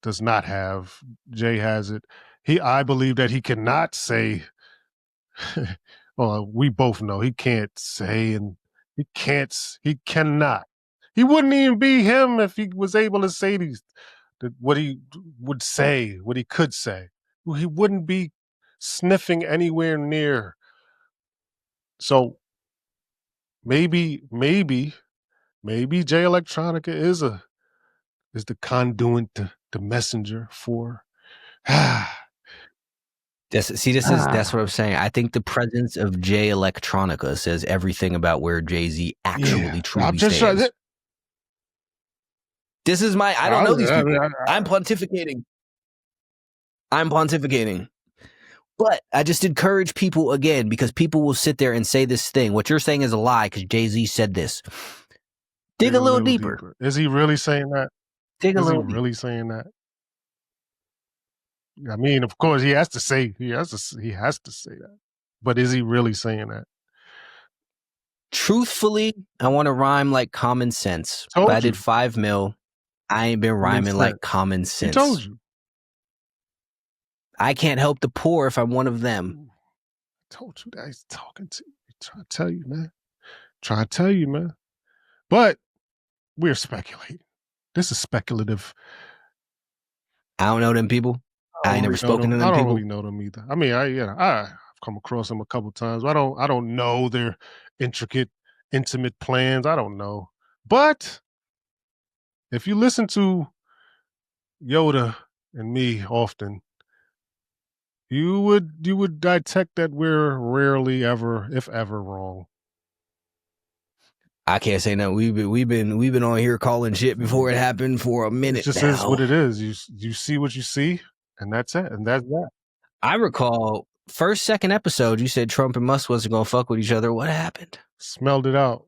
does not have, Jay has it. I believe that he cannot say. Well, we both know he can't say, and he cannot. He wouldn't even be him if he was able to say what he would say, what he could say. He wouldn't be sniffing anywhere near. So maybe Jay Electronica is the conduit, the messenger for. That's what I'm saying. I think the presence of Jay Electronica says everything about where Jay-Z actually truly stands. This is I don't know these people. I'm pontificating. But I just encourage people again, because people will sit there and say this thing. What you're saying is a lie because Jay-Z said this. Dig a little deeper. Is he really saying that? Really saying that? I mean, of course, he has to say that. But is he really saying that? Truthfully, I want to rhyme like common sense. But I did $5 million. I ain't been rhyming like common sense. He told you. I can't help the poor if I'm one of them. I told you that. He's talking to you. Trying to tell you, man. But we're speculating. This is speculative. I don't know them people. I ain't never spoken to them people. I don't really know them either. I mean, I've come across them a couple times. I don't know their intimate plans. I don't know. But if you listen to Yoda and me often, you would detect that we're rarely ever, if ever, wrong. I can't say no. We've been on here calling shit before it happened for a minute. It just is what it is. You see what you see, and that's it. And that's that. I recall second episode, you said Trump and Musk wasn't gonna fuck with each other. What happened? Smelled it out.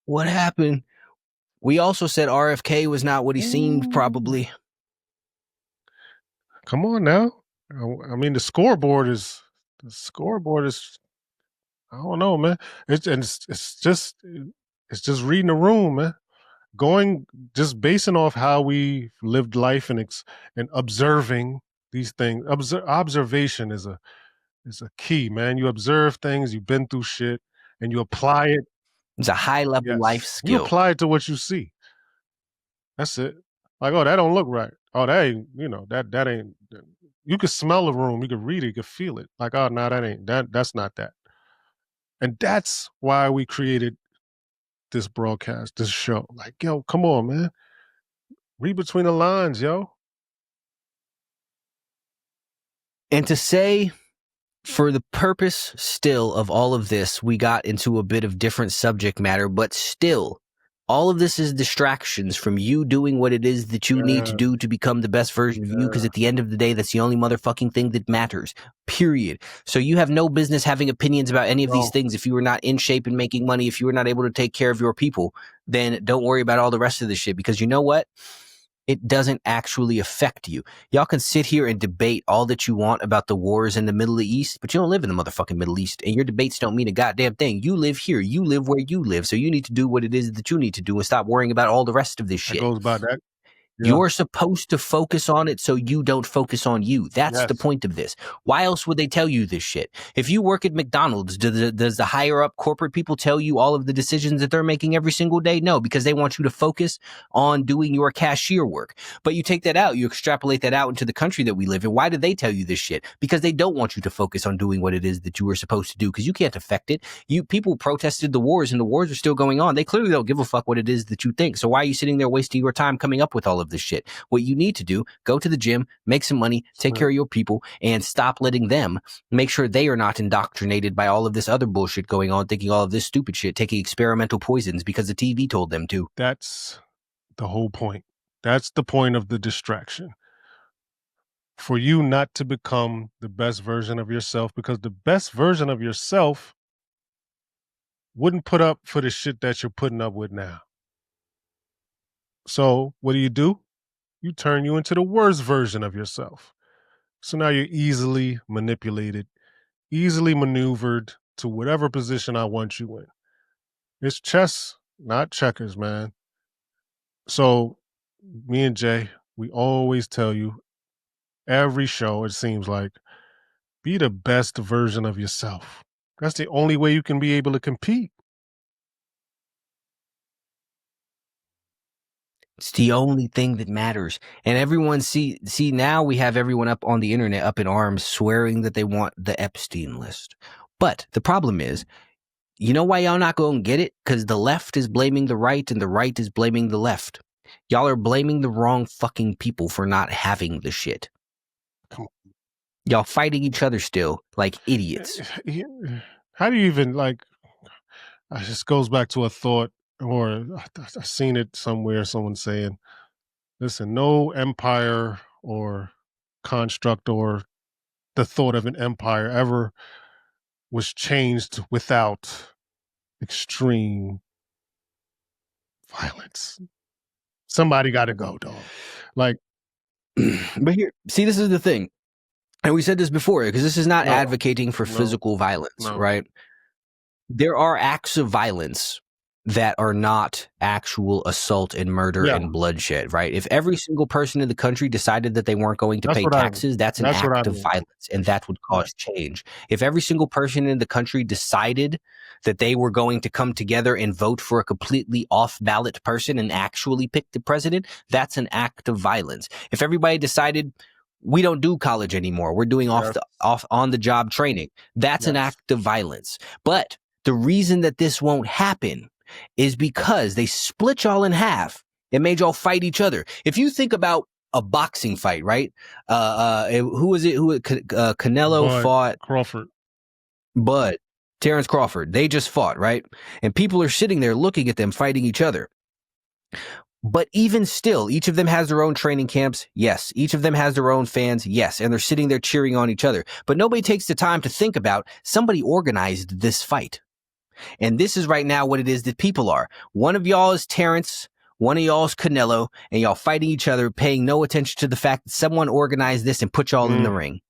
What happened? We also said RFK was not what he seemed, probably. Come on now. I mean, the scoreboard is. I don't know, man. It's just reading the room, man. Just basing off how we lived life and observing these things. Observation is a key, man. You observe things, you've been through shit, and you apply it. It's a high level life skill. You apply it to what you see. That's it. Like, oh, that don't look right. Oh, that ain't, that ain't. You could smell the room, you could read it, you could feel it. Like, oh, no, that ain't that. That's not that. And that's why we created this broadcast, this show. Like, yo, come on, man. Read between the lines, yo. And to say, for the purpose still of all of this, we got into a bit of different subject matter, but still, all of this is distractions from you doing what it is that you need to do to become the best version of you, because at the end of the day, that's the only motherfucking thing that matters, period. So you have no business having opinions about any of these things if you are not in shape and making money. If you are not able to take care of your people, then don't worry about all the rest of this shit, because you know what? It doesn't actually affect you. Y'all can sit here and debate all that you want about the wars in the Middle East, but you don't live in the motherfucking Middle East, and your debates don't mean a goddamn thing. You live here. You live where you live, so you need to do what it is that you need to do and stop worrying about all the rest of this shit. It goes by that. Yeah. You're supposed to focus on it so you don't focus on you. That's the point of this. Why else would they tell you this shit? If you work at McDonald's, does the higher up corporate people tell you all of the decisions that they're making every single day? No, because they want you to focus on doing your cashier work. But you take that out, you extrapolate that out into the country that we live in. Why do they tell you this shit? Because they don't want you to focus on doing what it is that you were supposed to do, because you can't affect it. People protested the wars, and the wars are still going on. They clearly don't give a fuck what it is that you think. So why are you sitting there wasting your time coming up with all of this shit? What you need to do, go to the gym, make some money, take care of your people, and stop letting them make sure they are not indoctrinated by all of this other bullshit going on, thinking all of this stupid shit, taking experimental poisons because the TV told them to. That's the whole point. That's the point of the distraction. for you not to become the best version of yourself, because the best version of yourself wouldn't put up for the shit that you're putting up with now. So what do? You turn you into the worst version of yourself. So now you're easily manipulated, easily maneuvered to whatever position I want you in. It's chess, not checkers, man. So me and Jay, we always tell you every show, it seems like, be the best version of yourself. That's the only way you can be able to compete. It's the only thing that matters. And everyone see now we have everyone up on the internet up in arms swearing that they want the Epstein list. But the problem is, you know why y'all not going to get it? Because the left is blaming the right and the right is blaming the left. Y'all are blaming the wrong fucking people for not having the shit. Y'all fighting each other still like idiots. How do you even, like, it just goes back to a thought, or I've seen it somewhere, someone saying, listen, no empire or construct or the thought of an empire ever was changed without extreme violence. Somebody got to go, dog. Like, but here, see, this is the thing. And we said this before, because this is not No, advocating for physical violence, right? There are acts of violence that are not actual assault and murder and bloodshed, right? If every single person in the country decided that they weren't going to pay taxes, that's an act of violence, and that would cause change. If every single person in the country decided that they were going to come together and vote for a completely off-ballot person and actually pick the president, that's an act of violence. If everybody decided we don't do college anymore, we're doing off on the job training, that's an act of violence. But the reason that this won't happen is because they split y'all in half and made y'all fight each other. If you think about a boxing fight, right? Who was it? Canelo fought Crawford. Bud, Terrence Crawford. They just fought, right? And people are sitting there looking at them fighting each other. But even still, each of them has their own training camps. Yes. Each of them has their own fans. Yes. And they're sitting there cheering on each other. But nobody takes the time to think about somebody organized this fight. And this is right now what it is that people are. One of y'all is Terrence, one of y'all is Canelo, and y'all fighting each other, paying no attention to the fact that someone organized this and put y'all in the ring.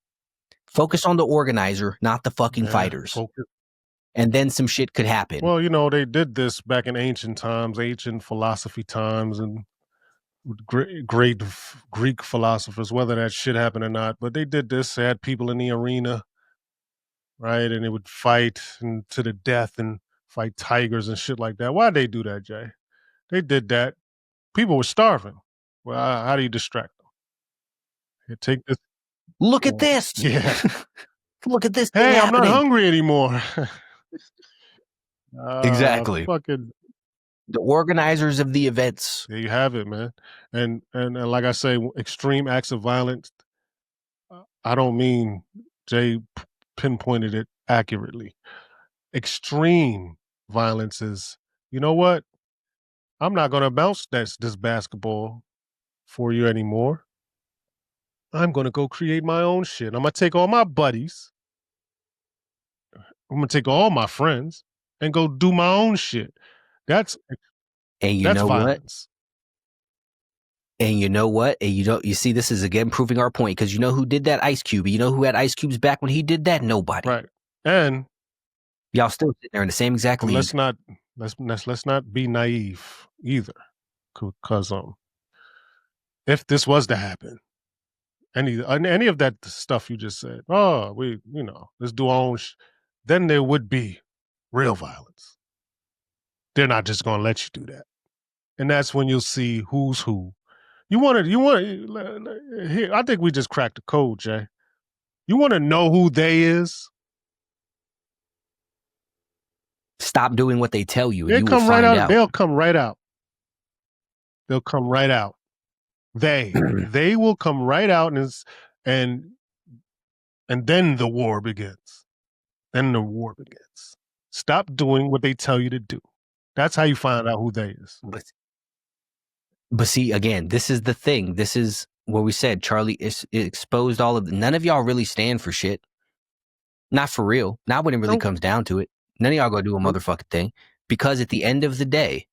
Focus on the organizer, not the fucking fighters. And then some shit could happen. Well, you know, they did this back in ancient times, ancient philosophy times, and great Greek philosophers, whether that shit happened or not. But they did this. They had people in the arena, right? And they would fight to the death and fight tigers and shit like that. Why'd they do that, Jay? They did that. People were starving. Well, how do you distract them? You take this. Look at this. Yeah. Look at this. Hey, I'm not hungry anymore. Exactly. Fucking the organizers of the events. There you have it, man. And like I say, extreme acts of violence. I don't mean Jay pinpointed it accurately. Extreme violence is, you know what? I'm not going to bounce this basketball for you anymore. I'm going to go create my own shit. I'm going to take all my buddies. I'm going to take all my friends and go do my own shit. That's violence. And you know what? And you see, this is again proving our point, because you know who did that? Ice Cube. You know who had Ice Cube's back when he did that? Nobody. Right. And y'all still sitting there in the same exact league. Let's not be naive either, because if this was to happen, any of that stuff you just said, let's do our own, then there would be real violence. They're not just going to let you do that, and that's when you'll see who's who. Here, I think we just cracked the code, Jay. You want to know who they is? Stop doing what they tell you. They'll come right out. They'll come right out. They'll come right out. They will come right out, and then the war begins. Then the war begins. Stop doing what they tell you to do. That's how you find out who they is. But see, again, this is the thing. This is what we said, Charlie exposed all of none of y'all really stand for shit. Not for real. Not when it really comes down to it. None of y'all go do a motherfucking thing. Because at the end of the day,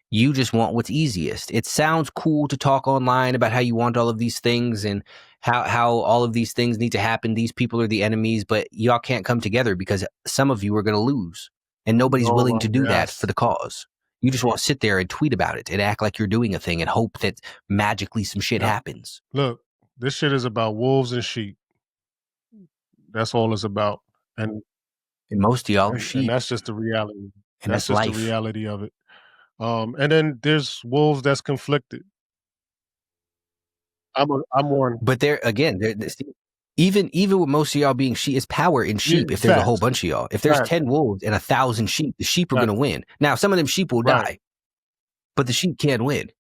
you just want what's easiest. It sounds cool to talk online about how you want all of these things and how all of these things need to happen. These people are the enemies, but y'all can't come together because some of you are going to lose. And nobody's willing to do that for the cause. You just want to sit there and tweet about it and act like you're doing a thing and hope that magically some shit happens. Look, this shit is about wolves and sheep. That's all it's about. And most of y'all are sheep. And that's just the reality. And that's just life. The reality of it. And then there's wolves that's conflicted. I'm one. But there again, even with most of y'all being sheep, it's power in sheep. If there's a whole bunch of y'all, if there's 10 wolves and 1,000 sheep, the sheep are going to win. Now, some of them sheep will die, but the sheep can win.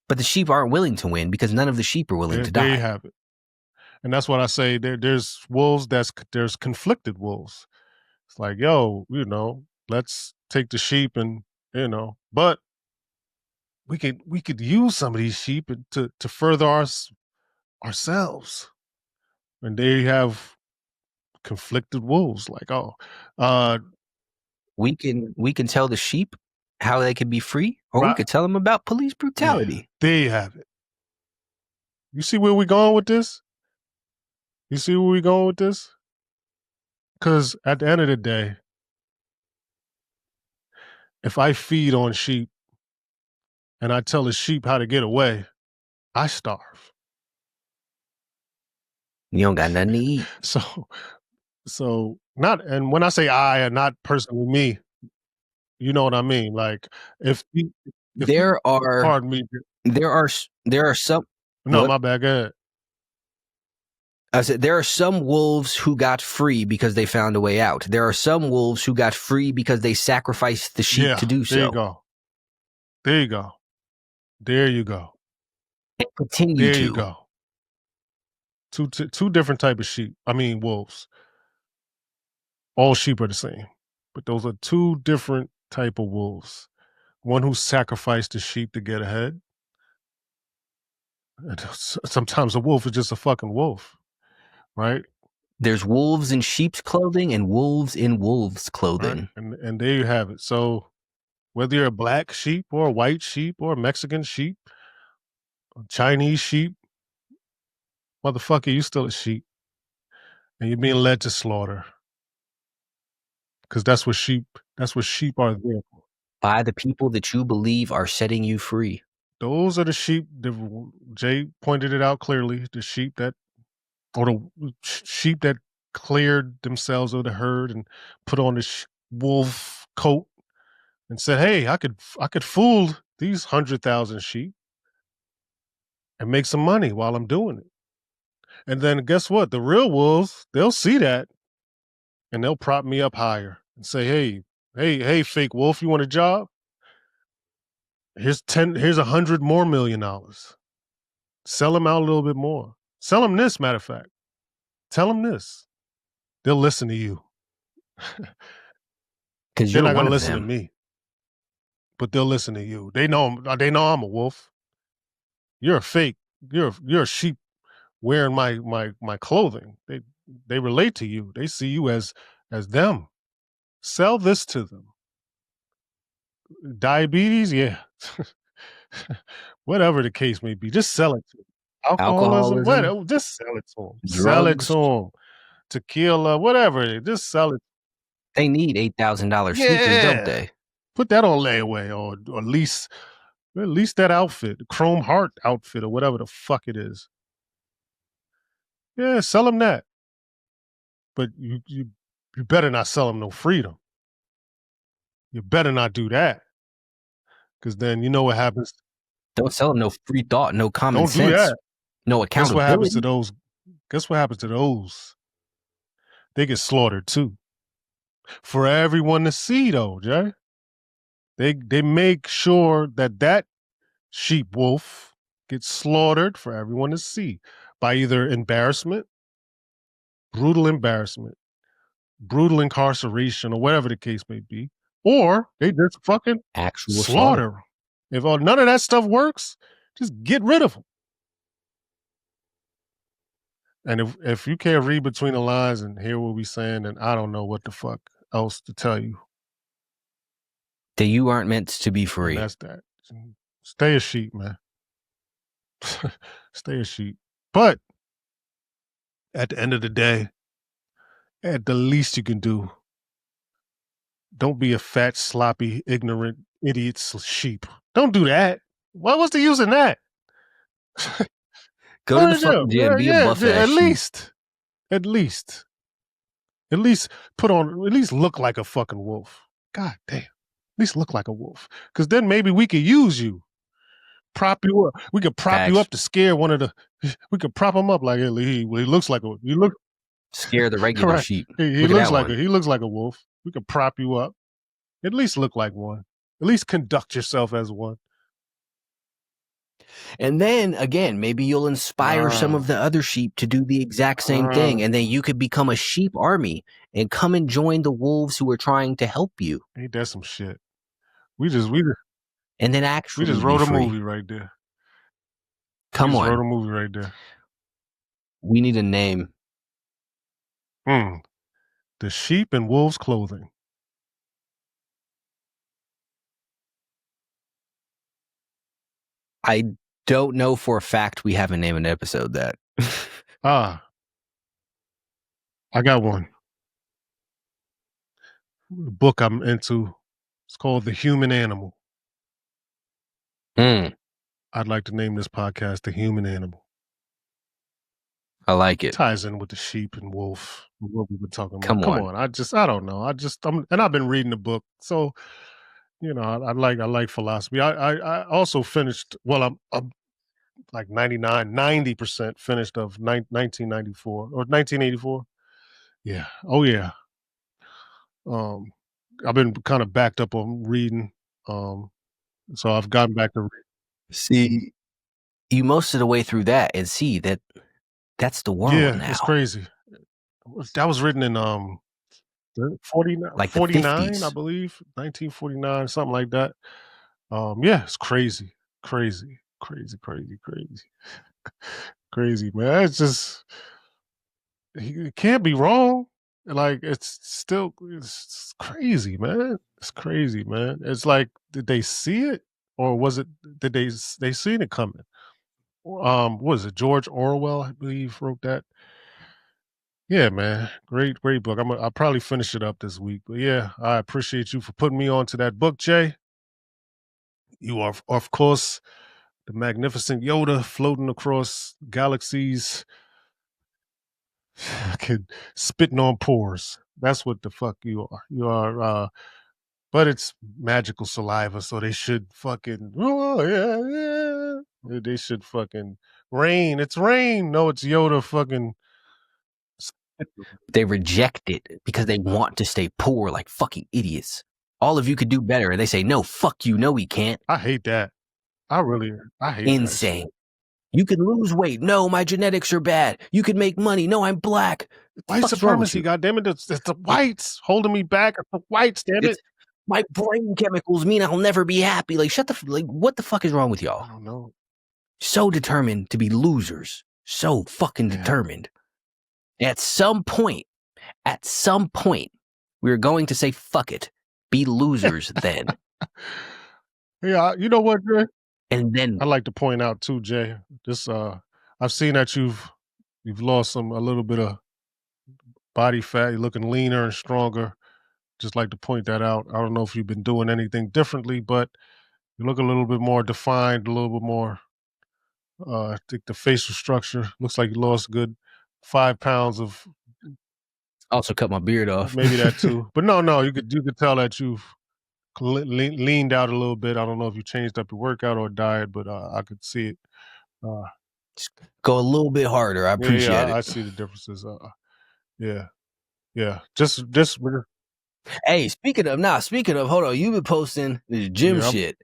But the sheep aren't willing to win because none of the sheep are willing to die. There you have it. And that's what I say. There's wolves. There's conflicted wolves. It's like, yo, let's take the sheep and but we could use some of these sheep to further ourselves. And they have conflicted wolves. Like, we can tell the sheep how they can be free, or we could tell them about police brutality. Yeah, there you have it. You see where we're going with this? Because at the end of the day, if I feed on sheep and I tell the sheep how to get away, I starve. You don't got nothing to eat. So not, and when I say I, and not personally me, you know what I mean? Like pardon me. There are some. No, what? My bad. Go ahead. I said there are some wolves who got free because they found a way out. There are some wolves who got free because they sacrificed the sheep to do so. There you go. There you go. And continue there you go. Two different type of sheep. I mean wolves. All sheep are the same, but those are two different type of wolves. One who sacrificed the sheep to get ahead. And sometimes a wolf is just a fucking wolf, right? There's wolves in sheep's clothing and wolves in wolves' clothing. Right? And there you have it. So whether you're a black sheep or a white sheep or a Mexican sheep, a Chinese sheep, motherfucker, you still a sheep. And you're being led to slaughter. Because that's what sheep are there for. By the people that you believe are setting you free. Those are the sheep. Jay pointed it out clearly. The sheep that cleared themselves of the herd and put on the wolf coat and said, "Hey, I could fool these 100,000 sheep and make some money while I'm doing it." And then guess what? The real wolves, they'll see that and they'll prop me up higher and say, hey, fake wolf, you want a job? Here's 100 more $1 million. Sell them out a little bit more. Sell them this, matter of fact. Tell them this. They'll listen to you. Because they're not going to listen to me. But they'll listen to you. They know I'm a wolf. You're a fake. You're a sheep wearing my clothing. They relate to you. They see you as them. Sell this to them. Diabetes, yeah. Whatever the case may be, just sell it to them. Alcoholism. Whatever, just sell it to them. Drugs. Sell it to them. Tequila, whatever. Just sell it. They need $8,000 sneakers, don't they? Put that on layaway or lease that outfit, the Chrome Heart outfit or whatever the fuck it is. Yeah, sell them that. But you better not sell them no freedom. You better not do that. Because then you know what happens. Don't sell them no free thought, no common sense. Don't do that. No accountability. Guess what happens to those? Guess what happens to those? They get slaughtered too. For everyone to see though, Jay. They make sure that sheep wolf gets slaughtered for everyone to see by either embarrassment, brutal incarceration, or whatever the case may be, or they just fucking actual slaughter. If none of that stuff works, just get rid of them. And if you can't read between the lines and hear what we saying, then I don't know what the fuck else to tell you. That you aren't meant to be And free. that's that. Stay a sheep, man. Stay a sheep. But at the end of the day, at the least you can do, don't be a fat, sloppy, ignorant, idiot sheep. Don't do that. What's the use in that? Go to the fucking gym. Be a buff ass at sheep. least. At least put on, at least look like a fucking wolf. God damn. At least look like a wolf. Because then maybe we could use you. Prop you up. We could prop you up to scare one of the, we could prop him up like, he looks like a, you look. Scare the regular sheep. He looks like a wolf. We could prop you up. At least look like one. At least conduct yourself as one. And then again, maybe you'll inspire some of the other sheep to do the exact same thing. And then you could become a sheep army and come and join the wolves who are trying to help you. Ain't that some shit? And then actually we just wrote a movie right there. Come on. Wrote a movie right there. We need a name. The Sheep in Wolves Clothing. I don't know for a fact we haven't named an episode that. I got one. The book I'm into. It's called The Human Animal. I'd like to name this podcast The Human Animal. I like it. Ties in with the sheep and wolf. What we've been talking about. Come on. I don't know. And I've been reading the book, so I like philosophy. I also finished. Well, I'm like 90% finished of 1994 or 1984. Yeah. Oh yeah. I've been kind of backed up on reading. So I've gotten back to read. See, you most of the way through that and see that that's the world now. It's crazy. That was written in 49, like 49, I believe, 1949, something like that. It's crazy, crazy, man. It's just, it can't be wrong. Like it's crazy, man. It's crazy, man. It's like, did they see it, or was it did they seen it coming? What was it? George Orwell, I believe, wrote that. Yeah, man. Great book. I'll probably finish it up this week. But yeah, I appreciate you for putting me on to that book, Jay. You are, of course, the magnificent Yoda floating across galaxies, spitting on pores. That's what the fuck you are. You are, but it's magical saliva, so they should fucking, they should fucking rain. It's rain. No, it's Yoda fucking. They reject it because they want to stay poor like fucking idiots. All of you could do better. And they say, no, fuck you. No, we can't. I hate that. I hate insane. You can lose weight. No, my genetics are bad. You can make money. No, I'm black. White supremacy, goddammit. It's the whites holding me back. It's the whites, damn it. My brain chemicals mean I'll never be happy. Like, what the fuck is wrong with y'all? I don't know. So determined to be losers. So fucking determined. At some point, we're going to say, fuck it. Be losers then. Yeah, you know what, Jay? And then I'd like to point out too, Jay, this I've seen that you've lost a little bit of body fat. You're looking leaner and stronger. Just like to point that out. I don't know if you've been doing anything differently, but you look a little bit more defined, a little bit more I think the facial structure looks like you lost a good 5 pounds of. Also cut my beard off. Maybe that too. But no, you could tell that you've leaned out a little bit. I don't know if you changed up your workout or diet, but I could see it. Just go a little bit harder. I appreciate it. I see the differences. Yeah. Just. Hey, speaking of, hold on. You've been posting this gym shit,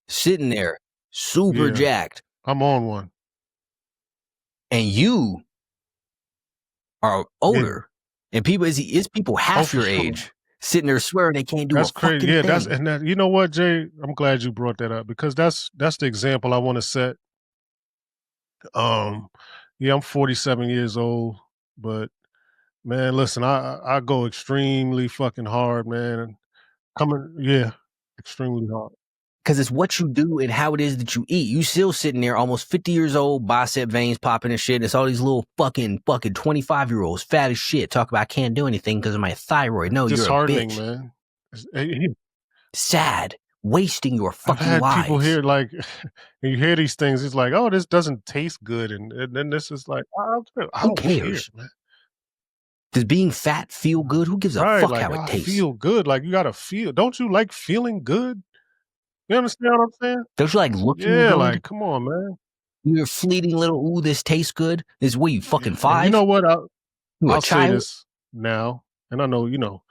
sitting there, super jacked. I'm on one. And you are older. And people, it's people half your age sitting there swearing they can't do a fucking thing. And you know what, Jay? I'm glad you brought that up because that's the example I want to set. Yeah, I'm 47 years old, but man, listen, I go extremely fucking hard, man. Yeah, extremely hard. Because it's what you do and how it is that you eat. You still sitting there almost 50 years old, bicep veins popping and shit. And it's all these little fucking 25-year-olds, fat as shit, talk about I can't do anything because of my thyroid. No, you're a Disheartening, bitch. man. Sad. Wasting your I've fucking had lives. people here like, and you hear these things, it's like, oh, this doesn't taste good, and then this is like, I Who don't care, cares? man. Does being fat feel good? Who gives a Right? fuck Like, how it I tastes? feel good. Like, you gotta feel. Don't you like feeling good? You understand what I'm saying? Don't you like looking Yeah, good? like, come on, man. You're fleeting little, ooh, this tastes good. Is what, you fucking Yeah. And you 5? know what? You a I'll say child? this now, and I know,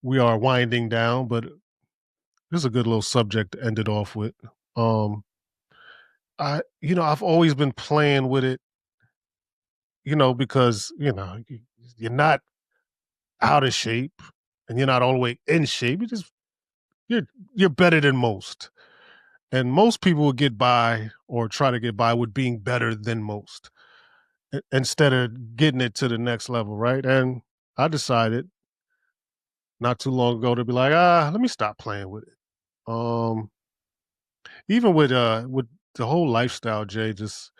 we are winding down, but this is a good little subject to end it off with. Um, I've always been playing with it, because you're not out of shape, and you're not all the way in shape. You're better than most, and most people would get by or try to get by with being better than most instead of getting it to the next level, right? And I decided not too long ago to be like, let me stop playing with it. Um, Even with the whole lifestyle, Jay, just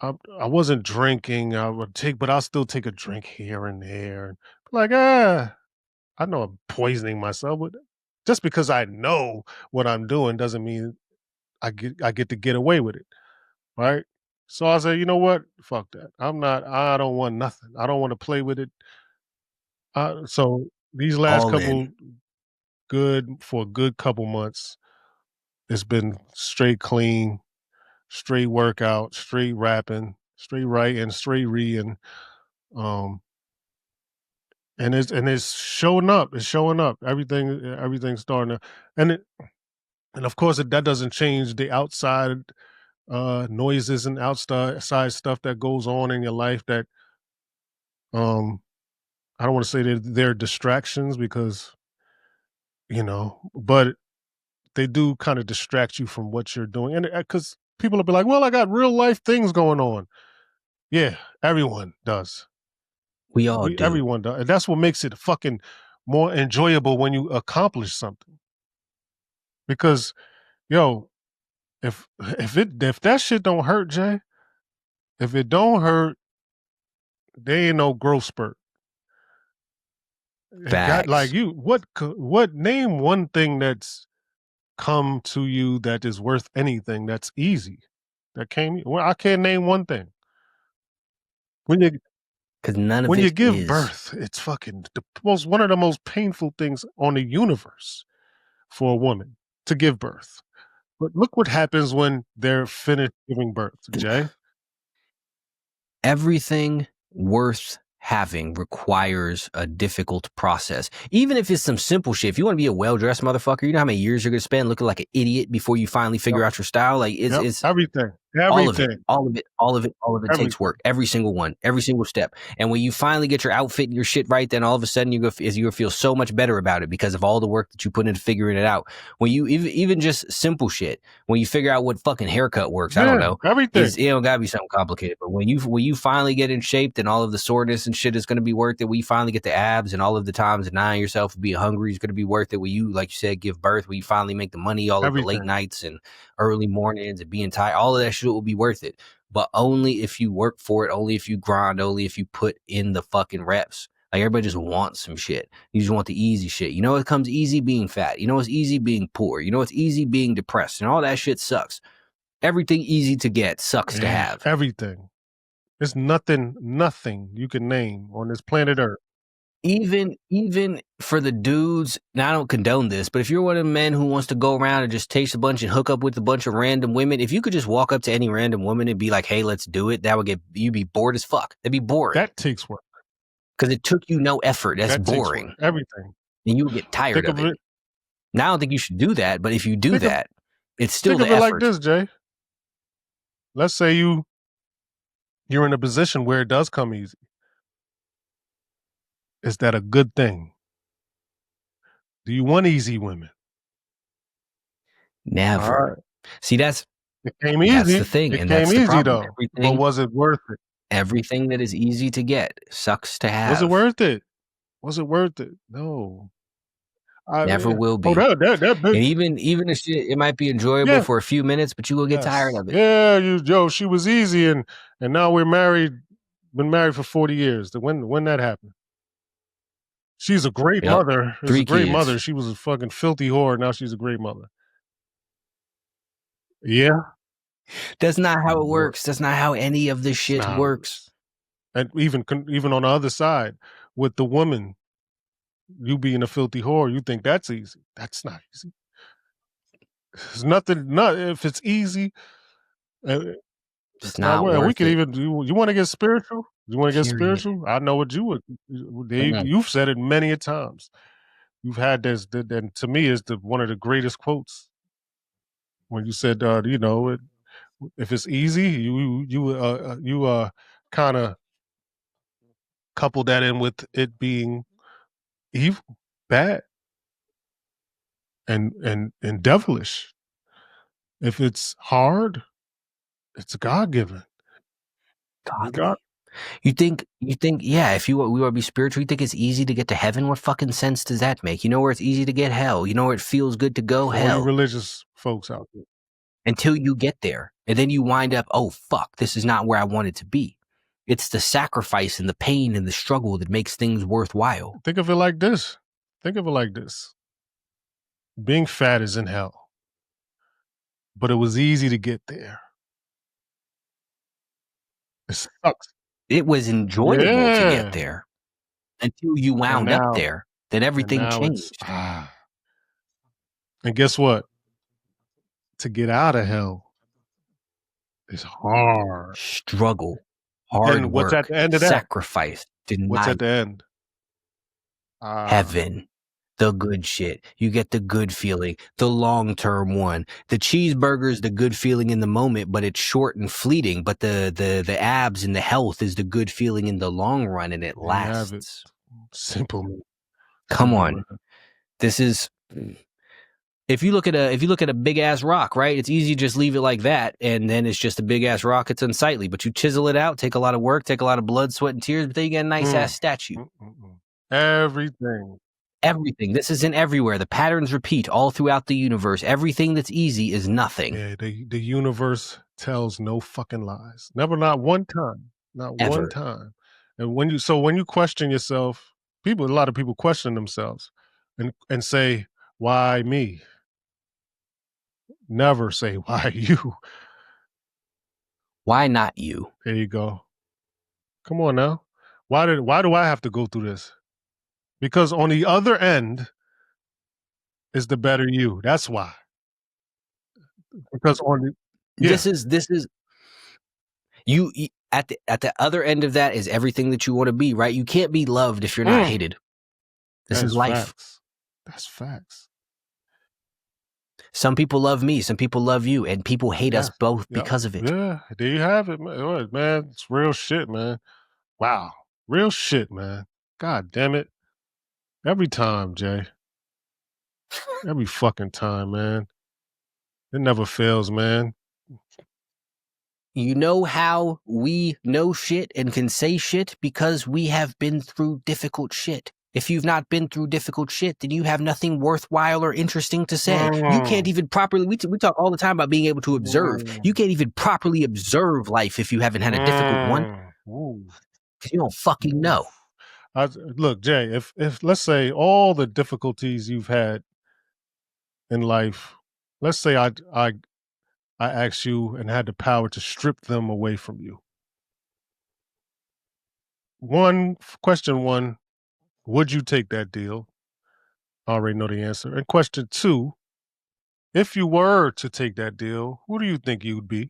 I wasn't drinking. But I'll still take a drink here and there, and like I know I'm poisoning myself, but just because I know what I'm doing doesn't mean I get to get away with it, right? So I said, you know what? Fuck that. I don't want nothing. I don't want to play with it. So these last All in. couple for a good couple months, it's been straight clean, straight workout, straight rapping, straight writing, straight reading. Um, and it's showing up. It's showing up. Everything's starting to, and it, and of course that doesn't change the outside noises and outside stuff that goes on in your life that um I don't want to say that they're distractions because but they do kind of distract you from what you're doing, and because people will be like, well, I got real life things going on. Yeah, everyone does. We all do. Everyone does, and that's what makes it fucking more enjoyable when you accomplish something. Because yo, if that shit don't hurt, Jay, if it don't hurt, there ain't no growth spurt. It got like Facts. you. What name one thing that's come to you that is worth anything that's easy that came. Well, I can't name one thing. When you Because none of when you it give is. birth, it's fucking one of the most painful things on the universe for a woman to give birth. But look what happens when they're finished giving birth, Jay. Everything worth having requires a difficult process. Even if it's some simple shit. If you want to be a well-dressed motherfucker, you know how many years you're going to spend looking like an idiot before you finally figure out your style? Like it's Everything. all of it, Everything. all of it takes Everything. work. Every single one, every single step. And when you finally get your outfit and your shit right, then all of a sudden you're gonna feel so much better about it because of all the work that you put into figuring it out. When you even just simple shit, when you figure out what fucking haircut works, I don't know, Everything. it don't gotta be something complicated. But when you finally get in shape, then all of the soreness and shit is gonna be worth it. When you finally get the abs and all of the times denying yourself of being hungry is gonna be worth it. When you, like you said, give birth, when you finally make the money, all of the late Everything. nights and early mornings and being tired, all of that shit will be worth it. But only if you work for it, only if you grind, only if you put in the fucking reps. Like everybody just wants some shit. You just want the easy shit. You know it comes easy being fat. You know it's easy being poor. You know it's easy being depressed. And all that shit sucks. Everything easy to get sucks to have. Everything. There's nothing you can name on this planet Earth. Even for the dudes, now I don't condone this, but if you're one of the men who wants to go around and just taste a bunch and hook up with a bunch of random women, if you could just walk up to any random woman and be like, hey, let's do it, you'd be bored as fuck. That'd be boring. That takes work. Because it took you no effort. That's boring. Everything. And you would get tired of it. Now I don't think you should do that, but if you do that, it's still the effort. Think of it like this, Jay. Let's say you're in a position where it does come easy. Is that a good thing? Do you want easy women? Never. Right. See, that's It came That's the easy. thing, It and came that's the easy problem. though. But was it worth it? Everything that is easy to get sucks to have. Was it worth it? Was it worth it? No. Never will be. Oh, that And even if it might be enjoyable for a few minutes, but you will get tired of it. Yeah, she was easy, and now we're married. Been married for 40 years. When that happened? She's a great mother. She's a great mother. She was a fucking filthy whore. Now she's a great mother. Yeah. That's not how it works. That's not how any of this shit works. And even on the other side, with the woman, you being a filthy whore, you think that's easy. That's not easy. It's nothing. Not if it's easy. It's not worth we could it. even. You want to get spiritual? You want to get spiritual? I know what you would. You've said it many a times. You've had this. And to me, is one of the greatest quotes when you said, if it's easy, you kind of couple that in with it being evil, bad, and devilish. If it's hard, it's God given. God. You think, yeah, if we want to be spiritual, you think it's easy to get to heaven? What fucking sense does that make? You know where it's easy to get hell? You know where it feels good to go? Hell. All you religious folks out there. Until you get there. And then you wind up, oh, fuck, this is not where I wanted to be. It's the sacrifice and the pain and the struggle that makes things worthwhile. Think of it like this. Being fat is in hell. But it was easy to get there. It sucks. It was enjoyable to get there until you wound up there. Then everything changed. And guess what? To get out of hell is hard. Struggle, hard work, what's at the end of that? Sacrifice, denial. What's at the end? Heaven. The good shit. You get the good feeling, the long-term one. The cheeseburger's the good feeling in the moment, but it's short and fleeting. But the abs and the health is the good feeling in the long run, and it lasts. Simple. Come on. This is if you look at a big ass rock, right? It's easy to just leave it like that, and then it's just a big ass rock. It's unsightly, but you chisel it out, take a lot of work, take a lot of blood, sweat, and tears, but then you get a nice ass statue. Everything. This isn't everywhere. The patterns repeat all throughout the universe. Everything that's easy is nothing. Yeah, the universe tells no fucking lies. Never, not one time. Not Ever. One time. And when you question yourself, a lot of people question themselves and say, why me? Never say, why you? Why not you? There you go. Come on now. Why do I have to go through this? Because on the other end is the better you. That's why. Because this is you at the other end of that is everything that you want to be, right? You can't be loved if you're not hated. This is life. Facts. That's facts. Some people love me, some people love you, and people hate us both because of it. Yeah, there you have it, man. It's real shit, man. Wow. Real shit, man. God damn it. Every time, Jay. Every fucking time, man. It never fails, man. You know how we know shit and can say shit? Because we have been through difficult shit. If you've not been through difficult shit, then you have nothing worthwhile or interesting to say. You can't even properly, we talk all the time about being able to observe. You can't even properly observe life if you haven't had a difficult one. Because you don't fucking know. Look, Jay, if let's say all the difficulties you've had in life, let's say I asked you and had the power to strip them away from you. Question one, would you take that deal? I already know the answer. And question two, if you were to take that deal, who do you think you'd be?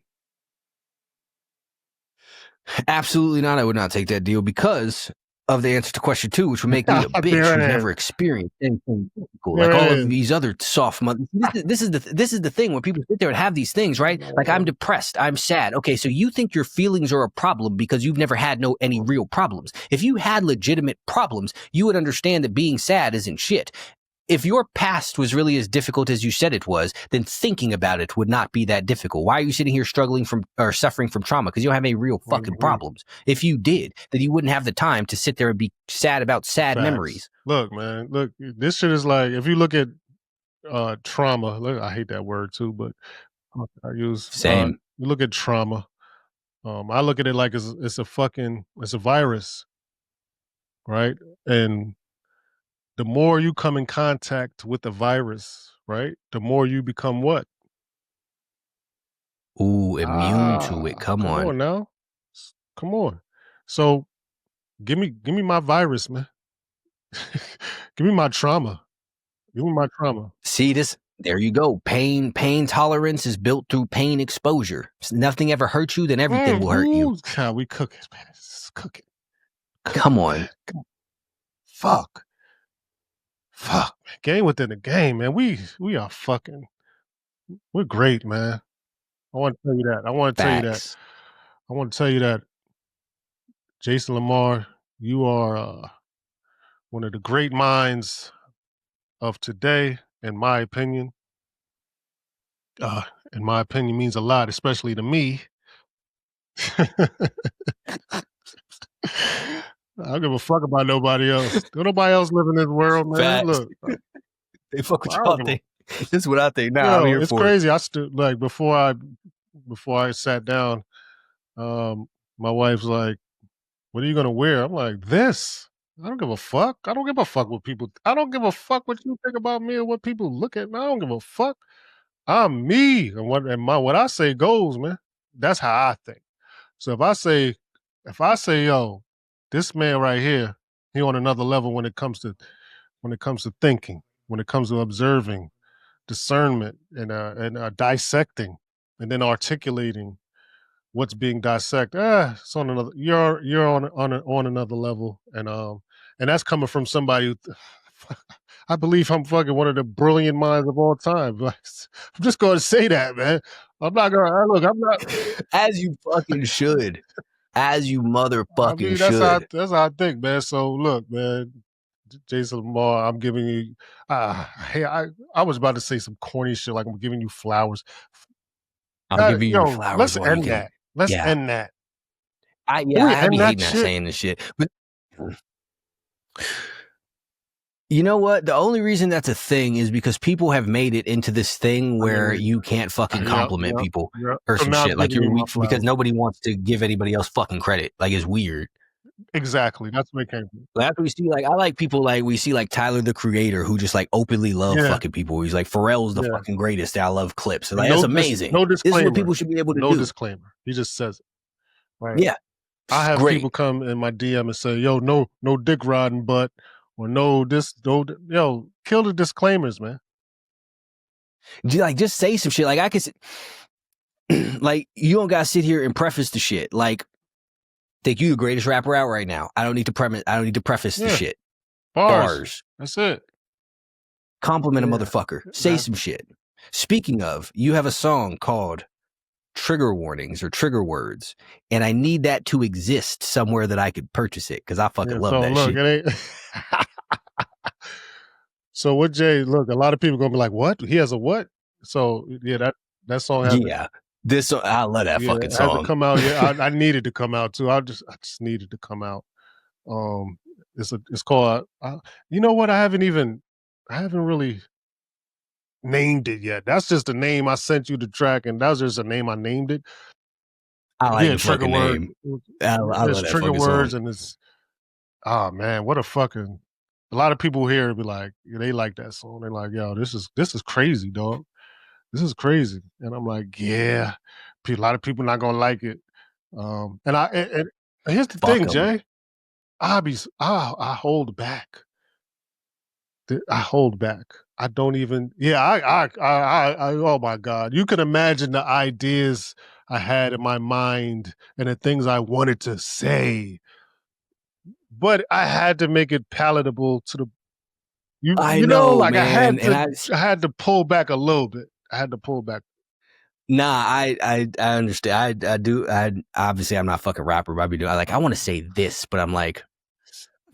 Absolutely not. I would not take that deal because of the answer to question two, which would make me a bitch who's never experienced anything difficult. Like all of these other soft mothers. This is the thing when people sit there and have these things, right? Like I'm depressed, I'm sad. Okay, so you think your feelings are a problem because you've never had any real problems. If you had legitimate problems, you would understand that being sad isn't shit. if your past was really as difficult as you said it was, then thinking about it would not be that difficult. Why are you sitting here struggling from or suffering from trauma? Because you don't have any real fucking problems. If you did, then you wouldn't have the time to sit there and be sad about sad memories. Look, man, look, this shit is like, if you look at trauma, look, I hate that word too, but I use Same. you look at trauma. I look at it like it's a virus, right? And the more you come in contact with the virus, right, the more you become what? Ooh, immune to it. Come on. on Now. Come on. So give me my virus, man. Give me my trauma. Give me my trauma. See this? There you go. Pain tolerance is built through pain exposure. If nothing ever hurts you, then everything will hurt you. God, we cook it, man. Cook it. Come on. Fuck. Man. Game within the game, man. We are fucking. We're great, man. I want to tell you that. I want to tell you that. Jason Lamar, you are one of the great minds of today, in my opinion. In my opinion, means a lot, especially to me. I don't give a fuck about nobody else. Don't nobody else live in this world, man. Facts. Look, they fuck with y'all think. This is what I think. Nah, I'm here it's for crazy. I stood like before I sat down. My wife's like, "What are you gonna wear?" I'm like, "This." I don't give a fuck. I don't give a fuck what people. I don't give a fuck what you think about me or what people look at me. I don't give a fuck. I'm me, and what I say goes, man. That's how I think. So if I say, yo, this man right here, he on another level when it comes to thinking, when it comes to observing, discernment, and dissecting, and then articulating what's being dissected. It's on another. You're on another level, and that's coming from somebody who. I believe I'm fucking one of the brilliant minds of all time. I'm just going to say that, man. I'm not going to look. I'm not. As you fucking should. As you motherfucking should. That's how I think, man. So look, man, Jason Lamar, I'm giving you. Hey, I was about to say some corny shit like I'm giving you flowers. I'm giving you flowers. Let's end that. Let's end that. I be hating that saying this shit, but. You know what? The only reason that's a thing is because people have made it into this thing where you can't fucking compliment people or some shit. Like you're weak because nobody wants to give anybody else fucking credit. Like it's weird. Exactly. That's what it came from. Like after we see, like, I like people like we see like Tyler the Creator who just like openly love fucking people. He's like, Pharrell's the fucking greatest. I love clips. So, like that's amazing. No disclaimer. This is what people should be able to do. No disclaimer. He just says it. Right. Yeah. I have people come in my DM and say, yo, no dick riding, but or yo, kill the disclaimers, man. Like, just say some shit. Like, I could, like, you don't gotta sit here and preface the shit. Like, think you the greatest rapper out right now. I don't need to preface the shit. Bars. That's it. Compliment a motherfucker. Say some shit. Speaking of, you have a song called Trigger Warnings or Trigger Words, and I need that to exist somewhere that I could purchase it because I fucking love that shit. It ain't. So what, Jay? Look, a lot of people gonna be like, "What? He has a what?" So yeah, that song. This I love that fucking song. Had to come out. Yeah, I needed to come out too. I just needed to come out. It's called. You know what? I haven't really named it yet. That's just the name I sent you the track, and that was just a name I named it. I like the fucking name. I love Trigger Words, and it's man, what a fucking. A lot of people here be like, they like that song. They're like, yo, this is crazy, dog. This is crazy, and I'm like, yeah. A lot of people not gonna like it. And here's the thing, Jay. I hold back. I hold back. I don't even. Yeah, I. Oh my God! You can imagine the ideas I had in my mind and the things I wanted to say, but I had to make it palatable to the. I know, like man. I had to pull back a little bit. I had to pull back. Nah, I understand. I do. Obviously I'm not a fucking rapper, but I want to say this, but I'm like,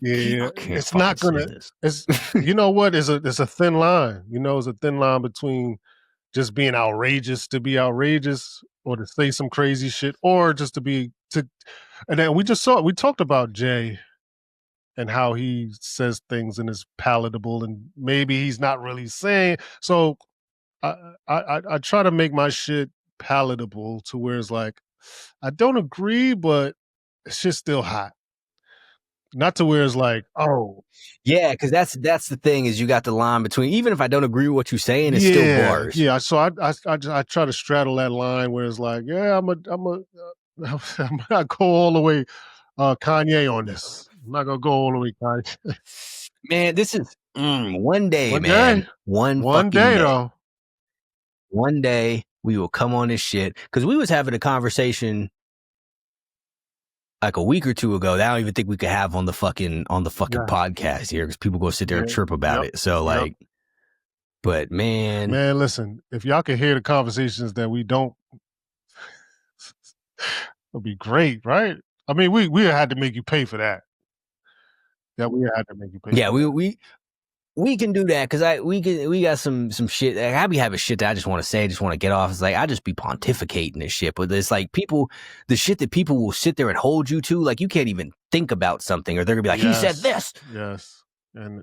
Yeah, I can't it's fucking not gonna. stand this. It's you know what? It's a thin line. You know, it's a thin line between just being outrageous to be outrageous, or to say some crazy shit, or just to be to. And then we talked about Jay and how he says things and is palatable, and maybe he's not really saying. So I try to make my shit palatable to where it's like I don't agree, but it's just still hot. Not to where it's like, oh, Yeah, because that's the thing is you got the line between even if I don't agree with what you're saying, it's still bars. yeah. So I try to straddle that line where it's like, yeah, I'm not go all the way Kanye on this. I'm not gonna go all the way Kanye. Man, this is one day, One man. day. One One fucking day day. though. One day we will come on this shit because we was having a conversation like a week or two ago that I don't even think we could have on the fucking Yeah. podcast here because people go sit there and Yeah. chirp about Yep. it. So Yep. like, but man, listen, if y'all could hear the conversations that we don't, it'll be great, right? I mean, we had to make you pay for that. Yeah, we had to make you pay. yeah, for that. we can do that because we got some shit. Like, I be having shit that I just want to say, just want to get off. It's like I just be pontificating this shit, but it's like the shit that people will sit there and hold you to, like you can't even think about something, or they're gonna be like, he said this. Yes, and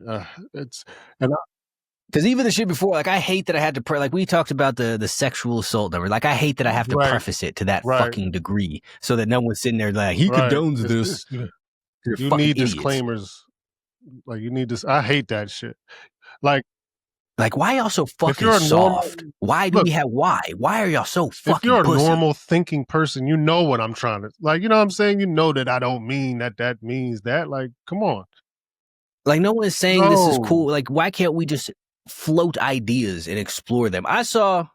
because even the shit before, like I hate that I had to like we talked about the sexual assault number. Like I hate that I have to preface it to that fucking degree so that no one's sitting there like he condones this. You need idiots. Disclaimers. Like you need this. I hate that shit. Like why y'all so fucking soft? Why do we have why? Why are y'all so fucking If you're a pussy? normal thinking person, you know what I'm trying to like. You know what I'm saying? You know that I don't mean that means that. Like, come on. Like no one is saying this is cool. Like why can't we just float ideas and explore them? I saw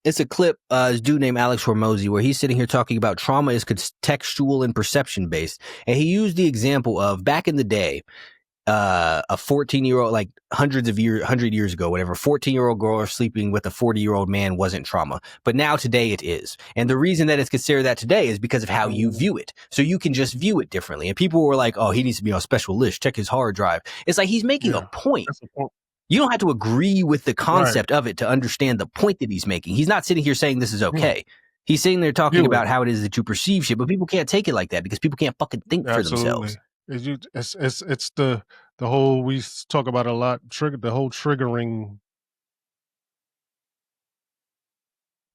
it's a clip, this dude named Alex Hormozy, where he's sitting here talking about trauma is contextual and perception based, and he used the example of back in the day. A 14-year-old, like 100 years ago, whatever, 14-year-old girl sleeping with a 40-year-old man wasn't trauma. But now today it is. And the reason that it's considered that today is because of how you view it. So you can just view it differently. And people were like, oh, he needs to be on a special list. Check his hard drive. It's like he's making a point. You don't have to agree with the concept of it to understand the point that he's making. He's not sitting here saying this is okay. He's sitting there talking about how it is that you perceive shit, but people can't take it like that because people can't fucking think for themselves. It's the whole we talk about a lot the whole triggering.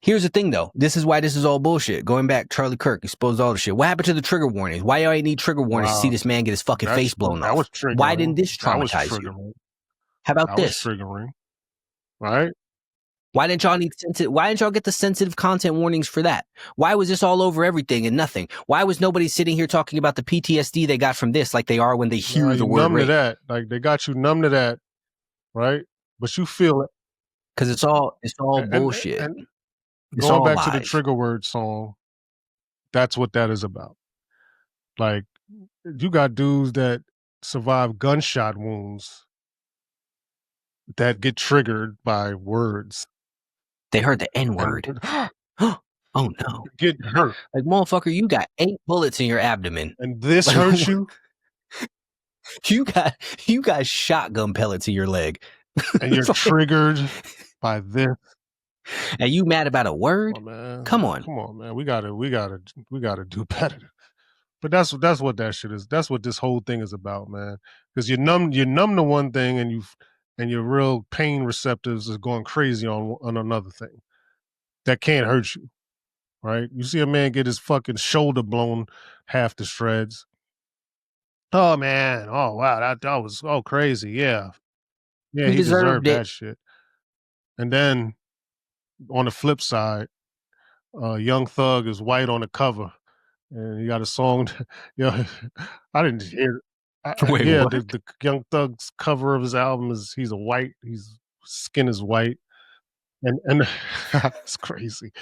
Here's the thing though, this is why this is all bullshit. Going back, Charlie Kirk exposed all the shit. What happened to the trigger warnings? Why y'all ain't need trigger warnings to see this man get his fucking face blown off? Why didn't this traumatize you? How about this? Triggering, right? Why didn't y'all get the sensitive content warnings for that? Why was this all over everything and nothing? Why was nobody sitting here talking about the PTSD they got from this like they are when they hear the word rape? To that. Like they got you numb to that, right? But you feel it. Because it's all bullshit. And going back to the trigger word song, that's what that is about. Like you got dudes that survive gunshot wounds that get triggered by words. They heard the N-word. Oh no. Get hurt. Like, motherfucker, you got 8 bullets in your abdomen. And this hurts you? You got shotgun pellets in your leg. And you're triggered by this. And you mad about a word? Come on, man. We gotta do better. But that's what that shit is. That's what this whole thing is about, man. Because you're numb to one thing, and your real pain receptors is going crazy on another thing that can't hurt you, right? You see a man get his fucking shoulder blown half to shreds. Oh man! Oh wow! That was crazy. Yeah, he deserved that shit. And then on the flip side, Young Thug is white on the cover, and he got a song. I didn't hear. Wait, what? The Young Thug's cover of his album is his skin is white, and it's crazy.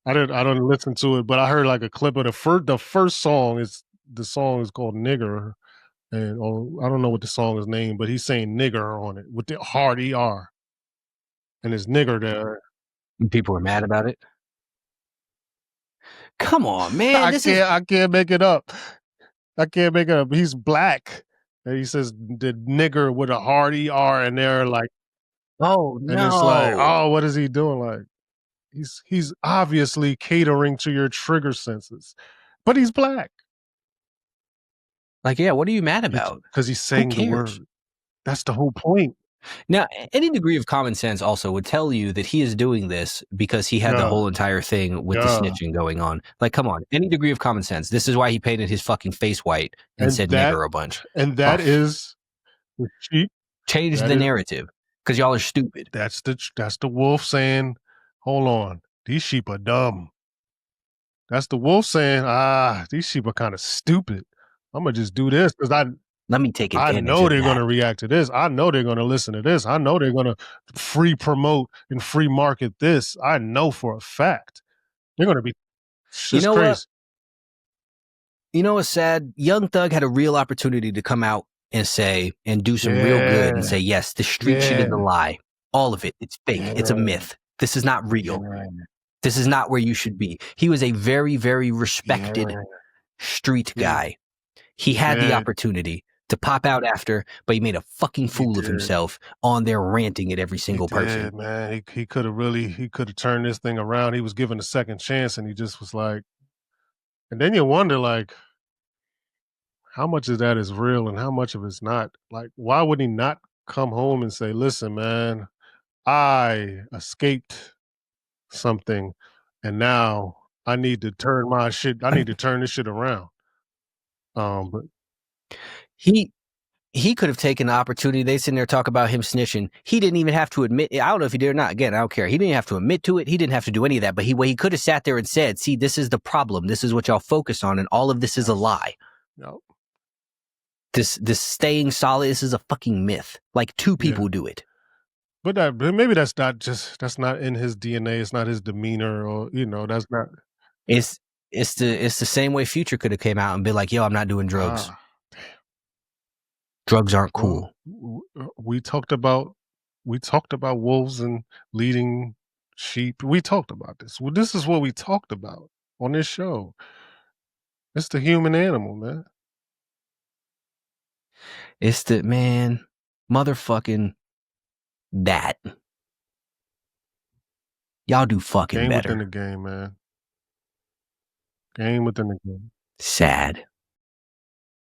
I don't listen to it, but I heard like a clip of the first song. The song is called Nigger, and I don't know what the song is named, but he's saying nigger on it with the hard ER, and it's nigger there. And people are mad about it. Come on, man! I can't make it up. I can't make it up. He's black, And he says the nigger with a hard ER, and they're like, Oh and it's like, no. oh, what is he doing? Like, he's obviously catering to your trigger senses, but he's black. Like, yeah, what are you mad about? Because he's saying the word. That's the whole point. Now, any degree of common sense also would tell you that he is doing this because he had the whole entire thing with the snitching going on. Like, come on, any degree of common sense. This is why he painted his fucking face white and said nigger a bunch. And that is the cheap. Change the narrative because y'all are stupid. That's the wolf saying, hold on, these sheep are dumb. That's the wolf saying, these sheep are kind of stupid. I'm gonna just do this because let me take advantage. I know they're going to react to this. I know they're going to listen to this. I know they're going to free promote and free market this. I know for a fact they're going to be. You know crazy. what? You know what's sad? Young Thug had a real opportunity to come out and say and do some real good and say, yes, the street shit is a lie. All of it. It's fake. It's a myth. This is not real. This is not where you should be. He was a very, very respected street guy. He had the opportunity to pop out after, but he made a fucking fool of himself on there ranting at every single person. Man, he could have turned this thing around. He was given a second chance, and he just was like, and then you wonder, like, how much of that is real and how much of it's not? Like, why would he not come home and say, listen, man, I escaped something, and now I need to turn my shit. I need to turn this shit around. But he could have taken the opportunity. They sitting there talk about him snitching. He didn't even have to admit. I don't know if he did or not. Again, I don't care. He didn't have to admit to it. He didn't have to do any of that. But he could have sat there and said, "See, this is the problem. This is what y'all focus on, and all of this is a lie. No. This staying solid. This is a fucking myth. Like two people do it. But maybe that's not in his DNA. It's not his demeanor, or that's not. It's the same way Future could have came out and been like, "Yo, I'm not doing drugs. Drugs aren't cool." We talked about wolves and leading sheep. We talked about this. Well, this is what we talked about on this show. It's the human animal, man. It's the motherfucking that. Y'all do fucking game better. Within the game, man. Game within the game. Sad.